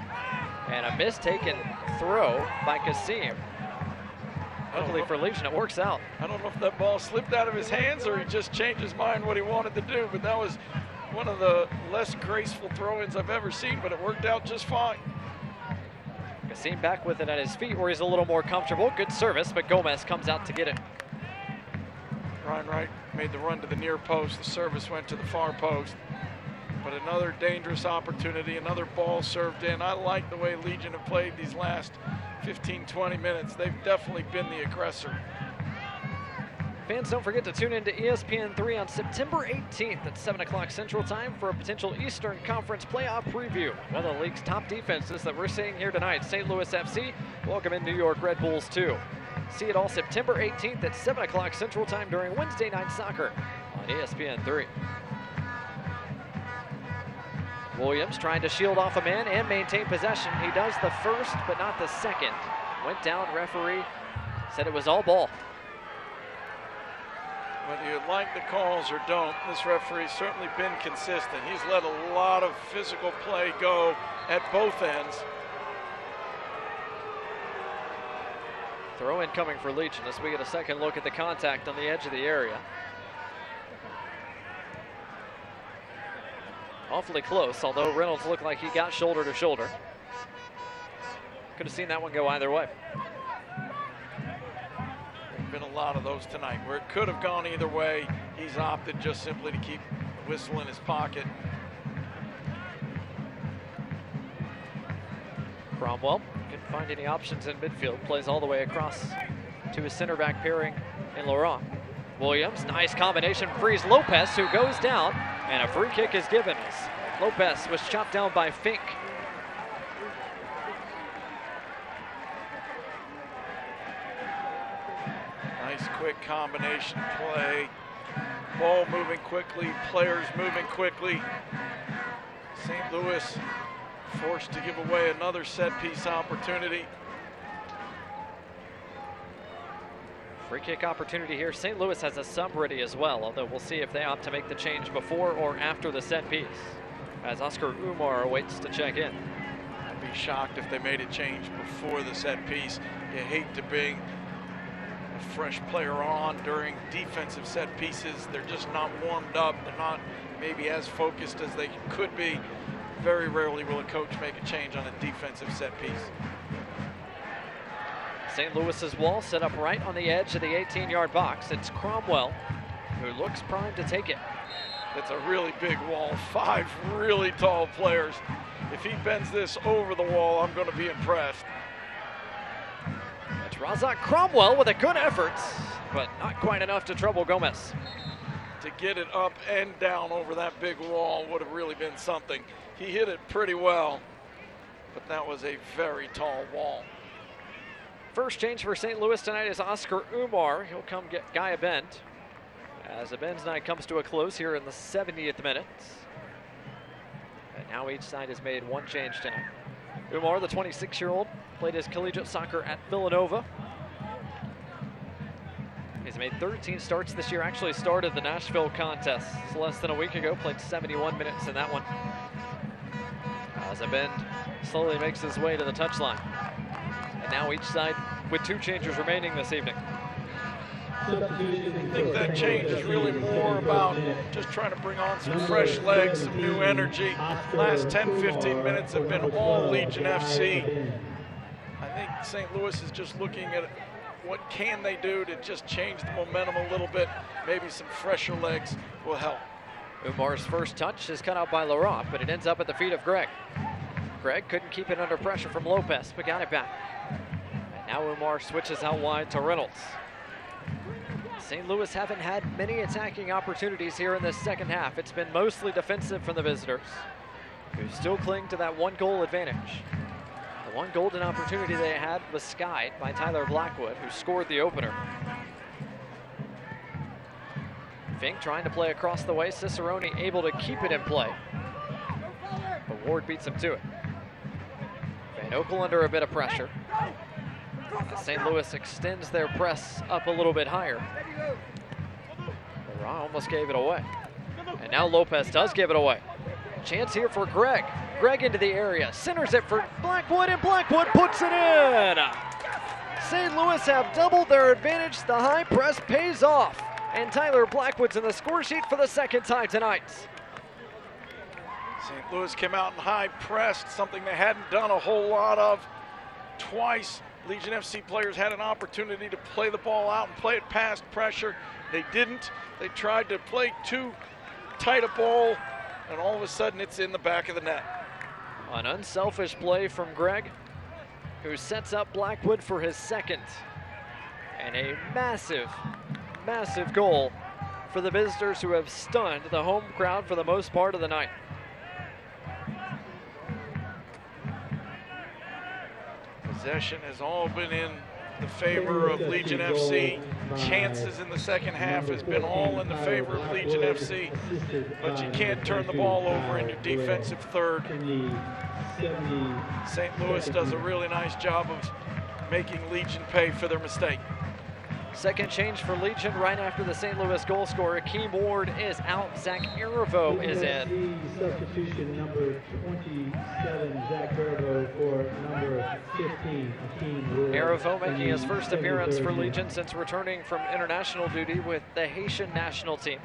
And a mistaken throw by Kasim. Luckily for Legion, it works out. I don't know if that ball slipped out of his hands or he just changed his mind what he wanted to do, but that was one of the less graceful throw-ins I've ever seen, but it worked out just fine. Kasim back with it at his feet where he's a little more comfortable. Good service, but Gomez comes out to get it. Ryan Wright made the run to the near post. The service went to the far post. But another dangerous opportunity, another ball served in. I like the way Legion have played these last 15, 20 minutes. They've definitely been the aggressor. Fans, don't forget to tune in to ESPN3 on September 18th at 7 o'clock Central Time for a potential Eastern Conference playoff preview. One of the league's top defenses that we're seeing here tonight, St. Louis FC, welcome in New York Red Bulls too. See it all September 18th at 7 o'clock Central Time during Wednesday Night Soccer on ESPN3. Williams trying to shield off a man and maintain possession. He does the first, but not the second. Went down, referee said it was all ball. Whether you like the calls or don't, this referee's certainly been consistent. He's let a lot of physical play go at both ends. Throw in coming for Legion as we get a second look at the contact on the edge of the area. Awfully close, although Reynolds looked like he got shoulder to shoulder. Could have seen that one go either way. There's been a lot of those tonight where it could have gone either way. He's opted just simply to keep the whistle in his pocket. Cromwell couldn't find any options in midfield. Plays all the way across to his center back pairing in Laurent. Williams, nice combination, frees Lopez, who goes down, and a free kick is given as Lopez was chopped down by Fink. Nice quick combination play. Ball moving quickly, players moving quickly. St. Louis forced to give away another set piece opportunity. Free kick opportunity here. St. Louis has a sub ready as well, although we'll see if they opt to make the change before or after the set piece, as Oscar Umar awaits to check in. I'd be shocked if they made a change before the set piece. You hate to bring a fresh player on during defensive set pieces. They're just not warmed up. They're not maybe as focused as they could be. Very rarely will a coach make a change on a defensive set piece. St. Louis's wall set up right on the edge of the 18-yard box. It's Cromwell who looks primed to take it. It's a really big wall, 5 really tall players. If he bends this over the wall, I'm going to be impressed. It's Razak Cromwell with a good effort, but not quite enough to trouble Gomez. To get it up and down over that big wall would have really been something. He hit it pretty well, but that was a very tall wall. First change for St. Louis tonight is Oscar Umar. He'll come get Guy Abend as Abend's night comes to a close here in the 70th minute. And now each side has made one change tonight. Umar, the 26-year-old, played his collegiate soccer at Villanova. He's made 13 starts this year, actually started the Nashville contest less than a week ago, played 71 minutes in that one. As Abend slowly makes his way to the touchline. And now each side with 2 changes remaining this evening. I think that change is really more about just trying to bring on some fresh legs, some new energy. Last 10-15 minutes have been all Legion FC. I think St. Louis is just looking at what can they do to just change the momentum a little bit. Maybe some fresher legs will help. Umar's first touch is cut out by Laurent, but it ends up at the feet of Greg. Greg couldn't keep it under pressure from Lopez, but got it back. And now Umar switches out wide to Reynolds. St. Louis haven't had many attacking opportunities here in this second half. It's been mostly defensive from the visitors, who still cling to that 1-goal advantage. The one golden opportunity they had was skied by Tyler Blackwood, who scored the opener. Fink trying to play across the way. Cicerone able to keep it in play, but Ward beats him to it. Van Oekel under a bit of pressure. St. Louis extends their press up a little bit higher. Laurent almost gave it away. And now Lopez does give it away. Chance here for Greg. Greg into the area, centers it for Blackwood, and Blackwood puts it in. St. Louis have doubled their advantage. The high press pays off. And Tyler Blackwood's in the score sheet for the second time tonight. St. Louis came out and high pressed, something they hadn't done a whole lot of. Twice, Legion FC players had an opportunity to play the ball out and play it past pressure. They didn't. They tried to play too tight a ball, and all of a sudden it's in the back of the net. An unselfish play from Greg, who sets up Blackwood for his second. And a massive, massive goal for the visitors, who have stunned the home crowd for the most part of the night. Possession has all been in the favor of Legion FC. Chances in the second half has been all in the favor of Legion FC, but you can't turn the ball over in your defensive third. St. Louis does a really nice job of making Legion pay for their mistake. Second change for Legion right after the St. Louis goal scorer. Akeem Ward is out. Zach Arivo is in. Substitution number 27, Zach Arivo, for number 15, Akeem Ward. Arivo making his first appearance for Legion since returning from international duty with the Haitian national team.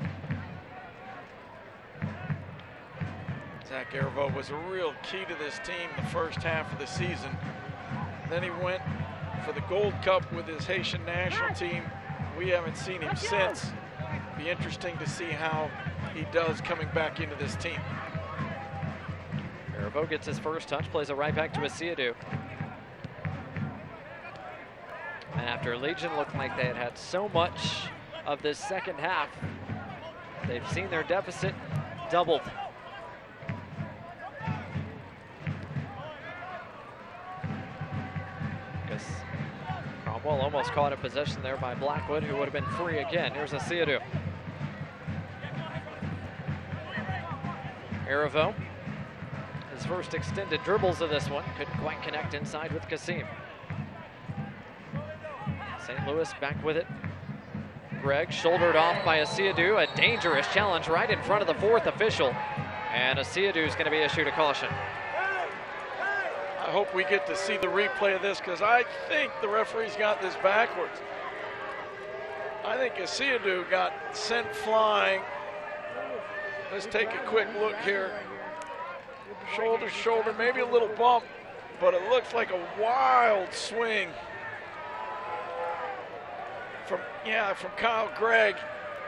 Zach Arivo was a real key to this team the first half of the season. Then he went for the Gold Cup with his Haitian national team. We haven't seen him since. Be interesting to see how he does coming back into this team. Arivo gets his first touch, plays it right back to Asiadou. And after Legion looked like they had so much of this second half, they've seen their deficit doubled. Cromwell almost caught in possession there by Blackwood, who would have been free again. Here's Asiadou. Arivo, his first extended dribbles of this one. Couldn't quite connect inside with Kasim. St. Louis back with it. Greg shouldered off by Asiadou. A dangerous challenge right in front of the fourth official. And Asiadou is going to be issued a caution. I hope we get to see the replay of this, because I think the referee's got this backwards. I think Asiadou got sent flying. Let's take a quick look here. Shoulder, shoulder, maybe a little bump, but it looks like a wild swing from Kyle Gregg.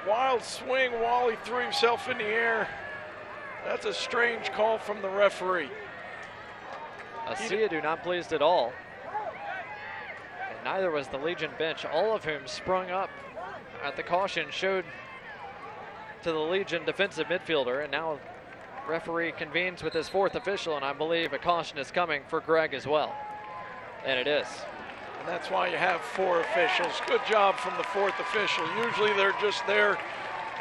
Wild swing while he threw himself in the air. That's a strange call from the referee. Asiadou not pleased at all. And neither was the Legion bench, all of whom sprung up at the caution, showed to the Legion defensive midfielder, and now referee convenes with his fourth official, and I believe a caution is coming for Greg as well. And it is. And that's why you have four officials. Good job from the fourth official. Usually they're just there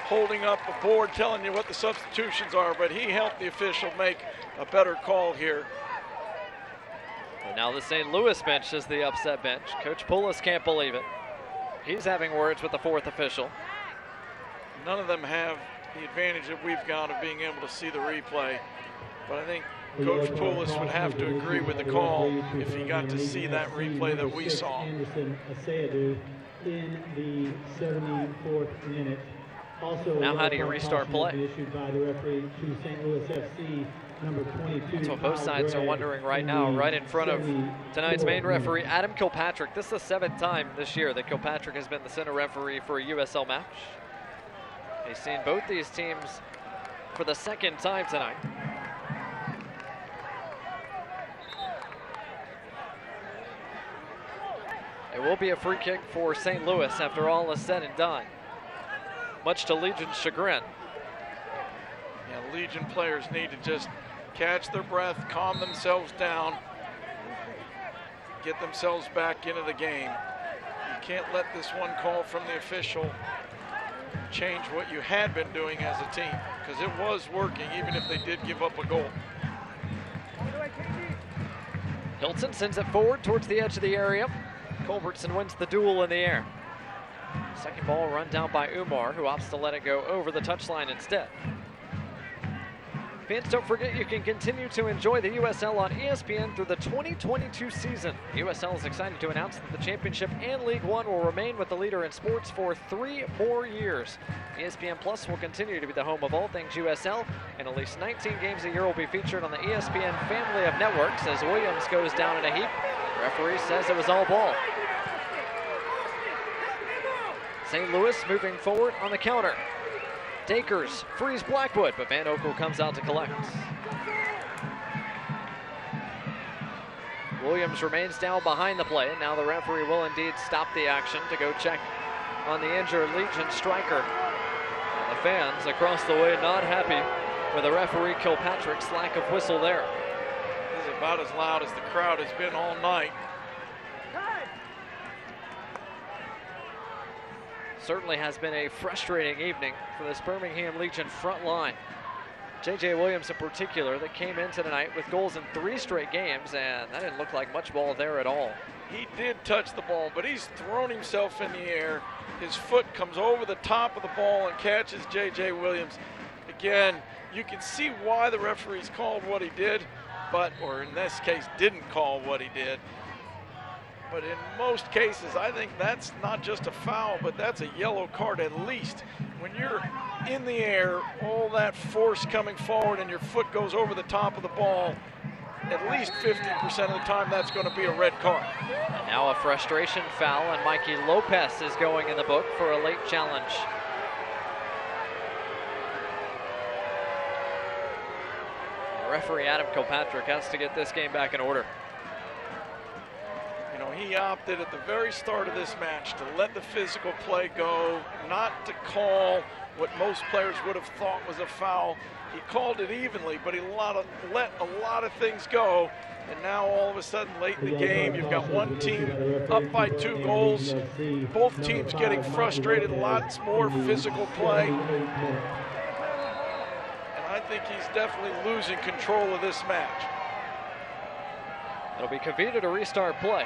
holding up a board telling you what the substitutions are, but he helped the official make a better call here. And now the St. Louis bench is the upset bench. Coach Poulos can't believe it. He's having words with the fourth official. None of them have the advantage that we've got of being able to see the replay, but I think Coach Poulos would have to agree with the call if he got to see that replay that we saw. Anderson Asiadou in the 74th minute. Also, now how do you restart play? Issued by the referee to St. Louis FC, number 22. That's what both sides are wondering right now, right in front of tonight's main referee, Adam Kilpatrick. This is the seventh time this year that Kilpatrick has been the center referee for a USL match. He's seen both these teams for the second time tonight. It will be a free kick for St. Louis after all is said and done, much to Legion's chagrin. Yeah, Legion players need to just catch their breath, calm themselves down, get themselves back into the game. You can't let this one call from the official change what you had been doing as a team, because it was working even if they did give up a goal. Hilton sends it forward towards the edge of the area. Culbertson wins the duel in the air. Second ball run down by Umar, who opts to let it go over the touchline instead. Fans, don't forget you can continue to enjoy the USL on ESPN through the 2022 season. USL is excited to announce that the championship and League One will remain with the leader in sports for 3 more years. ESPN Plus will continue to be the home of all things USL, and at least 19 games a year will be featured on the ESPN family of networks as Williams goes down in a heap. Referee says it was all ball. St. Louis moving forward on the counter. Dakers frees Blackwood, but Van Oekel comes out to collect. Williams remains down behind the play. Now the referee will indeed stop the action to go check on the injured Legion striker. And the fans across the way not happy with the referee Kilpatrick's lack of whistle there. This is about as loud as the crowd has been all night. Certainly has been a frustrating evening for this Birmingham Legion front line. J.J. Williams in particular, that came into tonight with goals in 3 straight games, and that didn't look like much ball there at all. He did touch the ball, but he's thrown himself in the air. His foot comes over the top of the ball and catches J.J. Williams. Again, you can see why the referees called what he did, or in this case, didn't call what he did. But in most cases, I think that's not just a foul, but that's a yellow card at least. When you're in the air, all that force coming forward and your foot goes over the top of the ball, at least 50% of the time that's going to be a red card. And now a frustration foul, and Mikey Lopez is going in the book for a late challenge. Referee Adam Kilpatrick has to get this game back in order. You know, he opted at the very start of this match to let the physical play go, not to call what most players would have thought was a foul. He called it evenly, but he let a lot of things go. And now all of a sudden, late in the game, you've got one team up by 2 goals. Both teams getting frustrated, lots more physical play. I think he's definitely losing control of this match. It'll be Kavita to restart play.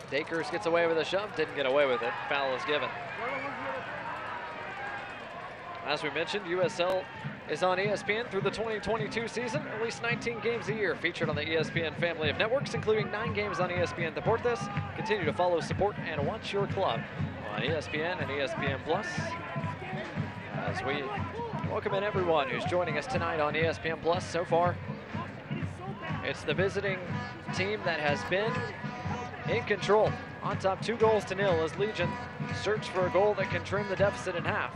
Dakers gets away with a shove, didn't get away with it. Foul is given. As we mentioned, USL is on ESPN through the 2022 season. At least 19 games a year featured on the ESPN family of networks, including 9 games on ESPN Deportes. Continue to follow, support, and watch your club on ESPN and ESPN Plus. As we welcome in everyone who's joining us tonight on ESPN Plus. So far, it's the visiting team that has been in control. On top 2-0 as Legion search for a goal that can trim the deficit in half.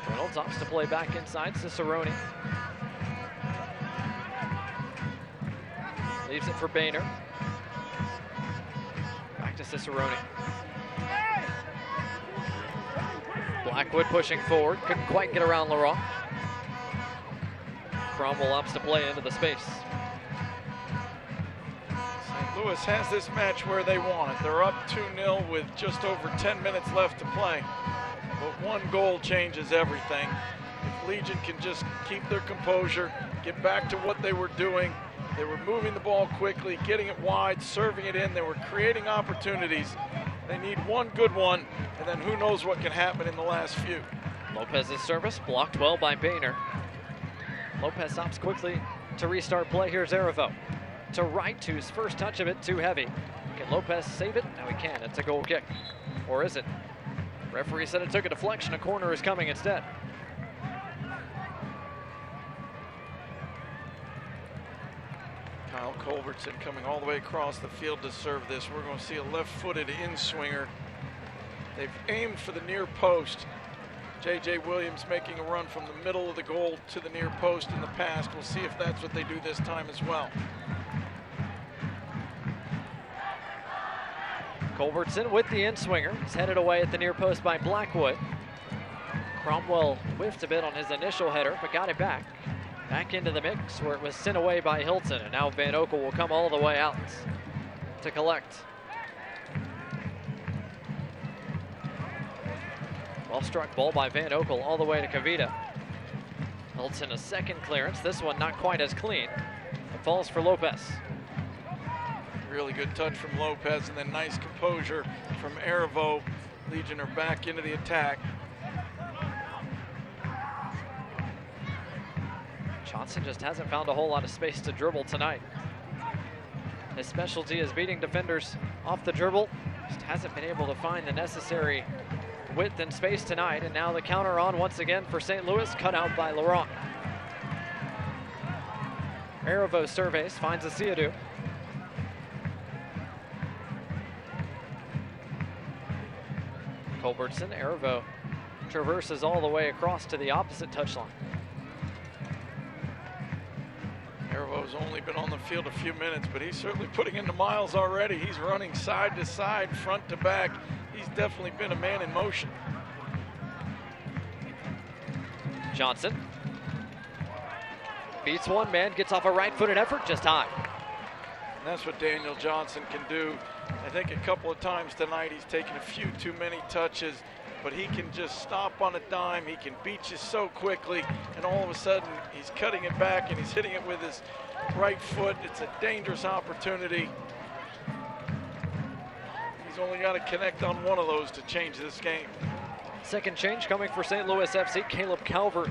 Reynolds opts to play back inside Cicerone. Leaves it for Boehner. Back to Cicerone. Blackwood pushing forward, couldn't quite get around Leroy. Cromwell opts to play into the space. St. Louis has this match where they want it. They're up 2-0 with just over 10 minutes left to play. But 1 goal changes everything. If Legion can just keep their composure, get back to what they were doing. They were moving the ball quickly, getting it wide, serving it in. They were creating opportunities. They need 1 good one, and then who knows what can happen in the last few. Lopez's service blocked well by Boehner. Lopez stops quickly to restart play. Here's Arevo to Wright, whose first touch of it too heavy. Can Lopez save it? No, he can. It's a goal kick. Or is it? Referee said it took a deflection. A corner is coming instead. Kyle Culbertson coming all the way across the field to serve this. We're going to see a left-footed in-swinger. They've aimed for the near post. J.J. Williams making a run from the middle of the goal to the near post in the past. We'll see if that's what they do this time as well. Culbertson with the in-swinger. He's headed away at the near post by Blackwood. Cromwell whiffed a bit on his initial header, but got it back. Back into the mix where it was sent away by Hilton, and now Van Oekel will come all the way out to collect. Well struck ball by Van Oekel all the way to Kavita. Hilton a second clearance. This one not quite as clean. It falls for Lopez. Really good touch from Lopez, and then nice composure from Arevo. Legion are back into the attack. Johnson just hasn't found a whole lot of space to dribble tonight. His specialty is beating defenders off the dribble. Just hasn't been able to find the necessary width and space tonight, and now the counter on once again for St. Louis, cut out by Laurent. Arivo surveys, finds a Asiadu. Culbertson, Arivo traverses all the way across to the opposite touchline. Arivo's only been on the field a few minutes, but he's certainly putting in the miles already. He's running side to side, front to back. He's definitely been a man in motion. Johnson beats one man, gets off a right-footed effort, just high. And that's what Daniel Johnson can do. I think a couple of times tonight he's taken a few too many touches, but he can just stop on a dime. He can beat you so quickly, and all of a sudden he's cutting it back and he's hitting it with his right foot. It's a dangerous opportunity. He's only got to connect on one of those to change this game. Second change coming for St. Louis FC. Caleb Calvert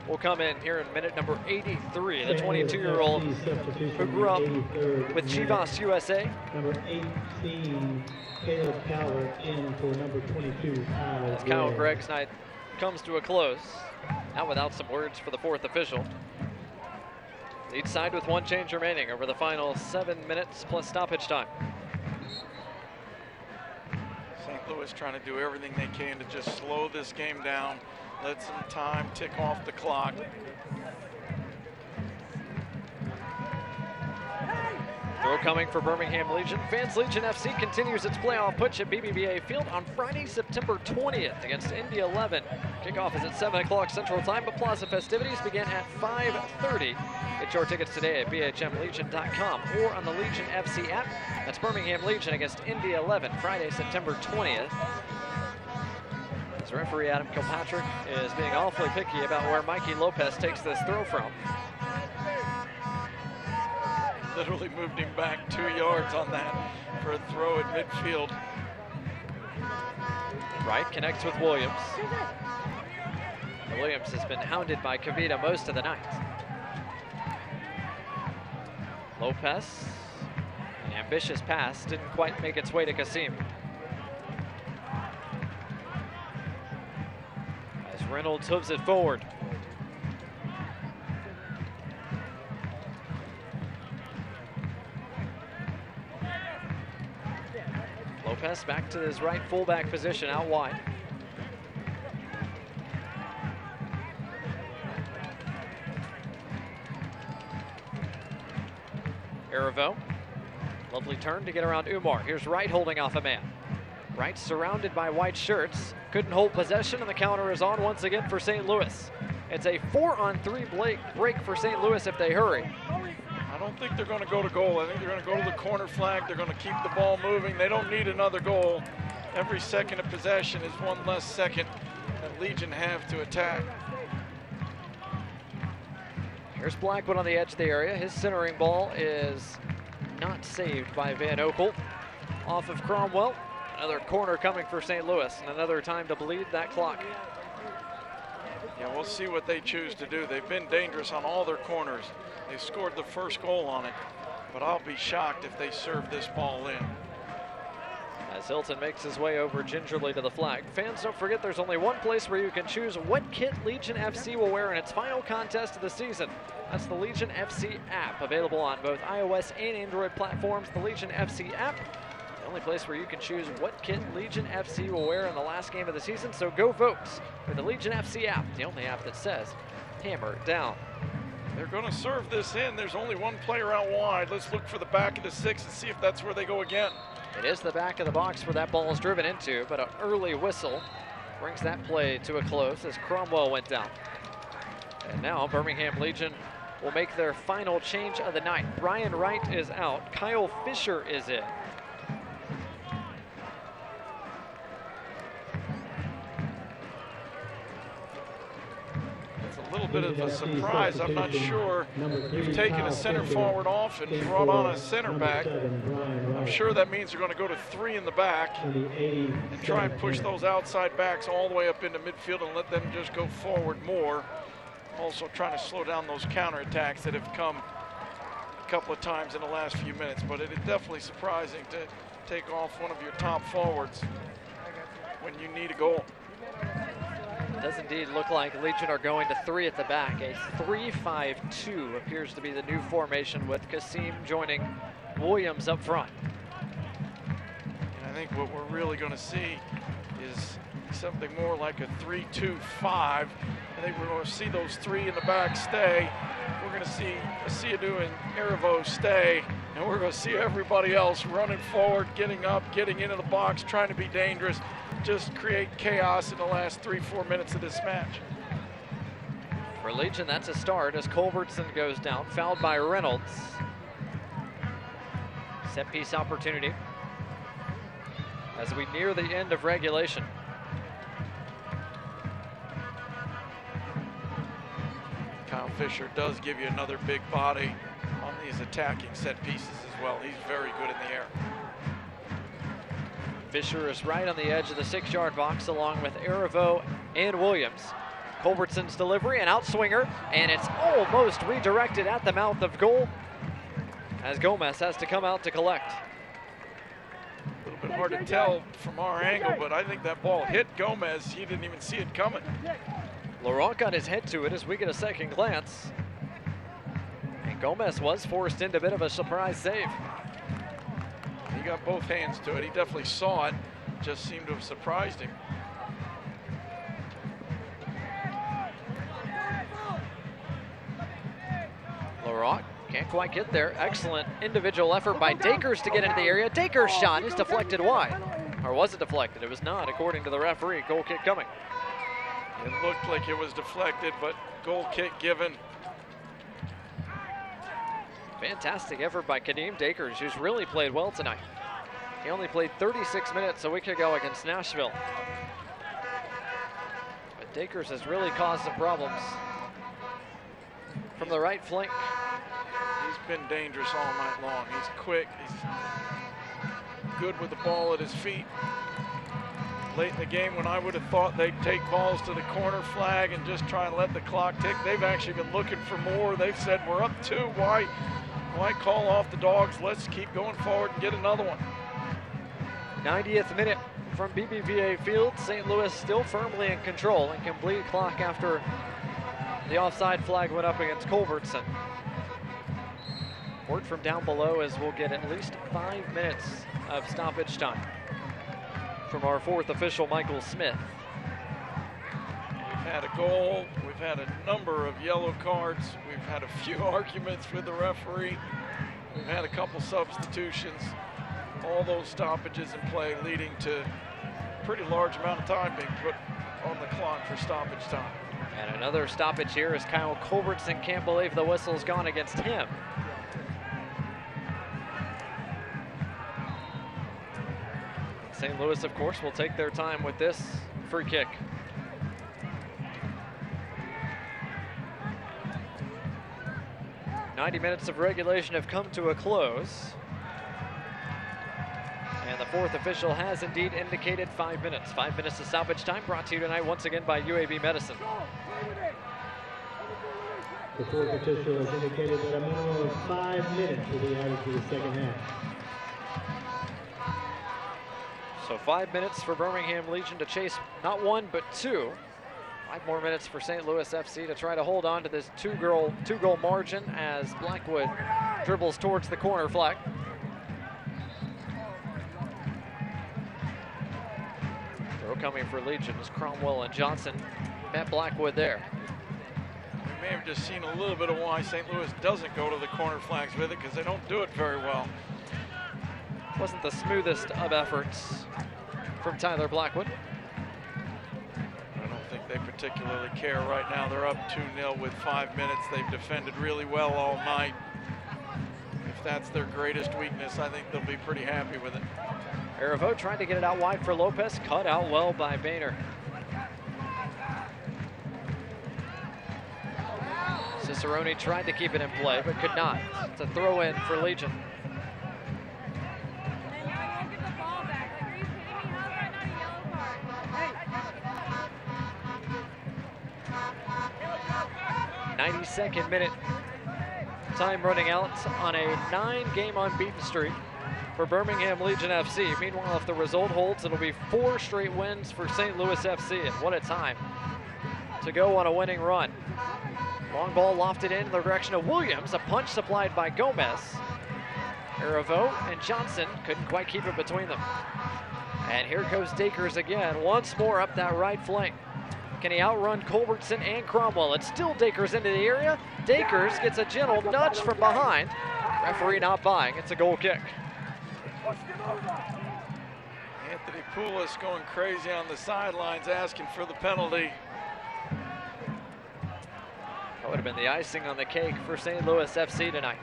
will come in here in minute number 83, the 22-year-old who grew up with Chivas USA. Number 18, Caleb Calvert in for number 22. As Kyle Gregg's night comes to a close, now without some words for the fourth official. Each side with one change remaining over the final 7 minutes plus stoppage time. St. Louis trying to do everything they can to just slow this game down, let some time tick off the clock. Throw coming for Birmingham Legion. Fans Legion FC continues its playoff push at BBVA Field on Friday, September 20th against Indy 11. Kickoff is at 7 o'clock Central Time, but Plaza festivities begin at 5:30. Get your tickets today at bhmlegion.com or on the Legion FC app. That's Birmingham Legion against Indy 11, Friday, September 20th. As referee Adam Kilpatrick is being awfully picky about where Mikey Lopez takes this throw from. Literally moved him back 2 yards on that for a throw at midfield. Wright connects with Williams. Williams has been hounded by Kavita most of the night. Lopez, an ambitious pass, didn't quite make its way to Kasim. As Reynolds hooves it forward. Lopez back to his right fullback position out wide. Arivo, lovely turn to get around Umar. Here's Wright holding off a man. Wright surrounded by white shirts, couldn't hold possession, and the counter is on once again for St. Louis. It's a 4-on-3 break for St. Louis if they hurry. I don't think they're going to go to goal. I think they're going to go to the corner flag. They're going to keep the ball moving. They don't need another goal. Every second of possession is one less second that Legion have to attack. Here's Blackwood on the edge of the area. His centering ball is not saved by Van Oekel. Off of Cromwell. Another corner coming for St. Louis, and another time to bleed that clock. Yeah, we'll see what they choose to do. They've been dangerous on all their corners. They scored the first goal on it, but I'll be shocked if they serve this ball in. As Hilton makes his way over gingerly to the flag. Fans, don't forget there's only one place where you can choose what kit Legion FC will wear in its final contest of the season. That's the Legion FC app, available on both iOS and Android platforms. The Legion FC app, the only place where you can choose what kit Legion FC will wear in the last game of the season. So go vote for the Legion FC app, the only app that says hammer it down. They're going to serve this in. There's only one player out wide. Let's look for the back of the six and see if that's where they go again. It is the back of the box where that ball is driven into, but an early whistle brings that play to a close as Cromwell went down. And now Birmingham Legion will make their final change of the night. Brian Wright is out. Kyle Fisher is in. It's a little bit of a surprise. I'm not sure you've taken a center forward off and brought on a center back. I'm sure that means you're going to go to three in the back and try and push those outside backs all the way up into midfield and let them just go forward more. Also trying to slow down those counterattacks that have come a couple of times in the last few minutes. But it is definitely surprising to take off one of your top forwards when you need a goal. It does indeed look like Legion are going to 3 at the back. A 3-5-2 appears to be the new formation, with Kasim joining Williams up front. And I think what we're really going to see is something more like a 3-2-5. I think we're going to see those 3 in the back stay. We're going to see Asiadu and Erivo stay, and we're going to see everybody else running forward, getting up, getting into the box, trying to be dangerous, just create chaos in the last 3-4 minutes of this match. For Legion, that's a start as Culbertson goes down, fouled by Reynolds. Set piece opportunity as we near the end of regulation. Kyle Fisher does give you another big body on these attacking set pieces as well. He's very good in the air. Fisher is right on the edge of the 6-yard box along with Erivo and Williams. Culbertson's delivery, an outswinger, and it's almost redirected at the mouth of goal as Gomez has to come out to collect. A little bit hard to tell from our angle, but I think that ball hit Gomez. He didn't even see it coming. Laurent got his head to it as we get a second glance. And Gomez was forced into a bit of a surprise save. He got both hands to it. He definitely saw it. Just seemed to have surprised him. Laurent can't quite get there. Excellent individual effort by Dakers to get into the area. Dakers' shot is deflected wide. Or was it deflected? It was not, according to the referee. Goal kick coming. It looked like it was deflected, but goal kick given. Fantastic effort by Kadeem Dakers, who's really played well tonight. He only played 36 minutes a week ago against Nashville. But Dakers has really caused some problems from the right flank. He's been dangerous all night long. He's quick. He's good with the ball at his feet. Late in the game, when I would have thought they'd take balls to the corner flag and just try and let the clock tick, they've actually been looking for more. They've said, we're up 2. Why call off the dogs? Let's keep going forward and get another one. 90th minute from BBVA Field. St. Louis still firmly in control and can bleed clock after the offside flag went up against Culbertson. Word from down below is we'll get at least 5 minutes of stoppage time from our 4th official, Michael Smith. We've had a goal. We've had a number of yellow cards. We've had a few arguments with the referee. We've had a couple substitutions. All those stoppages in play leading to a pretty large amount of time being put on the clock for stoppage time. And another stoppage here as Kyle Culbertson can't believe the whistle's gone against him. St. Louis, of course, will take their time with this free kick. "90 minutes of regulation have come to a close. And the 4th official has indeed indicated 5 minutes. 5 minutes of stoppage time brought to you tonight once again by UAB Medicine. The 4th official has indicated that a minimum of 5 minutes will be added to the second half. So 5 minutes for Birmingham Legion to chase not 1 but 2. 5 more minutes for St. Louis FC to try to hold on to this two-goal margin as Blackwood dribbles towards the corner flag. Throw coming for Legion as Cromwell and Johnson met Blackwood there. We may have just seen a little bit of why St. Louis doesn't go to the corner flags with it, because they don't do it very well. Wasn't the smoothest of efforts from Tyler Blackwood. I don't think they particularly care right now. They're up 2-0 with 5 minutes. They've defended really well all night. If that's their greatest weakness, I think they'll be pretty happy with it. Erivo trying to get it out wide for Lopez, cut out well by Boehner. Cicerone tried to keep it in play, but could not. It's a throw in for Legion. 92nd minute. Time running out on a 9-game unbeaten streak. for Birmingham Legion FC. Meanwhile, if the result holds, it'll be 4 straight wins for St. Louis FC, and what a time to go on a winning run. Long ball lofted in the direction of Williams, a punch supplied by Gomez. Aravo and Johnson couldn't quite keep it between them. And here goes Dakers again, once more up that right flank. Can he outrun Culbertson and Cromwell? It's still Dakers into the area. Dakers gets a gentle nudge from behind. Referee not buying, it's a goal kick. Anthony Poulos going crazy on the sidelines, asking for the penalty. That would have been the icing on the cake for St. Louis FC tonight.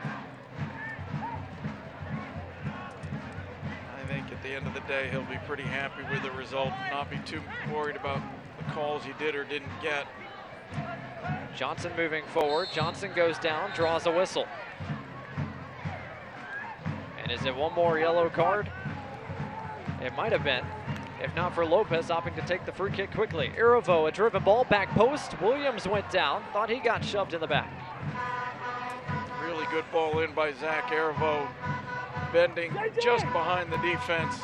I think at the end of the day, he'll be pretty happy with the result, not be too worried about the calls he did or didn't get. Johnson moving forward. Johnson goes down, draws a whistle. And is it one more yellow card? It might have been, if not for Lopez opting to take the free kick quickly. Aravo, a driven ball, back post. Williams went down, thought he got shoved in the back. Really good ball in by Zach Aravo, bending just behind the defense.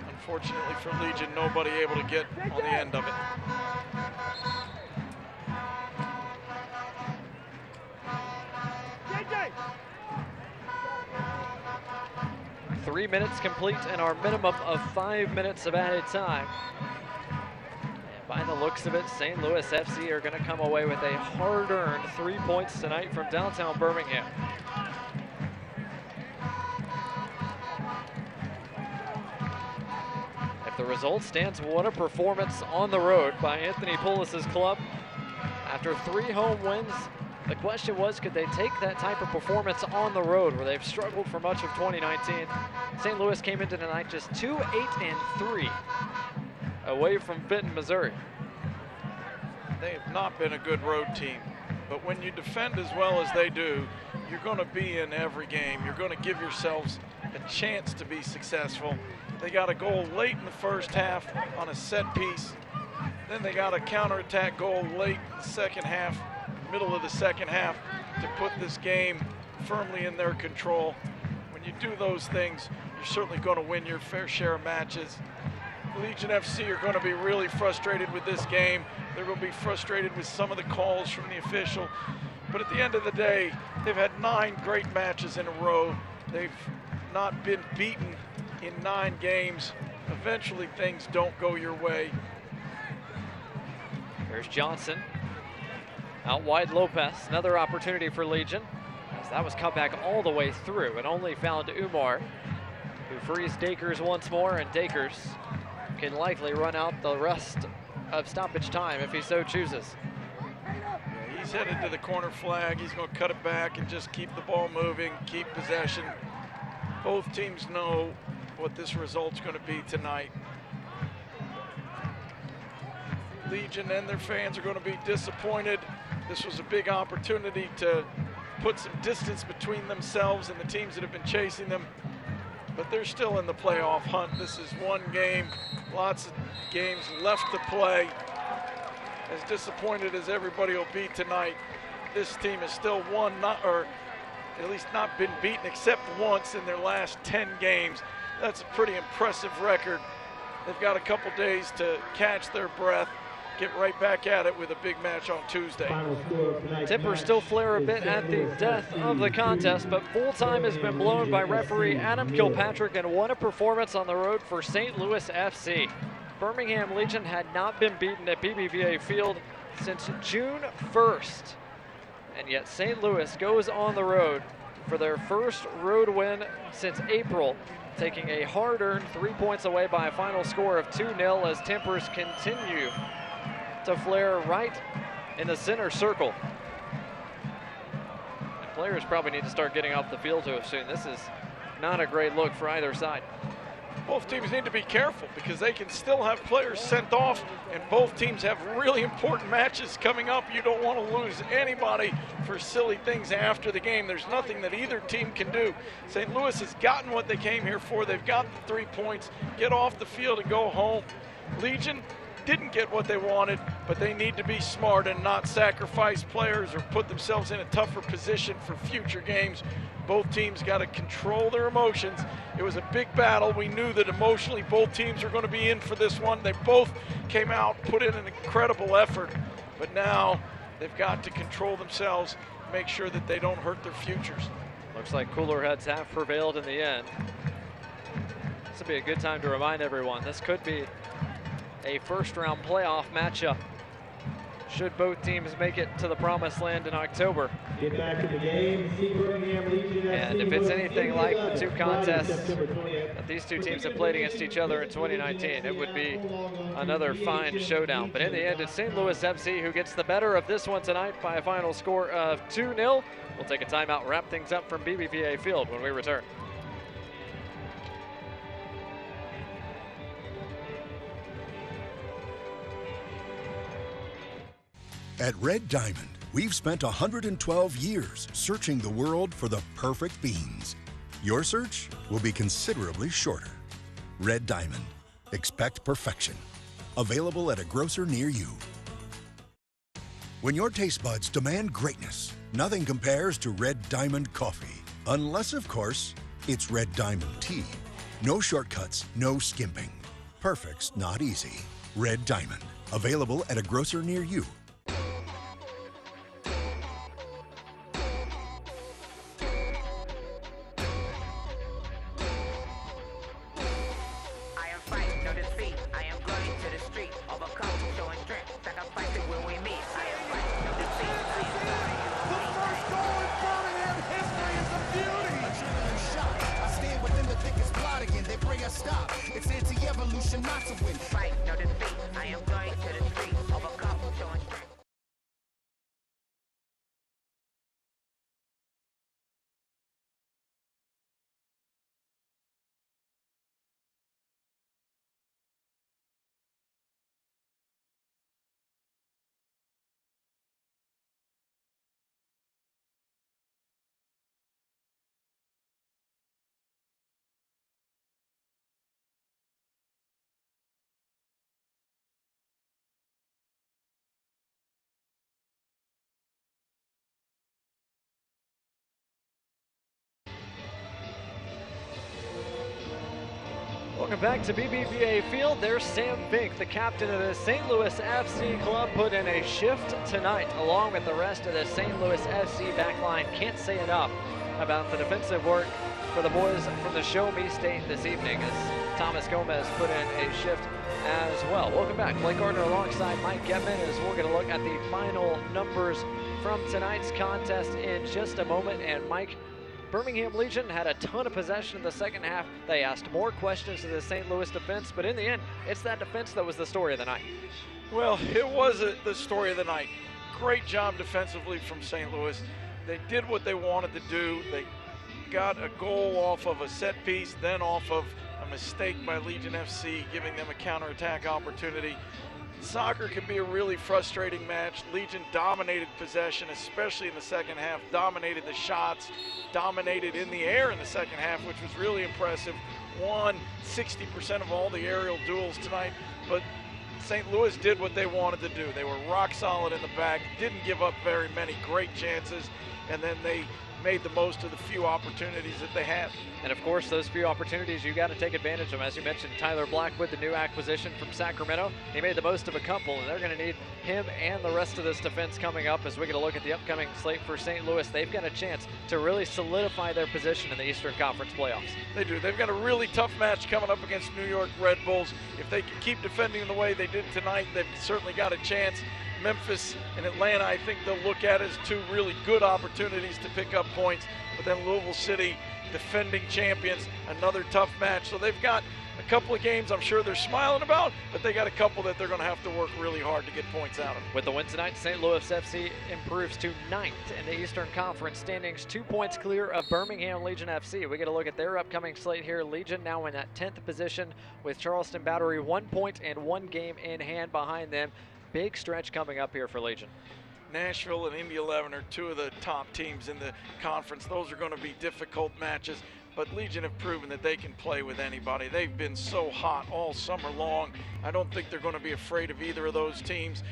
Unfortunately for Legion, nobody able to get on the end of it. Three minutes complete and our minimum of 5 minutes of added time. And by the looks of it, St. Louis FC are going to come away with a hard-earned 3 points tonight from downtown Birmingham. If the result stands, what a performance on the road by Anthony Poulos' club. After 3 home wins, the question was, could they take that type of performance on the road where they've struggled for much of 2019? St. Louis came into tonight just 2-8-3 away from Benton, Missouri. They have not been a good road team, but when you defend as well as they do, you're going to be in every game. You're going to give yourselves a chance to be successful. They got a goal late in the first half on a set piece. Then they got a counterattack goal late in the second half, middle of the second half, to put this game firmly in their control. When you do those things, you're certainly going to win your fair share of matches. Legion FC are going to be really frustrated with this game. They're going to be frustrated with some of the calls from the official. But at the end of the day, they've had 9 great matches in a row. They've not been beaten in 9 games. Eventually things don't go your way. There's Johnson. Out wide Lopez, another opportunity for Legion. As that was cut back all the way through and only found Umar, who frees Dakers once more, and Dakers can likely run out the rest of stoppage time if he so chooses. Yeah, he's headed to the corner flag. He's going to cut it back and just keep the ball moving, keep possession. Both teams know what this result's going to be tonight. Legion and their fans are going to be disappointed. This was a big opportunity to put some distance between themselves and the teams that have been chasing them, but they're still in the playoff hunt. This is one game, lots of games left to play. As disappointed as everybody will be tonight, this team has still won, or at least not been beaten except once in their last 10 games. That's a pretty impressive record. They've got a couple days to catch their breath, get right back at it with a big match on Tuesday. Tippers still flare a bit at the death of the contest, but full time has been blown by referee Adam Kilpatrick, and what a performance on the road for St. Louis FC. Birmingham Legion had not been beaten at BBVA Field since June 1st, and yet St. Louis goes on the road for their first road win since April, taking a hard-earned 3 points away by a final score of 2-0 as Tippers continue to flare right in the center circle. And players probably need to start getting off the field too soon. This is not a great look for either side. Both teams need to be careful because they can still have players sent off, and both teams have really important matches coming up. You don't want to lose anybody for silly things after the game. There's nothing that either team can do. St. Louis has gotten what they came here for. They've got the 3 points, get off the field and go home. Legion didn't get what they wanted, but they need to be smart and not sacrifice players or put themselves in a tougher position for future games Both teams got to control their emotions. It was a big battle. We knew that emotionally both teams are going to be in for this one. They both came out, put in an incredible effort, but now they've got to control themselves, make sure that they don't hurt their futures. Looks like cooler heads have prevailed in the end. This would be a good time to remind everyone, this could be a first-round playoff matchup should both teams make it to the promised land in October. Get back to the game. See Birmingham Legion. And if it's anything like the two contests that these two teams have played against each other in 2019, it would be another fine showdown. But in the end, it's St. Louis FC who gets the better of this one tonight by a final score of 2-0. We'll take a timeout and wrap things up from BBVA Field when we return. At Red Diamond, we've spent 112 years searching the world for the perfect beans. Your search will be considerably shorter. Red Diamond. Expect perfection. Available at a grocer near you. When your taste buds demand greatness, nothing compares to Red Diamond coffee. Unless, of course, it's Red Diamond tea. No shortcuts, no skimping. Perfect's not easy. Red Diamond. Available at a grocer near you. Welcome back to BBVA Field. There's Sam Fink, the captain of the St. Louis FC club, put in a shift tonight along with the rest of the St. Louis FC backline. Can't say enough about the defensive work for the boys from the Show Me State this evening as Thomas Gomez put in a shift as well. Welcome back. Blake Gardner alongside Mike Getman as we're going to look at the final numbers from tonight's contest in just a moment. And Mike, Birmingham Legion had a ton of possession in the second half. They asked more questions to the St. Louis defense, but in the end, it's that defense that was the story of the night. Well, it was the story of the night. Great job defensively from St. Louis. They did what they wanted to do. They got a goal off of a set piece, then off of a mistake by Legion FC, giving them a counterattack opportunity. Soccer can be a really frustrating match. Legion dominated possession, especially in the second half, dominated the shots, dominated in the air in the second half, which was really impressive. Won 60% of all the aerial duels tonight, but St. Louis did what they wanted to do. They were rock solid in the back, didn't give up very many great chances, and then they made the most of the few opportunities that they had. And of course, those few opportunities, you got to take advantage of them. As you mentioned, Tyler Blackwood, the new acquisition from Sacramento, he made the most of a couple, and they're going to need him and the rest of this defense coming up as we get a look at the upcoming slate for St. Louis. They've got a chance to really solidify their position in the Eastern Conference playoffs. They do. They've got a really tough match coming up against New York Red Bulls. If they can keep defending the way they did tonight, they've certainly got a chance. Memphis and Atlanta, I think they'll look at as two really good opportunities to pick up points. But then Louisville City, defending champions, another tough match. So they've got a couple of games I'm sure they're smiling about, but they got a couple that they're going to have to work really hard to get points out of. With the win tonight, St. Louis FC improves to 9th in the Eastern Conference standings, 2 points clear of Birmingham Legion FC. We get a look at their upcoming slate here. Legion now in that 10th position with Charleston Battery 1 point and 1 game in hand behind them. Big stretch coming up here for Legion. Nashville and Indy 11 are two of the top teams in the conference. Those are going to be difficult matches, but Legion have proven that they can play with anybody. They've been so hot all summer long. I don't think they're going to be afraid of either of those teams.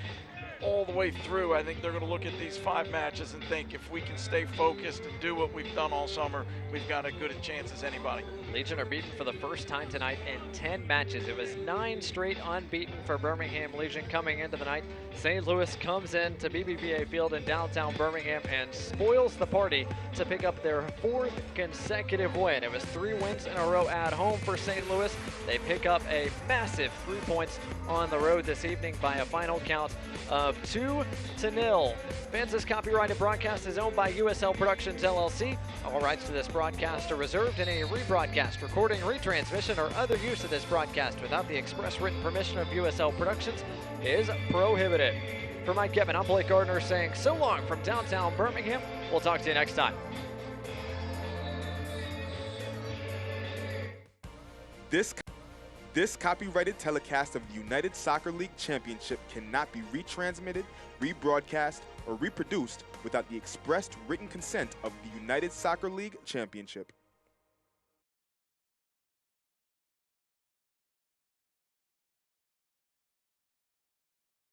all the way through, I think they're going to look at these 5 matches and think if we can stay focused and do what we've done all summer, we've got as good a chance as anybody. Legion are beaten for the first time tonight in 10 matches. It was 9 straight unbeaten for Birmingham Legion coming into the night. St. Louis comes in to BBVA Field in downtown Birmingham and spoils the party to pick up their 4th consecutive win. It was 3 wins in a row at home for St. Louis. They pick up a massive 3 points on the road this evening by a final count of 2-0. Fans' copyrighted broadcast is owned by USL Productions LLC. All rights to this broadcast are reserved. Any rebroadcast, recording, retransmission, or other use of this broadcast without the express written permission of USL Productions is prohibited. For Mike Kevin, I'm Blake Gardner saying so long from downtown Birmingham. We'll talk to you next time. This copyrighted telecast of the United Soccer League Championship cannot be retransmitted, rebroadcast, or reproduced without the expressed written consent of the United Soccer League Championship.